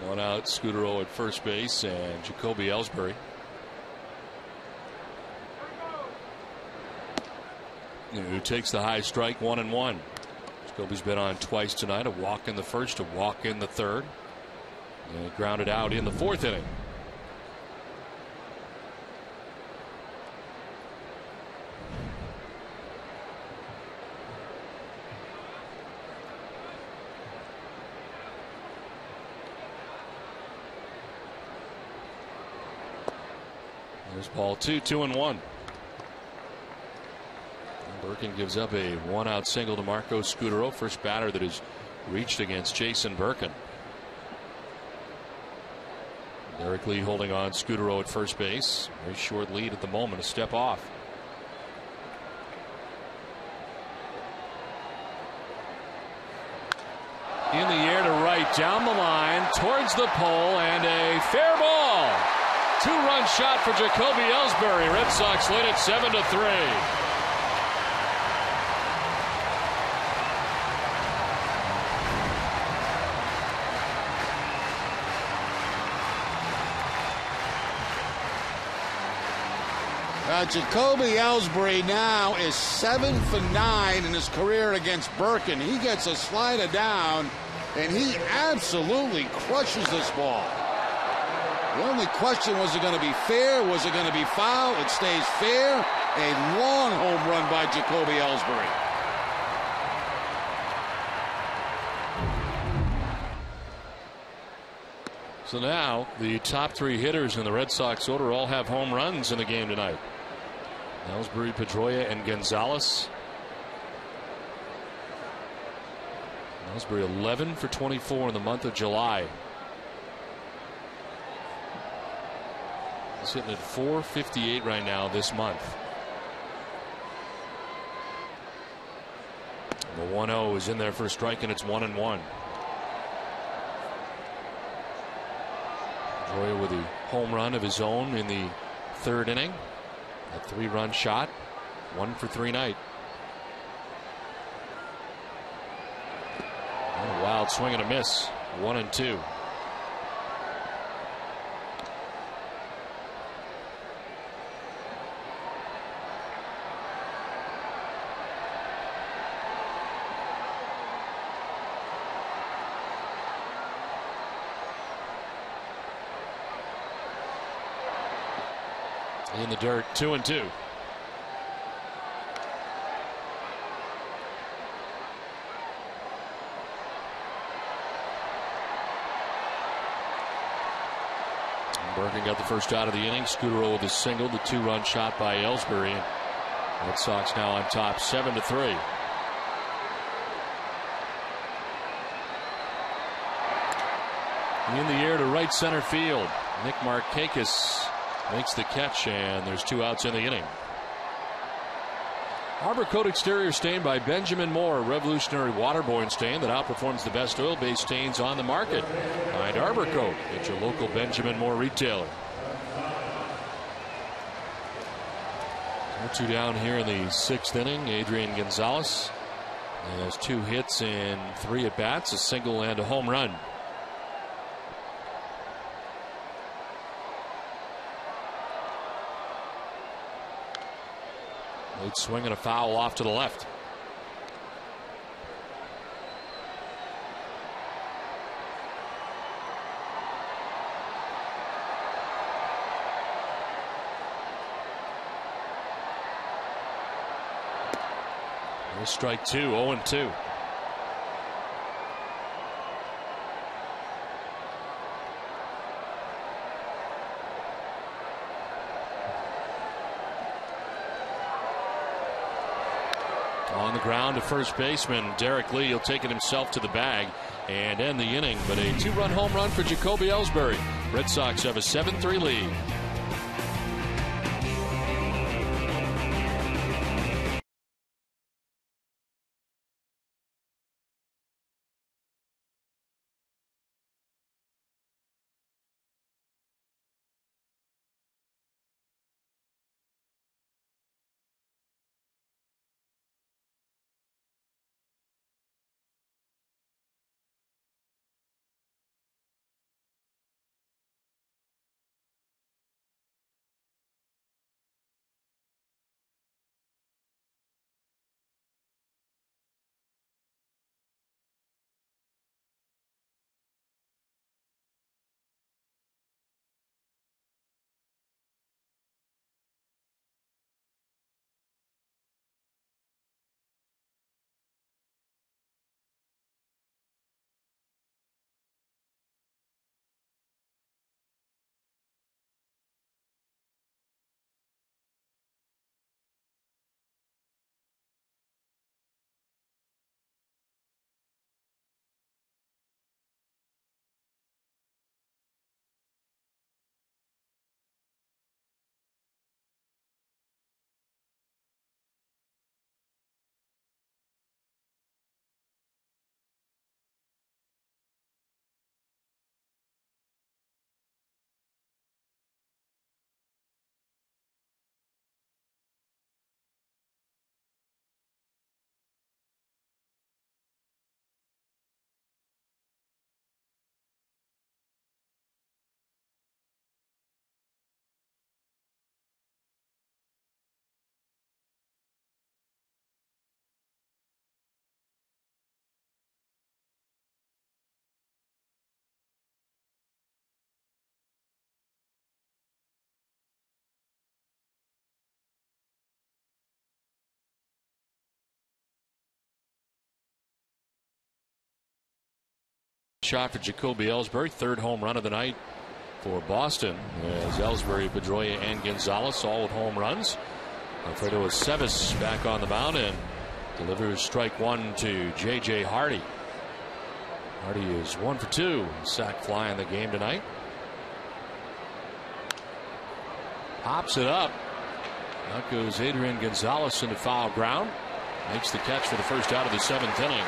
1 out, Scudero at first base, and Jacoby Ellsbury. Who takes the high strike, 1-1. Jacoby's been on twice tonight, a walk in the first, a walk in the third. And grounded out in the 4th inning. There's ball 2, 2-1. Birkin gives up a 1-out single to Marco Scudero, first batter that has reached against Jason Birkin. Derek Lee holding on Scudero at first base. Very short lead at the moment, a step off. In the air to right, down the line, towards the pole, and a fair ball. Two-run shot for Jacoby Ellsbury. Red Sox lead it 7-3. Jacoby Ellsbury now is 7 for 9 in his career against Birkin. He gets a slider down, and he absolutely crushes this ball. The only question, was it going to be fair? Was it going to be foul? It stays fair. A long home run by Jacoby Ellsbury. So now the top three hitters in the Red Sox order all have home runs in the game tonight. Ellsbury, Pedroia, and Gonzalez. Ellsbury 11 for 24 in the month of July. He's hitting at .458 right now this month. The 1-0 is in there for a strike, and it's 1-1. Pedroia with a home run of his own in the third inning. A 3-run shot, 1 for 3 night. Oh, wild swing and a miss, 1-2. In the dirt, 2-2. Bergen got the first out of the inning. Scudero with a single, the 2-run shot by Ellsbury. Red Sox now on top, 7-3. In the air to right center field. Nick Markakis makes the catch, and there's 2 outs in the inning. Arbor Coat exterior stain by Benjamin Moore, a revolutionary waterborne stain that outperforms the best oil-based stains on the market. Find Arbor Coat at your local Benjamin Moore retailer. 2 down here in the 6th inning. Adrian Gonzalez has 2 hits in 3 at-bats, a single and a home run. Late swing and a foul off to the left. There's strike 2, 0-2. On the ground to first baseman Derek Lee. He'll take it himself to the bag and end the inning. But a 2-run home run for Jacoby Ellsbury. Red Sox have a 7-3 lead. shot for Jacoby Ellsbury. Third home run of the night for Boston, as Ellsbury, Pedroia, and Gonzalez all with home runs. Alfredo Aceves back on the mound and delivers strike one to J.J. Hardy. Hardy is 1 for 2. Sack fly in the game tonight. Pops it up. Out goes Adrian Gonzalez into foul ground. Makes the catch for the first out of the 7th inning.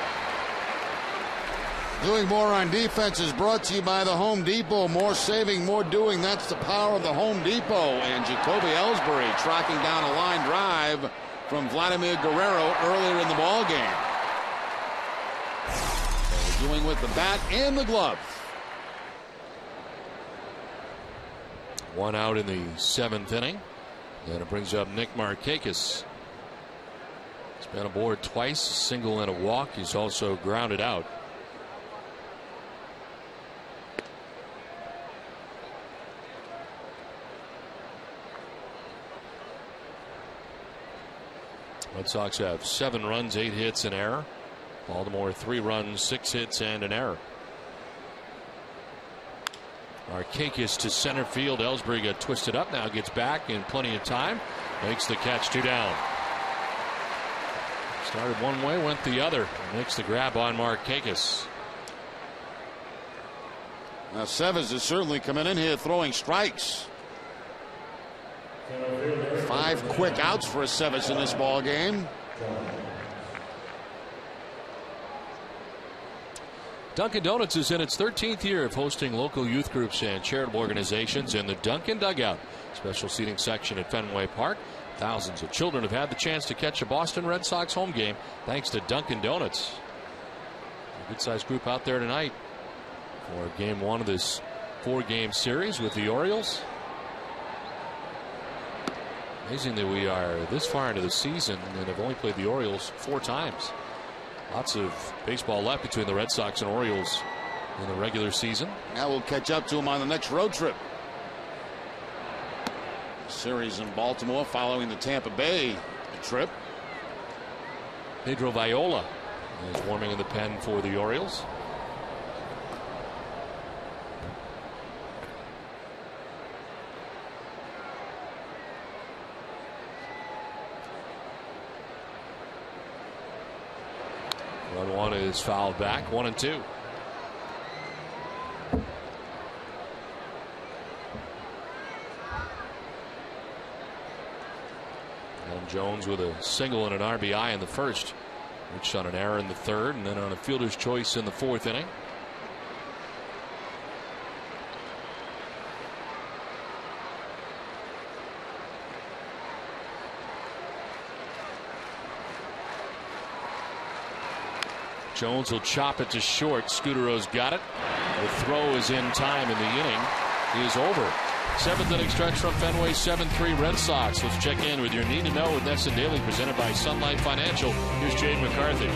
Doing more on defense is brought to you by the Home Depot. More saving, more doing. That's the power of the Home Depot. And Jacoby Ellsbury tracking down a line drive from Vladimir Guerrero earlier in the ball game. Doing with the bat and the glove. One out in the 7th inning. And it brings up Nick Markakis. He's been aboard twice, a single and a walk. He's also grounded out. Red Sox have 7 runs, 8 hits, an error. Baltimore 3 runs, 6 hits, and an error. Markakis to center field. Ellsbury got twisted up, now gets back in plenty of time. Makes the catch, 2 down. Started one way, went the other. Makes the grab on Markakis. Now Aceves is certainly coming in here throwing strikes. 5 quick outs for Aceves in this ball game. Dunkin' Donuts is in its 13th year of hosting local youth groups and charitable organizations in the Dunkin' Dugout. Special seating section at Fenway Park. Thousands of children have had the chance to catch a Boston Red Sox home game thanks to Dunkin' Donuts. A good-sized group out there tonight for game 1 of this 4-game series with the Orioles. Amazing that we are this far into the season and have only played the Orioles 4 times. Lots of baseball left between the Red Sox and Orioles in the regular season. Now we'll catch up to them on the next road trip. Series in Baltimore following the Tampa Bay trip. Pedro Viola is warming in the pen for the Orioles. Run 1 is fouled back. 1-2. Adam Jones with a single and an RBI in the first. Reached on an error in the third, and then on a fielder's choice in the 4th inning. Jones will chop it to short. Scudero's got it. The throw is in time, and the inning is over. 7th inning stretch from Fenway, 7-3 Red Sox. Let's check in with your Need to Know with NESN Daily, presented by Sunlight Financial. Here's Jade McCarthy.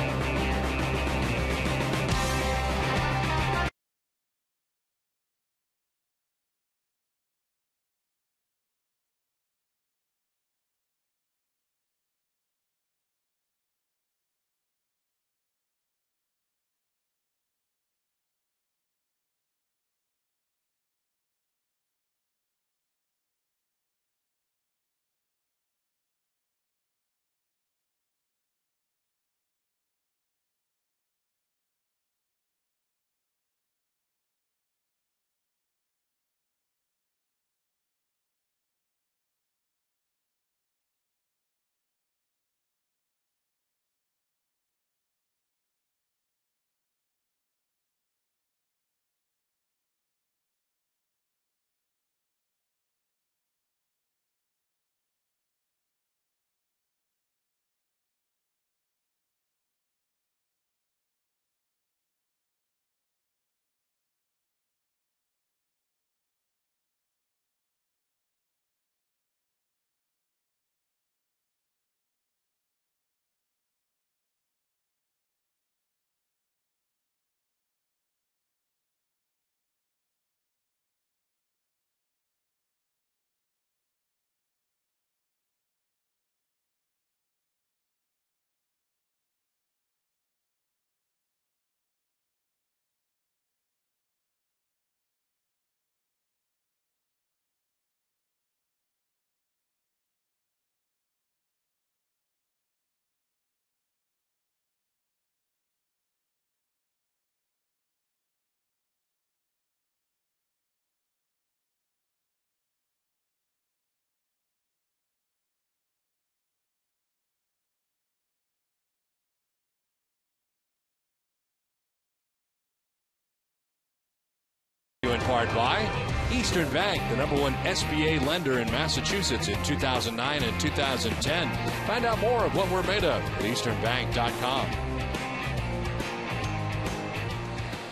card by Eastern Bank, the #1 SBA lender in Massachusetts in 2009 and 2010. Find out more of what we're made of at easternbank.com.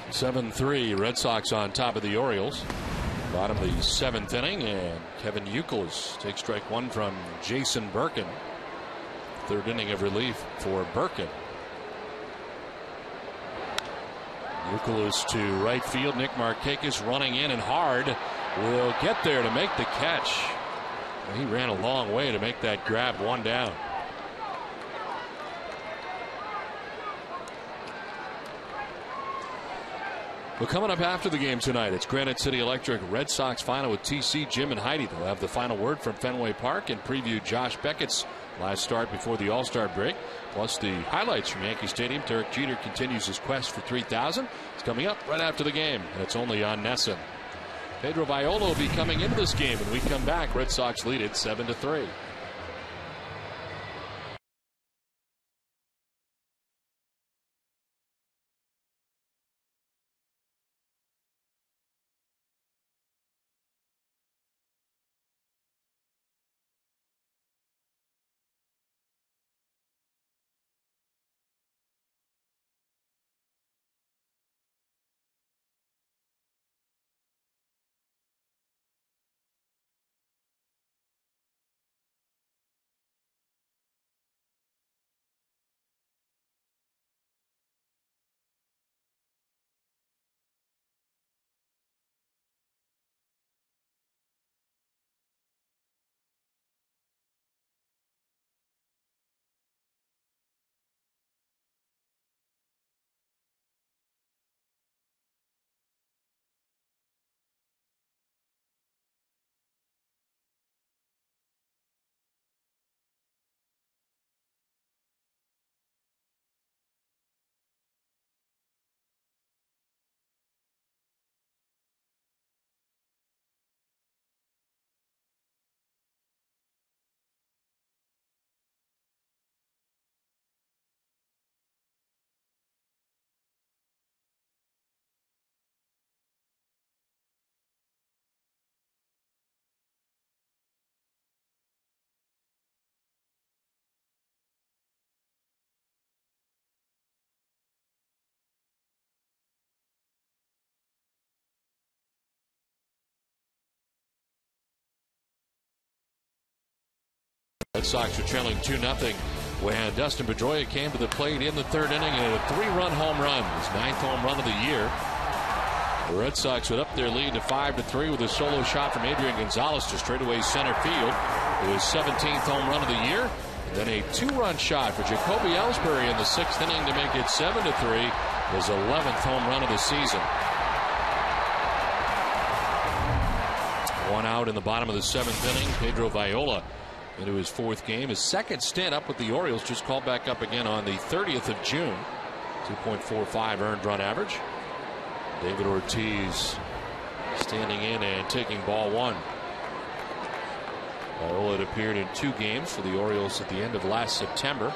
7-3, Red Sox on top of the Orioles. Bottom of the 7th inning, and Kevin Youkilis takes strike one from Jason Birkin. 3rd inning of relief for Birkin. Youkilis to right field. Nick Markakis running in and hard. Will get there to make the catch. He ran a long way to make that grab. 1 down. Well, coming up after the game tonight, it's Granite City Electric Red Sox final with TC, Jim, and Heidi. They'll have the final word from Fenway Park and preview Josh Beckett's last start before the All-Star break. Plus the highlights from Yankee Stadium. Derek Jeter continues his quest for 3,000. It's coming up right after the game, and it's only on NESN. Pedro Viola will be coming into this game, and we come back. Red Sox lead it 7-3. Red Sox are trailing 2-0 when Dustin Pedroia came to the plate in the 3rd inning and a 3-run home run. His 9th home run of the year. The Red Sox would up their lead to 5-3 with a solo shot from Adrian Gonzalez to straightaway center field. His 17th home run of the year. And then a 2-run shot for Jacoby Ellsbury in the 6th inning to make it 7-3. His 11th home run of the season. 1 out in the bottom of the 7th inning. Pedro Viola into his 4th game. His 2nd stint up with the Orioles, just called back up again on the 30th of June. 2.45 earned run average. David Ortiz standing in and taking ball 1. Viola had appeared in 2 games for the Orioles at the end of last September.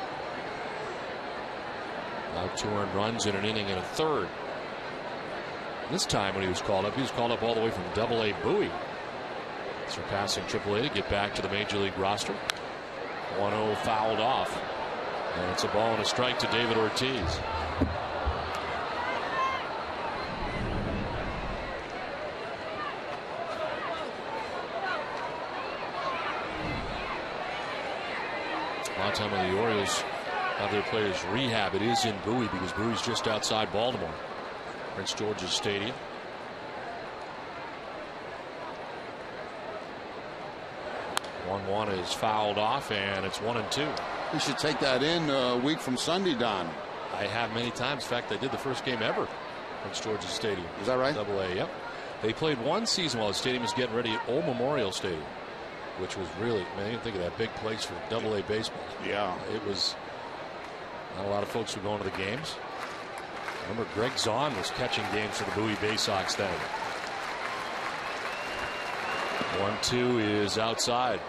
Now 2 earned runs in an inning and a 1/3. This time when he was called up all the way from Double-A Bowie, surpassing Triple-A to get back to the Major League roster. 1-0 fouled off, and it's a ball and a strike to David Ortiz. A lot of time when the Orioles have their players rehab, it is in Bowie because Bowie's just outside Baltimore, Prince George's Stadium. 1-1 is fouled off, and it's 1-2. You should take that in a week from Sunday, Don. I have many times. In fact, I did the first game ever Prince George's Stadium. Is that right? Double-A, yep. They played one season while the stadium was getting ready at Old Memorial Stadium, which was really, man, you think of that big place for Double-A baseball. Yeah. It was, not a lot of folks were going to the games. I remember Greg Zahn was catching games for the Bowie Bay Sox then. 1-2 is outside.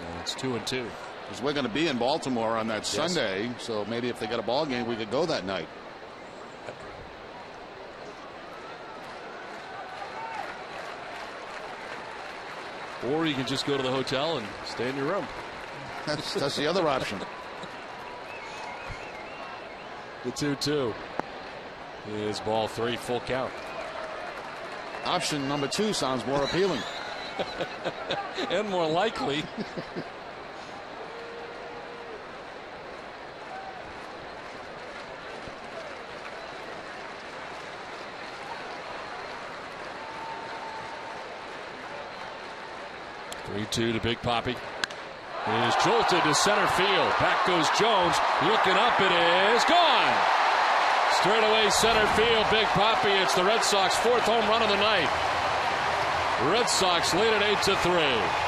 And it's 2-2. Because we're going to be in Baltimore on that Sunday, so maybe if they got a ball game, we could go that night. Or you can just go to the hotel and stay in your room. That's the other option. The 2-2 is ball 3, full count. Option number 2 sounds more appealing. And more likely. Three-two to Big Papi. It is jolted to center field. Back goes Jones. Looking up, it is gone. Straight away center field. Big Papi. It's the Red Sox 4th home run of the night. Red Sox lead at 8-3.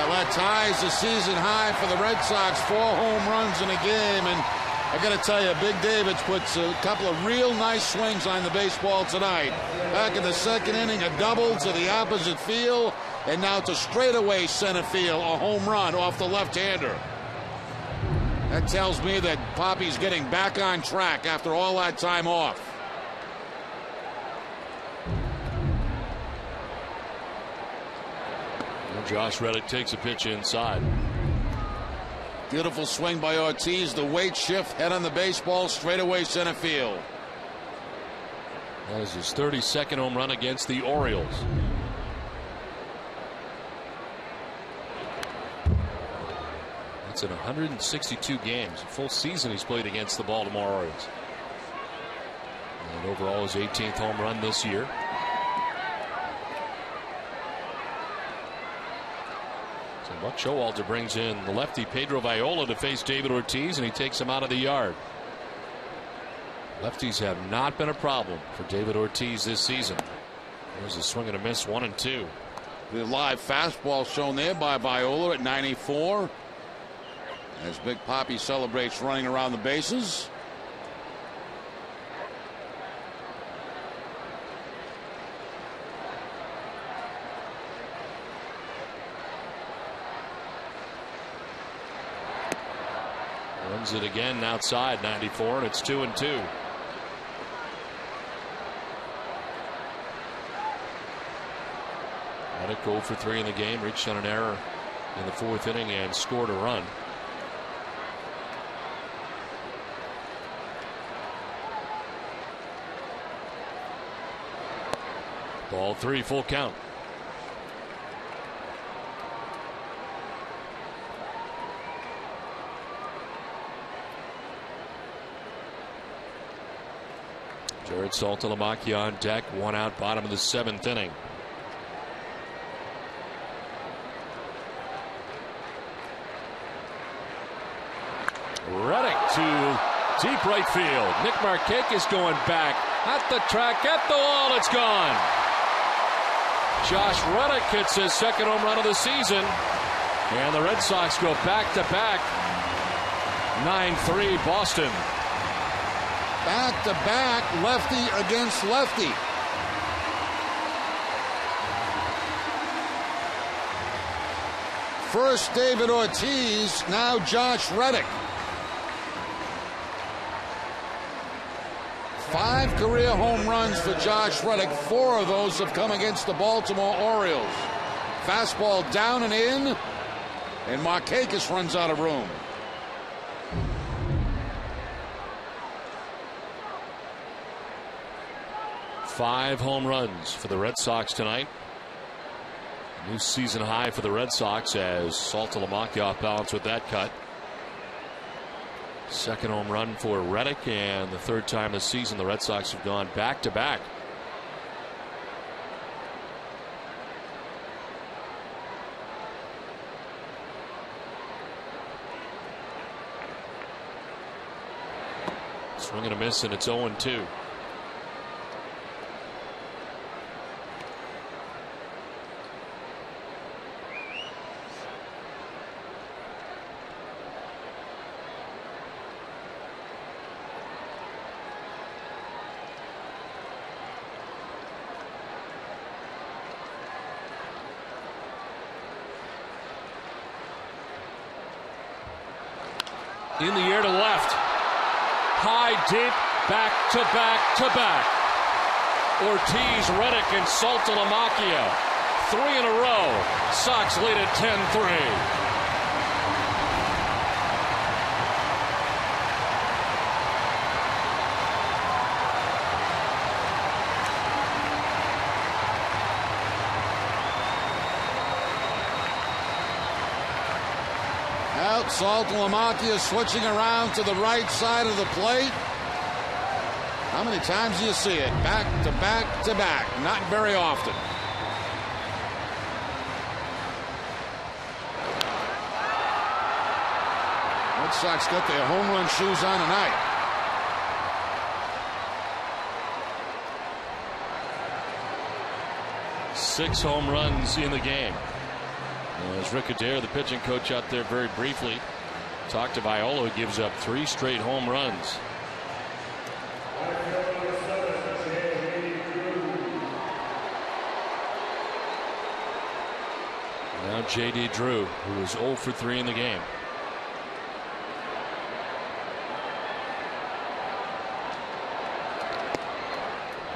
That ties the season high for the Red Sox. 4 home runs in a game. And I got to tell you, Big David's puts a couple of real nice swings on the baseball tonight. Back in the 2nd inning, a double to the opposite field. And now to straightaway center field, a home run off the left-hander. That tells me that Papi's getting back on track after all that time off. Josh Reddick takes a pitch inside. Beautiful swing by Ortiz. The weight shift, head on the baseball, straightaway center field. That is his 32nd home run against the Orioles. That's in 162 games. A full season he's played against the Baltimore Orioles. And overall his 18th home run this year. So Buck Showalter brings in the lefty Pedro Viola to face David Ortiz, and he takes him out of the yard. Lefties have not been a problem for David Ortiz this season. There's a swing and a miss, 1-2. The live fastball shown there by Viola at 94. As Big Papi celebrates running around the bases. Runs it again outside 94, and it's 2-2. Reddick go for 3 in the game, reached on an error in the 4th inning and scored a run. Ball 3, full count. Jared Saltalamacchia on deck, 1 out, bottom of the 7th inning. Reddick to deep right field. Nick Markakis going back at the track, at the wall, it's gone. Josh Reddick hits his 2nd home run of the season, and the Red Sox go back to back. 9-3 Boston. Back to back, lefty against lefty. First David Ortiz, now Josh Reddick. 5 career home runs for Josh Reddick. 4 of those have come against the Baltimore Orioles. Fastball down and in, and Markakis runs out of room. Five home runs for the Red Sox tonight. New season high for the Red Sox as Saltalamacchia off balance with that cut. 2nd home run for Reddick, and the 3rd time this season the Red Sox have gone back to back. Swing and a miss, and it's 0-2. In the air to left. High, deep, back to back to back. Ortiz, Reddick, and Saltalamacchia. 3 in a row. Sox lead at 10-3. Out, Saltalamacchia switching around to the right side of the plate. How many times do you see it? Back to back to back. Not very often. Red Sox got their home run shoes on tonight. Six home runs in the game. As Rick Adair, the pitching coach out there very briefly, talked to Viola, who gives up 3 straight home runs. Now J.D. Drew, who is 0 for 3 in the game.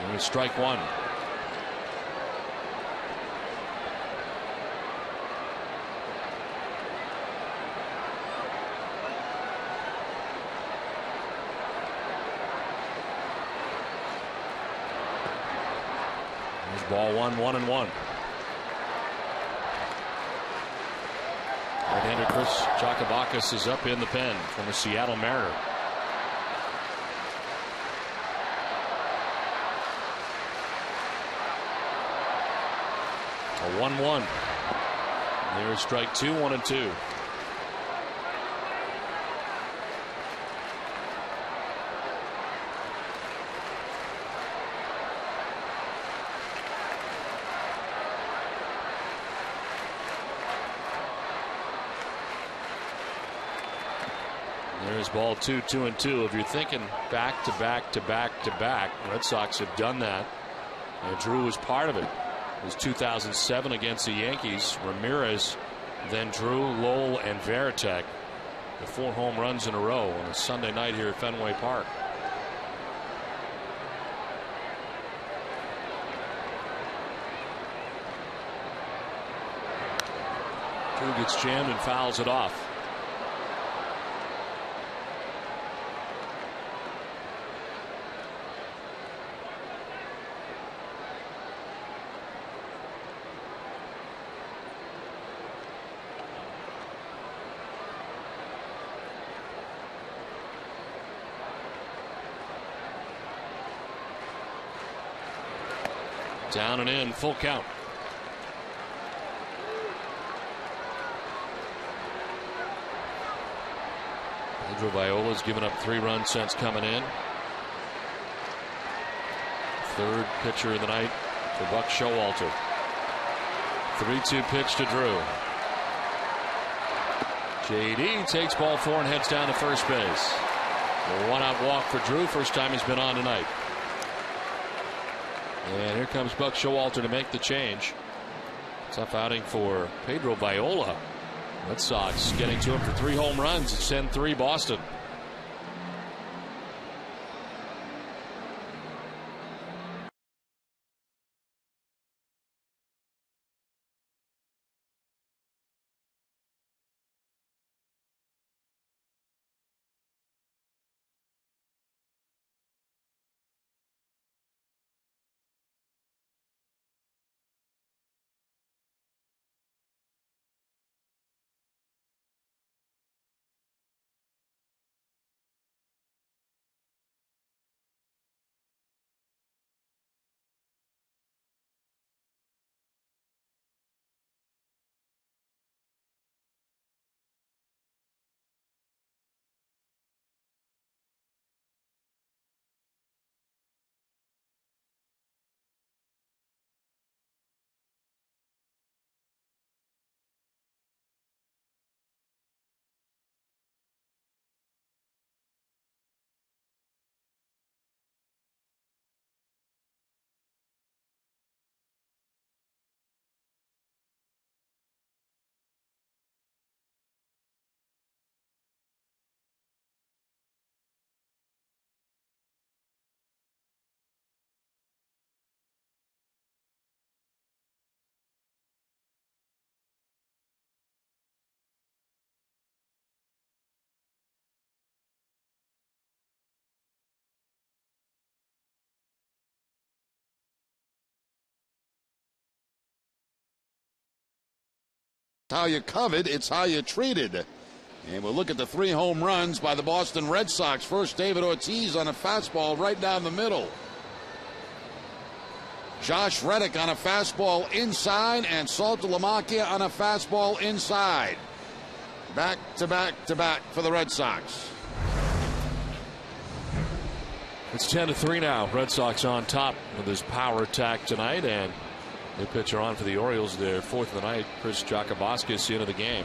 And it's strike 1. Ball 1, 1-1. Right-hander Chris Chakabakis is up in the pen from the Seattle Mariner. A 1-1. There's strike 2, 1-2. There's ball 2, 2-2. If you're thinking back to back to back to back, Red Sox have done that. And Drew was part of it. It was 2007 against the Yankees. Ramirez, then Drew, Lowell, and Varitek. The 4 home runs in a row on a Sunday night here at Fenway Park. Drew gets jammed and fouls it off. Down and in, full count. Pedro Viola's given up 3 runs since coming in. 3rd pitcher of the night for Buck Showalter. 3-2 pitch to Drew. JD takes ball 4 and heads down to first base. A 1-out walk for Drew. First time he's been on tonight. And here comes Buck Showalter to make the change. Tough outing for Pedro Viola. Red Sox getting to him for 3 home runs. It's 10-3 Boston. how you covered, it's how you treated. And we'll look at the 3 home runs by the Boston Red Sox. First, David Ortiz on a fastball right down the middle. Josh Reddick on a fastball inside, and Saltalamacchia on a fastball inside. Back to back to back for the Red Sox. It's 10-3 now. Red Sox on top with this power attack tonight, and the pitcher on for the Orioles, their 4th of the night, Chris Jakabaskis, into the game.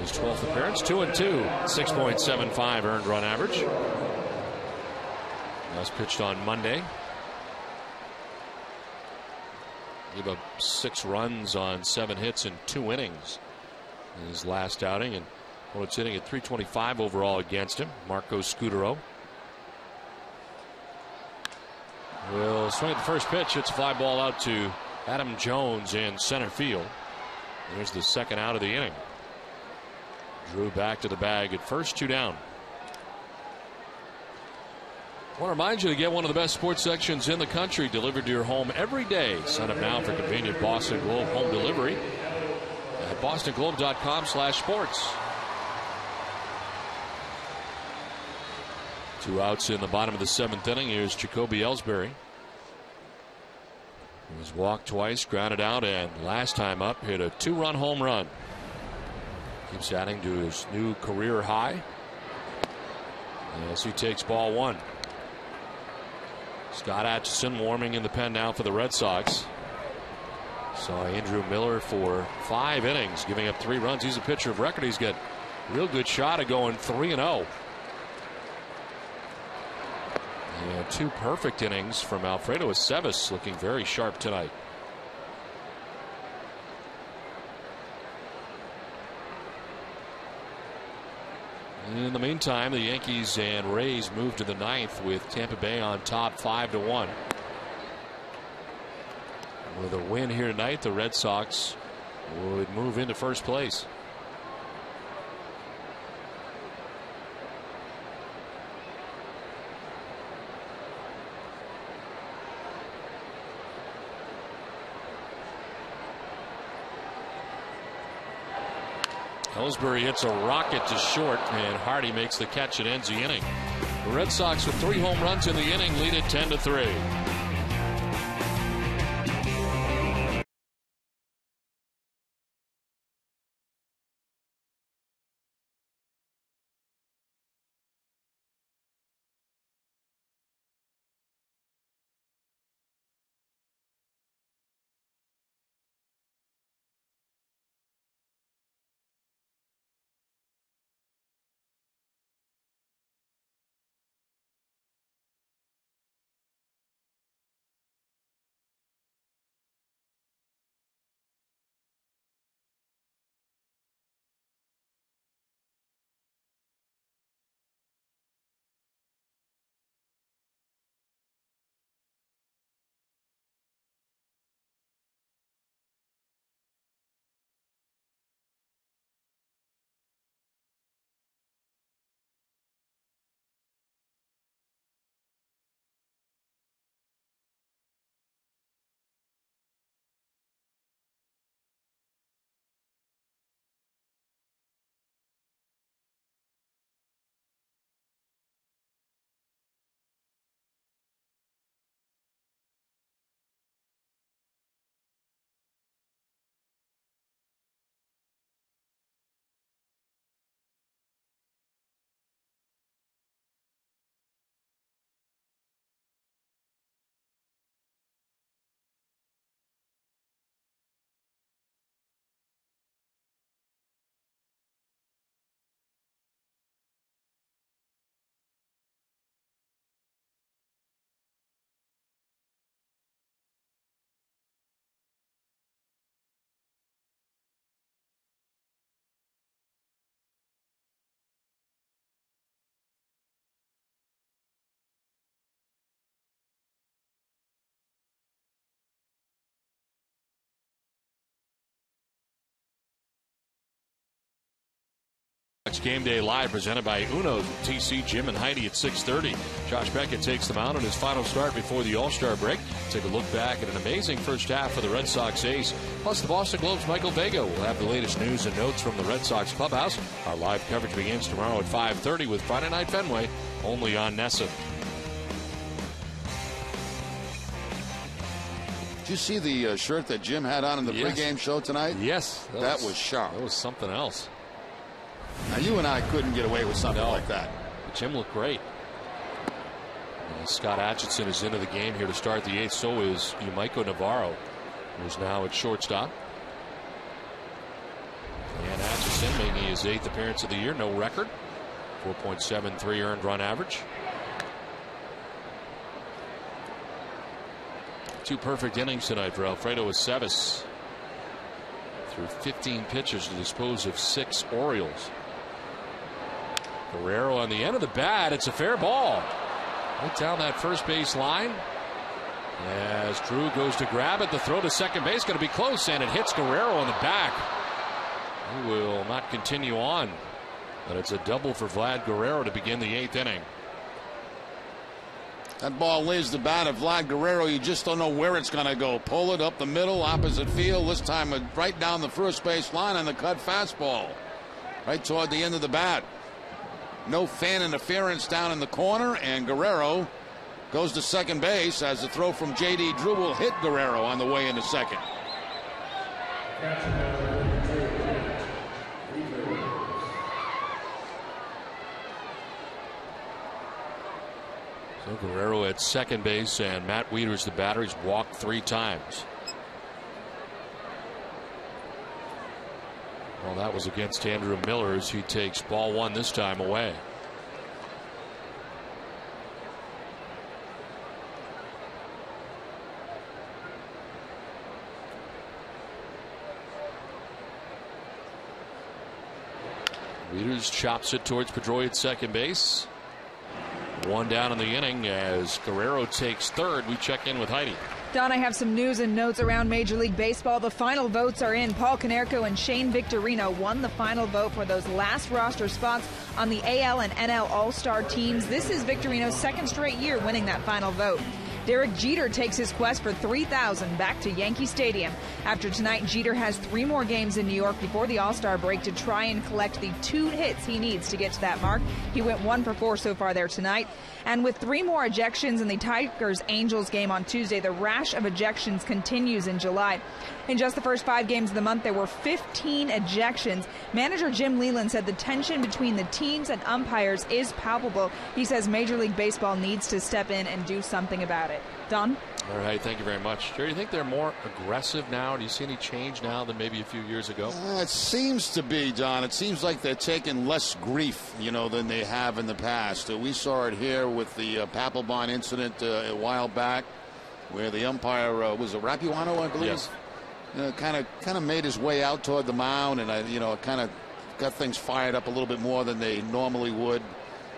His 12th appearance, 2-2, 6.75 earned run average. Last pitched on Monday. Gave up 6 runs on 7 hits in 2 innings in his last outing, and opponent's hitting at .325 overall against him. Marco Scutaro will swing at the first pitch. It's a fly ball out to Adam Jones in center field. There's the second out of the inning. Drew back to the bag at first, 2 down. I want to remind you to get one of the best sports sections in the country delivered to your home every day. Sign up now for convenient Boston Globe home delivery at bostonglobe.com/sports. 2 outs in the bottom of the 7th inning. Here's Jacoby Ellsbury. He was walked twice, grounded out, and last time up hit a 2-run home run. Keeps adding to his new career high as he takes ball 1. Scott Atchison warming in the pen now for the Red Sox. Saw Andrew Miller for 5 innings, giving up 3 runs. He's a pitcher of record. He's got a real good shot at going 3-0. And 2 perfect innings from Alfredo Aceves, looking very sharp tonight. In the meantime, the Yankees and Rays move to the 9th with Tampa Bay on top 5-1. With a win here tonight, the Red Sox would move into first place. Ellsbury hits a rocket to short, and Hardy makes the catch and ends the inning. The Red Sox with 3 home runs in the inning lead it 10-3. Game Day Live presented by Uno's with TC, Jim, and Heidi at 6:30. Josh Beckett takes them out on his final start before the All-Star break. Take a look back at an amazing first half for the Red Sox ace. Plus, the Boston Globe's Michael Vega will have the latest news and notes from the Red Sox clubhouse. Our live coverage begins tomorrow at 5:30 with Friday Night Fenway, only on NESN. Did you see the shirt that Jim had on in the pregame show tonight? Yes. That was sharp. That was something else. Now, you and I couldn't get away with something like that. Jim looked great. Scott Atchison is into the game here to start the 8th. So is Yumiko Navarro, who's now at shortstop. And Atchison making his 8th appearance of the year. No record. 4.73 earned run average. 2 perfect innings tonight for Alfredo Aceves. Through 15 pitches to dispose of 6 Orioles. Guerrero on the end of the bat. It's a fair ball. Right down that first base line. As Drew goes to grab it, the throw to second base going to be close, and it hits Guerrero in the back. He will not continue on. But it's a double for Vlad Guerrero to begin the 8th inning. That ball lays the bat of Vlad Guerrero. You just don't know where it's going to go. Pull it up the middle, opposite field. This time right down the first base line on the cut fastball. Right toward the end of the bat. No fan interference down in the corner, and Guerrero goes to second base as the throw from J.D. Drew will hit Guerrero on the way into second. So Guerrero at second base, and Matt Wieters, the batter, he's walked 3 times. Well, that was against Andrew Miller as he takes ball 1 this time away. Wieters chops it towards Pedroia at second base. 1 down in the inning as Guerrero takes third. We check in with Heidi. Don, I have some news and notes around Major League Baseball. The final votes are in. Paul Konerko and Shane Victorino won the final vote for those last roster spots on the AL and NL All-Star teams. This is Victorino's 2nd straight year winning that final vote. Derek Jeter takes his quest for 3,000 back to Yankee Stadium. After tonight, Jeter has 3 more games in New York before the All-Star break to try and collect the 2 hits he needs to get to that mark. He went 1 for 4 so far there tonight. And with 3 more ejections in the Tigers-Angels game on Tuesday, the rash of ejections continues in July. In just the first 5 games of the month, there were 15 ejections. Manager Jim Leyland said the tension between the teams and umpires is palpable. He says Major League Baseball needs to step in and do something about it. Don? All right, thank you very much. Jerry, you think they're more aggressive now? Do you see any change now than maybe a few years ago? It seems to be, Don. It seems like they're taking less grief, than they have in the past. We saw it here with the Papelbon incident a while back, where the umpire was a Rapuano, I believe. Yes. Kind of made his way out toward the mound, and kind of got things fired up a little bit more than they normally would.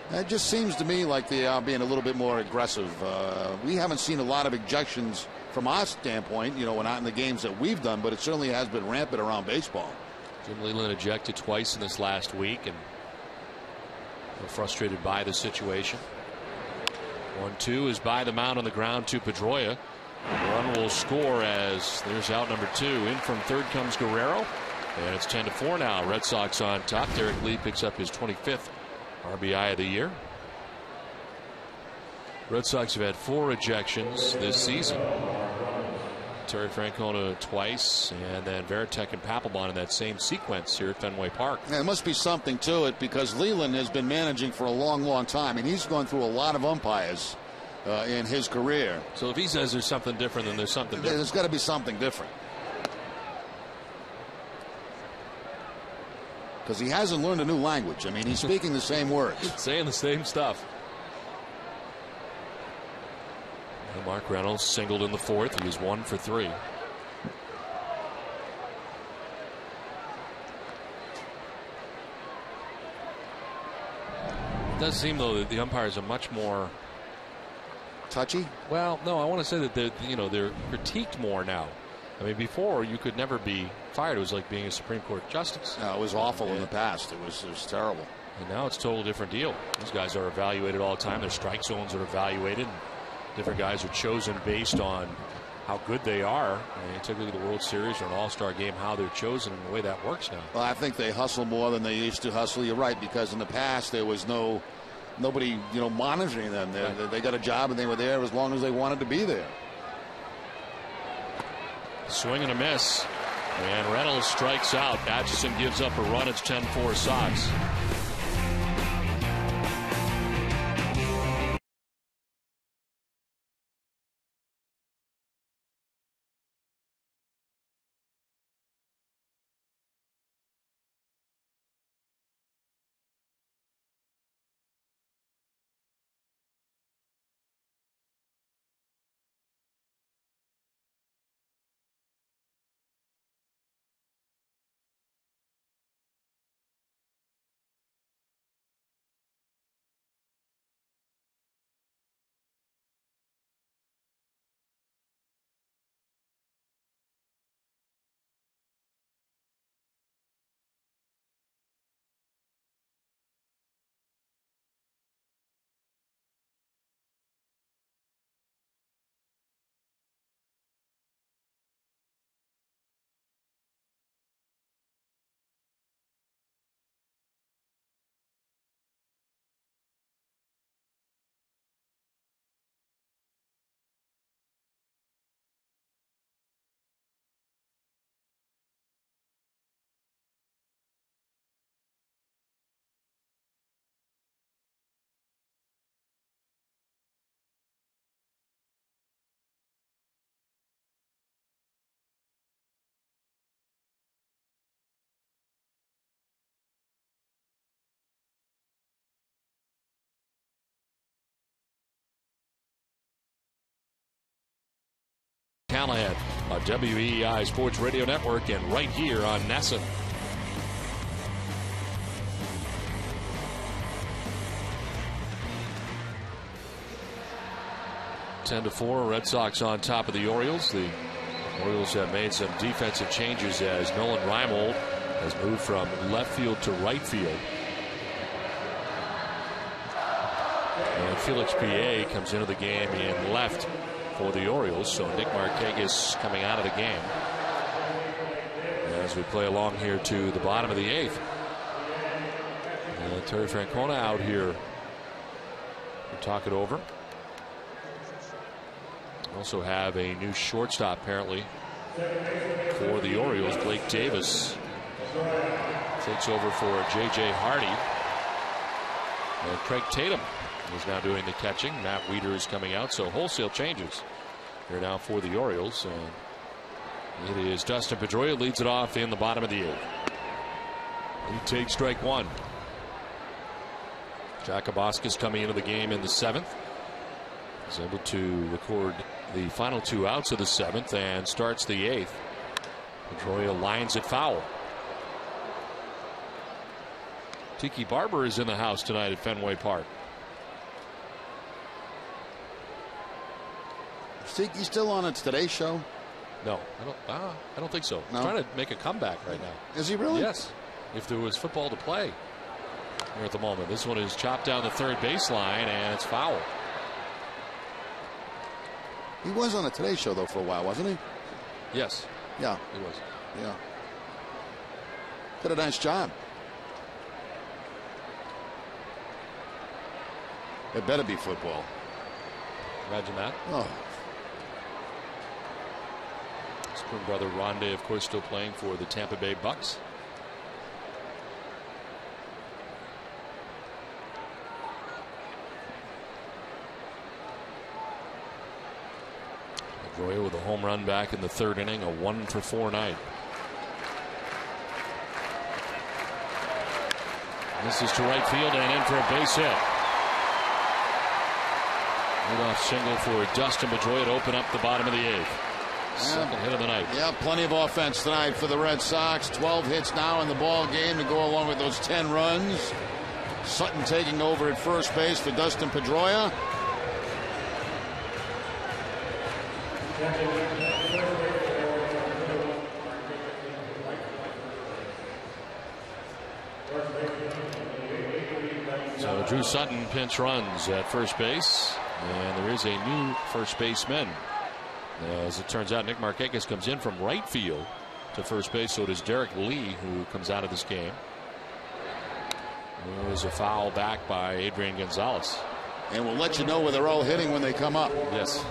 It just seems to me like they are being a little bit more aggressive. We haven't seen a lot of ejections from our standpoint, we're not in the games that we've done, but it certainly has been rampant around baseball. Jim Leyland ejected twice in this last week, and frustrated by the situation. 1-2 is by the mound on the ground to Pedroia. Run will score as there's out number 2. In from third comes Guerrero, and it's 10-4 now. Red Sox on top. Derek Lee picks up his 25th RBI of the year. Red Sox have had 4 ejections this season. Terry Francona twice, and then Veritek and Papelbon in that same sequence here at Fenway Park. There must be something to it, because Leyland has been managing for a long time, and he's gone through a lot of umpires in his career. So if he says there's something different, then there's something different. There's got to be something different. Because he hasn't learned a new language. I mean, he's speaking the same words. Saying the same stuff. And Mark Reynolds singled in the 4th. He was 1 for 3. It does seem, though, that the umpires are much more touchy. Well, no, I want to say that they're critiqued more now. I mean, before you could never be fired. It was like being a Supreme Court justice. No, it was awful in the past. It was terrible. And now it's a total different deal. These guys are evaluated all the time. Their strike zones are evaluated. Different guys are chosen based on how good they are. And typically the World Series or an All-Star game, how they're chosen and the way that works now. Well, I think they hustle more than they used to hustle. You're right, because in the past there was nobody, monitoring them. They got a job and they were there as long as they wanted to be there. Swing and a miss. And Reynolds strikes out. Atchison gives up a run. It's 10-4 Sox. Callahan on WEEI Sports Radio Network and right here on NESN. Ten to 4, Red Sox on top of the Orioles. The Orioles have made some defensive changes as Nolan Reimold has moved from left field to right field. And Felix P.A. comes into the game in left for the Orioles, so Nick Markakis coming out of the game as we play along here to the bottom of the 8th. And Terry Francona out here to talk it over. Also have a new shortstop apparently for the Orioles. Blake Davis takes over for J.J. Hardy. And Craig Tatum is now doing the catching. Matt Weeder is coming out, so wholesale changes here now for the Orioles. And it is Dustin Pedroia leads it off in the bottom of the 8th. He takes strike one. Jack Abascus coming into the game in the 7th. He's able to record the final 2 outs of the 7th and starts the 8th. Pedroia lines it foul. Tiki Barber is in the house tonight at Fenway Park. Tiki's still on its Today Show? No, I don't think so. No? He's trying to make a comeback right now. Is he really? Yes. If there was football to play here at the moment. This one is chopped down the third baseline and it's foul. He was on the Today Show though for a while, wasn't he? Yes. Yeah. He was. Yeah. Did a nice job. It better be football. Imagine that. Oh. His twin brother Rondé, of course, still playing for the Tampa Bay Bucks. Pedroia with a home run back in the 3rd inning, a 1-for-4 night. This is to right field and in for a base hit. Leadoff single for Dustin Pedroia to open up the bottom of the 8th. Second hit of the night. Yeah, plenty of offense tonight for the Red Sox. 12 hits now in the ball game to go along with those 10 runs. Sutton taking over at first base for Dustin Pedroia. Drew Sutton pinch runs at first base, and there is a new first baseman. As it turns out, Nick Markakis comes in from right field to first base, so it is Derek Lee who comes out of this game. There is a foul back by Adrian Gonzalez. And we'll let you know where they're all hitting when they come up. Yes.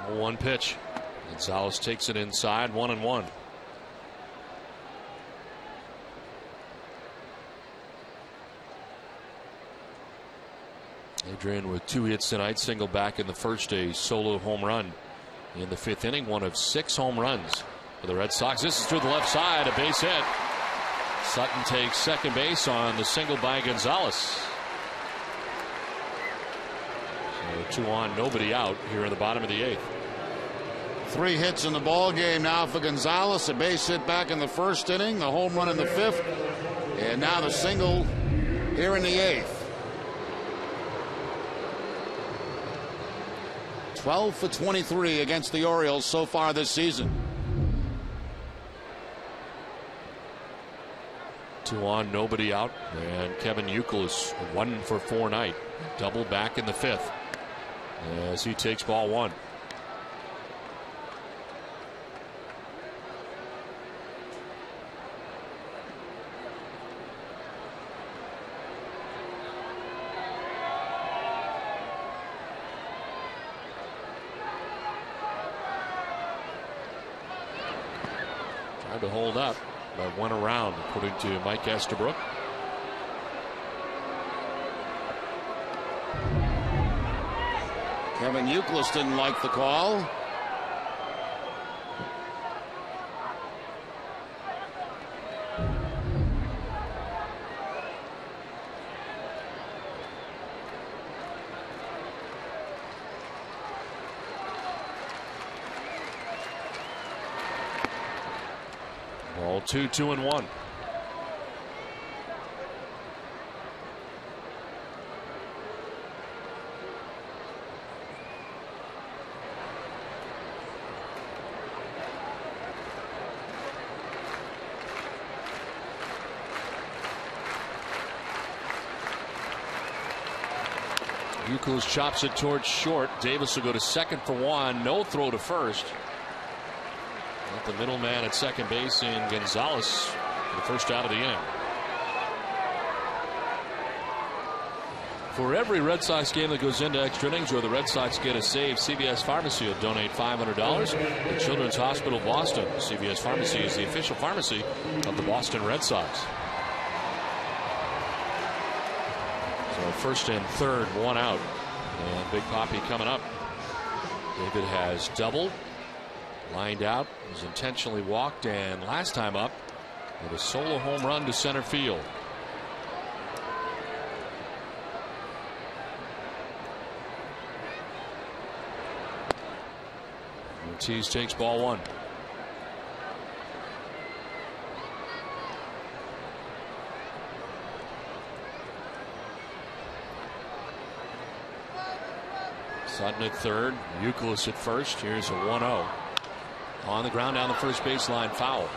One pitch. Gonzalez takes it inside, 1-1. Adrian with 2 hits tonight, single back in the first, a solo home run in the 5th inning, one of 6 home runs for the Red Sox. This is through the left side, a base hit. Sutton takes second base on the single by Gonzalez. So 2 on, nobody out here in the bottom of the 8th. 3 hits in the ball game now for Gonzalez. A base hit back in the 1st inning, the home run in the 5th, and now the single here in the 8th. 12 for 23 against the Orioles so far this season. 2 on, nobody out, and Kevin Youkilis 1 for 4 night. Double back in the 5th as he takes ball 1. To hold up, but went around, according to Mike Estabrook. Kevin Youkilis didn't like the call. Ball 2, 2-1. Youkilis chops it towards short. Davis will go to second for 1. No throw to first. The middleman at second base in Gonzalez for the first out of the inning. For every Red Sox game that goes into extra innings or the Red Sox get a save, CVS Pharmacy will donate $500 to Children's Hospital Boston. CVS Pharmacy is the official pharmacy of the Boston Red Sox. So first and third, 1 out, and Big Papi coming up. David has doubled. Lined out, was intentionally walked, and last time up with a solo home run to center field. Ortiz takes ball 1. Sutton at third, Youkilis at first. Here's a 1-0. On the ground down the first baseline, foul.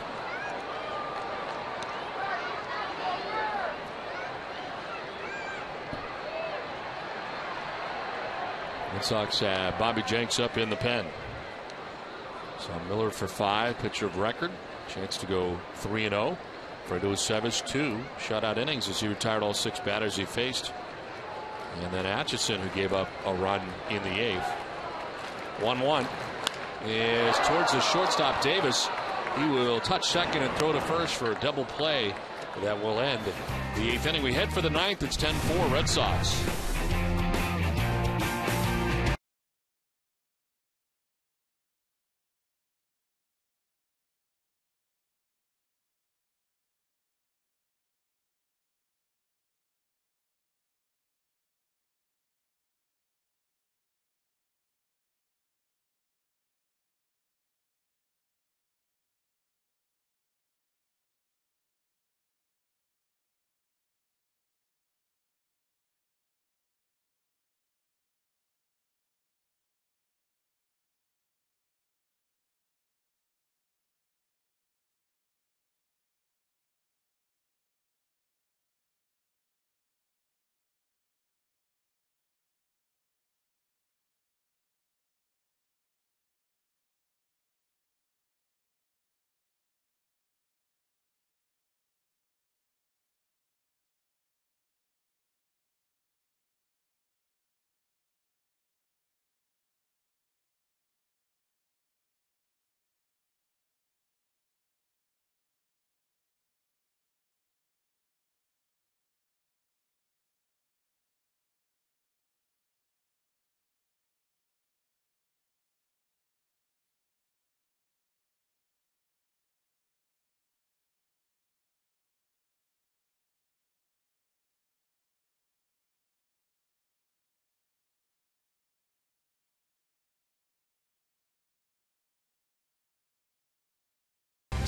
Red Sox have Bobby Jenks up in the pen. So Miller for 5, pitcher of record. Chance to go 3-0. Fredo Cevis 2 shutout innings as he retired all 6 batters he faced. And then Atchison, who gave up a run in the 8th. 1-1. Is towards the shortstop Davis. He will touch second and throw to first for a double play that will end the 8th inning. We head for the 9th. It's 10-4 Red Sox.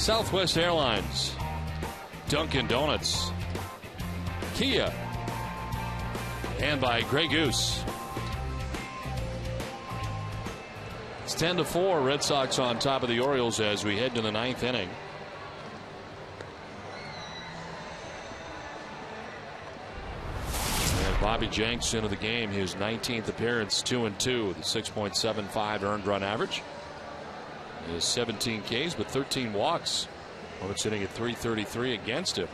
Southwest Airlines, Dunkin' Donuts, Kia, and by Grey Goose. It's 10-4. Red Sox on top of the Orioles as we head to the 9th inning. And Bobby Jenks into the game, his 19th appearance, 2-2 with a 6.75 earned run average. He has 17 Ks but 13 walks. Well, it's sitting at .333 against him.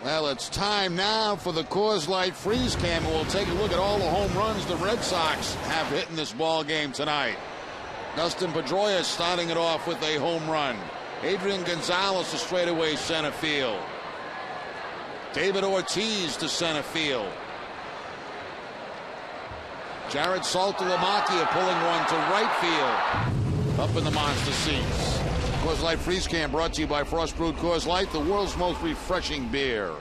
Well, it's time now for the Coors Light Freeze Cam, and we'll take a look at all the home runs the Red Sox have hit in this ball game tonight. Dustin Pedroia starting it off with a home run. Adrian Gonzalez to straightaway center field. David Ortiz to center field. Jared Saltalamacchia pulling one to right field. Up in the monster seats. Coors Light Freeze Cam brought to you by Frost Brewed Coors Light, the world's most refreshing beer.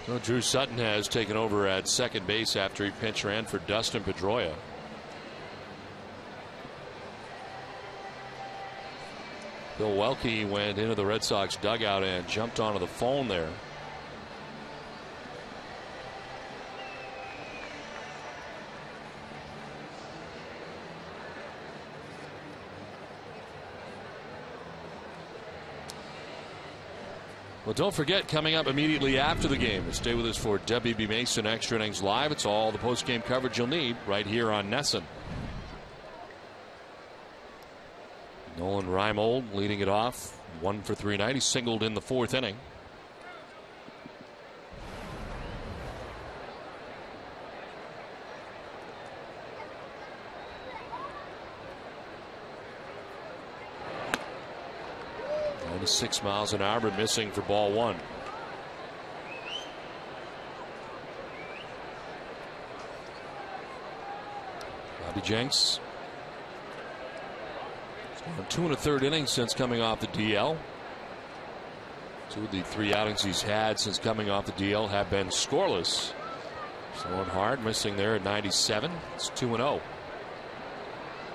Well, Drew Sutton has taken over at second base after he pinch ran for Dustin Pedroia. Bill Welke went into the Red Sox dugout and jumped onto the phone there. Well, don't forget, coming up immediately after the game, stay with us for WB Mason Extra Innings Live. It's all the post-game coverage you'll need right here on NESN. Nolan Reimold leading it off, 1 for 3 tonight. He singled in the 4th inning. Only 6 miles an hour, but missing for ball 1. Bobby Jenks. He's gone 2 1/3 innings since coming off the DL. 2 of the 3 outings he's had since coming off the DL have been scoreless. Throwing hard, missing there at 97. It's 2-0.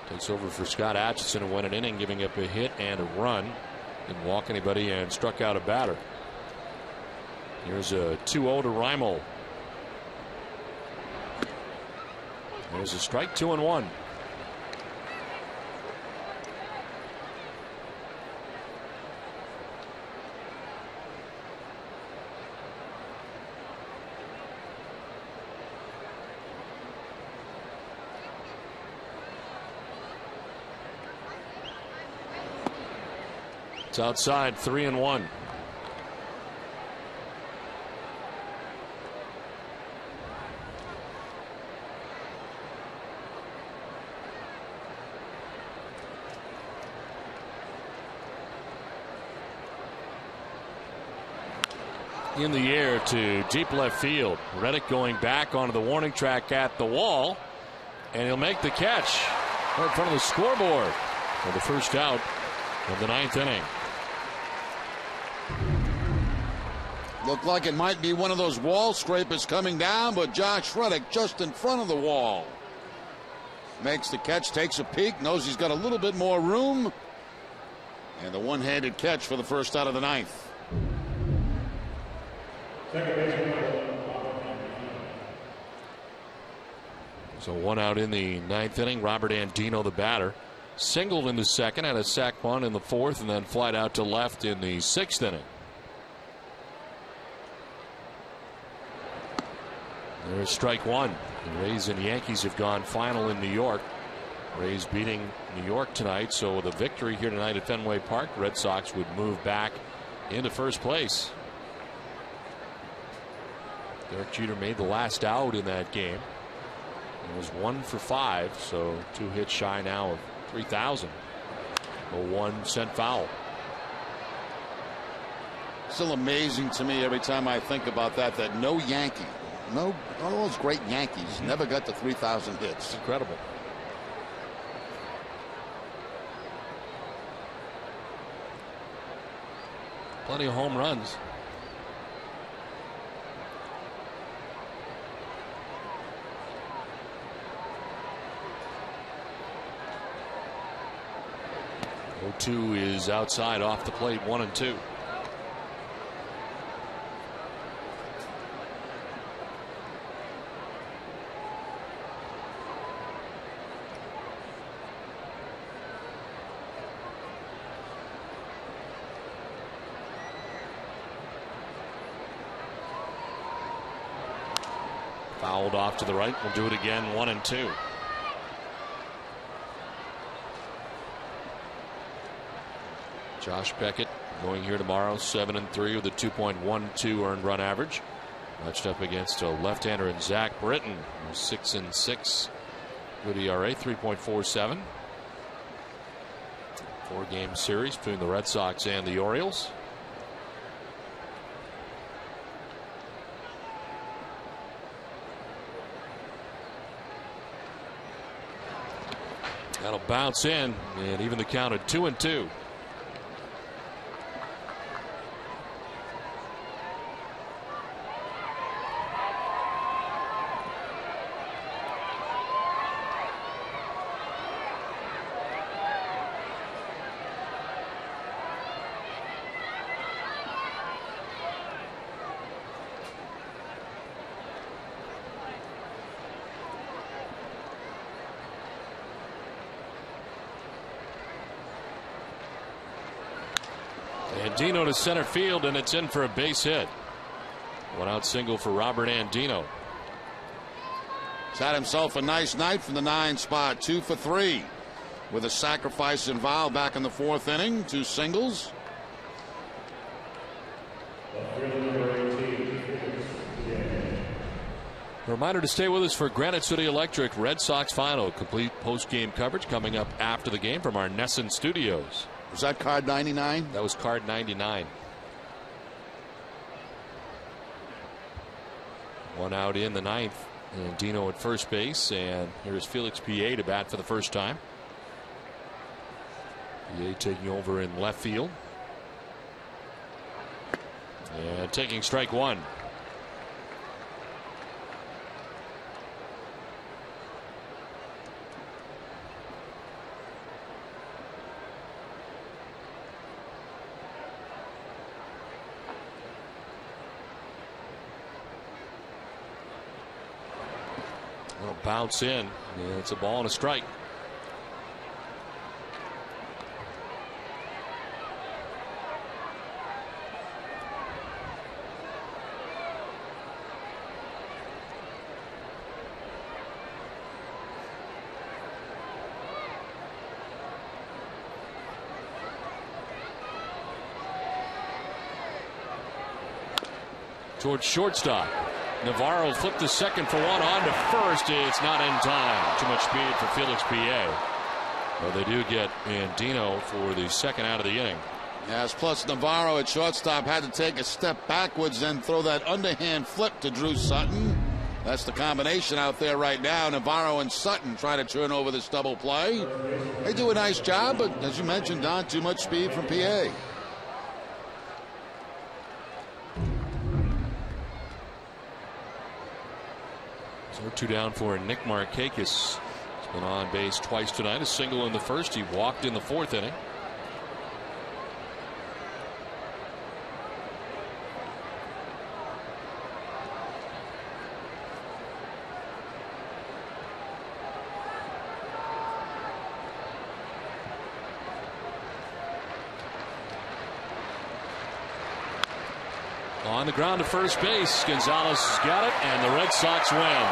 Takes over for Scott Atchison, who went an inning, giving up a hit and a run. Didn't walk anybody and struck out a batter. Here's a 2-0 to Reimold. There's a strike, 2-1. It's outside, 3-1. In the air to deep left field. Reddick going back onto the warning track at the wall, and he'll make the catch right in front of the scoreboard for the first out of the 9th inning. Looked like it might be one of those wall scrapers coming down, but Josh Reddick just in front of the wall. Makes the catch, takes a peek, knows he's got a little bit more room. And the one-handed catch for the first out of the 9th. So 1 out in the 9th inning. Robert Andino, the batter, singled in the 2nd, had a sac bunt in the 4th, and then flied out to left in the 6th inning. There's strike 1. The Rays and Yankees have gone final in New York. Rays beating New York tonight, so with a victory here tonight at Fenway Park, Red Sox would move back into first place. Derek Jeter made the last out in that game. It was 1 for 5, so 2 hits shy now of 3,000. A 1 sent foul. Still amazing to me every time I think about that no Yankee, all those great Yankees never got to 3,000 hits. Incredible. Plenty of home runs. 0-2 is outside off the plate, 1-2. Fouled off to the right. We'll do it again, 1-2. Josh Beckett going here tomorrow, 7-3 with a 2.12 earned run average. Matched up against a left-hander in Zach Britton, who's 6-6. Good ERA, 3.47. 4-game series between the Red Sox and the Orioles. That'll bounce in, and even the count at 2-2. Andino to center field, and it's in for a base hit. One out single for Robert Andino. He's had himself a nice night from the 9 spot, 2 for 3 with a sacrifice involved back in the 4th inning, 2 singles. A reminder to stay with us for Granite City Electric Red Sox final. Complete post-game coverage coming up after the game from our Nesson studios. Was that card 99? That was card 99. One out in the 9th. And Dino at first base. And here's Felix P.A. to bat for the first time. P.A. taking over in left field. And taking strike one. Bounce in. Yeah, it's a ball and a strike. Towards shortstop. Navarro flipped the second for one, on to first. It's not in time. Too much speed for Felix P.A. Well, they do get Andino for the second out of the inning. Yes, plus Navarro at shortstop had to take a step backwards and throw that underhand flip to Drew Sutton. That's the combination out there right now. Navarro and Sutton try to turn over this double play. They do a nice job, but as you mentioned, Don, too much speed from P.A. So 2 down for Nick Markakis. He's been on base twice tonight. A single in the first. He walked in the 4th inning. On the ground to first base. Gonzalez has got it, and the Red Sox win.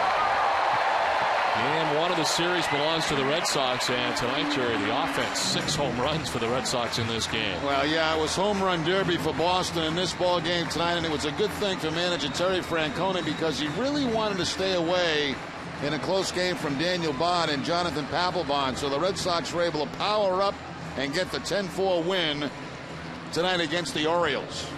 Game 1 of the series belongs to the Red Sox, and tonight, Jerry, the offense, 6 home runs for the Red Sox in this game. Well, yeah, it was home run derby for Boston in this ball game tonight, and it was a good thing for manager Terry Francona because he really wanted to stay away in a close game from Daniel Bond and Jonathan Papelbon. So the Red Sox were able to power up and get the 10-4 win tonight against the Orioles.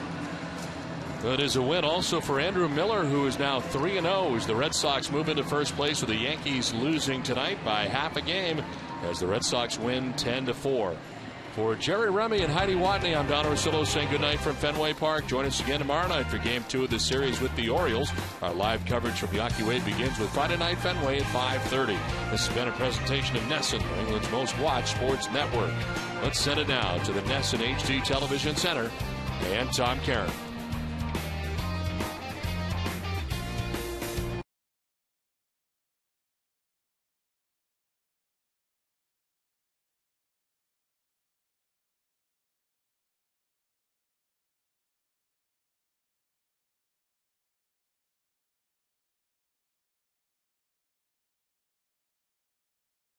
But is a win also for Andrew Miller, who is now 3-0 as the Red Sox move into first place with the Yankees losing tonight by half a game as the Red Sox win 10-4. For Jerry Remy and Heidi Watney, I'm Don Orsillo saying goodnight from Fenway Park. Join us again tomorrow night for Game 2 of the series with the Orioles. Our live coverage from Yawkey Way begins with Friday Night Fenway at 5:30. This has been a presentation of Nesson, England's most watched sports network. Let's send it now to the Nesson HD Television Center and Tom Caron.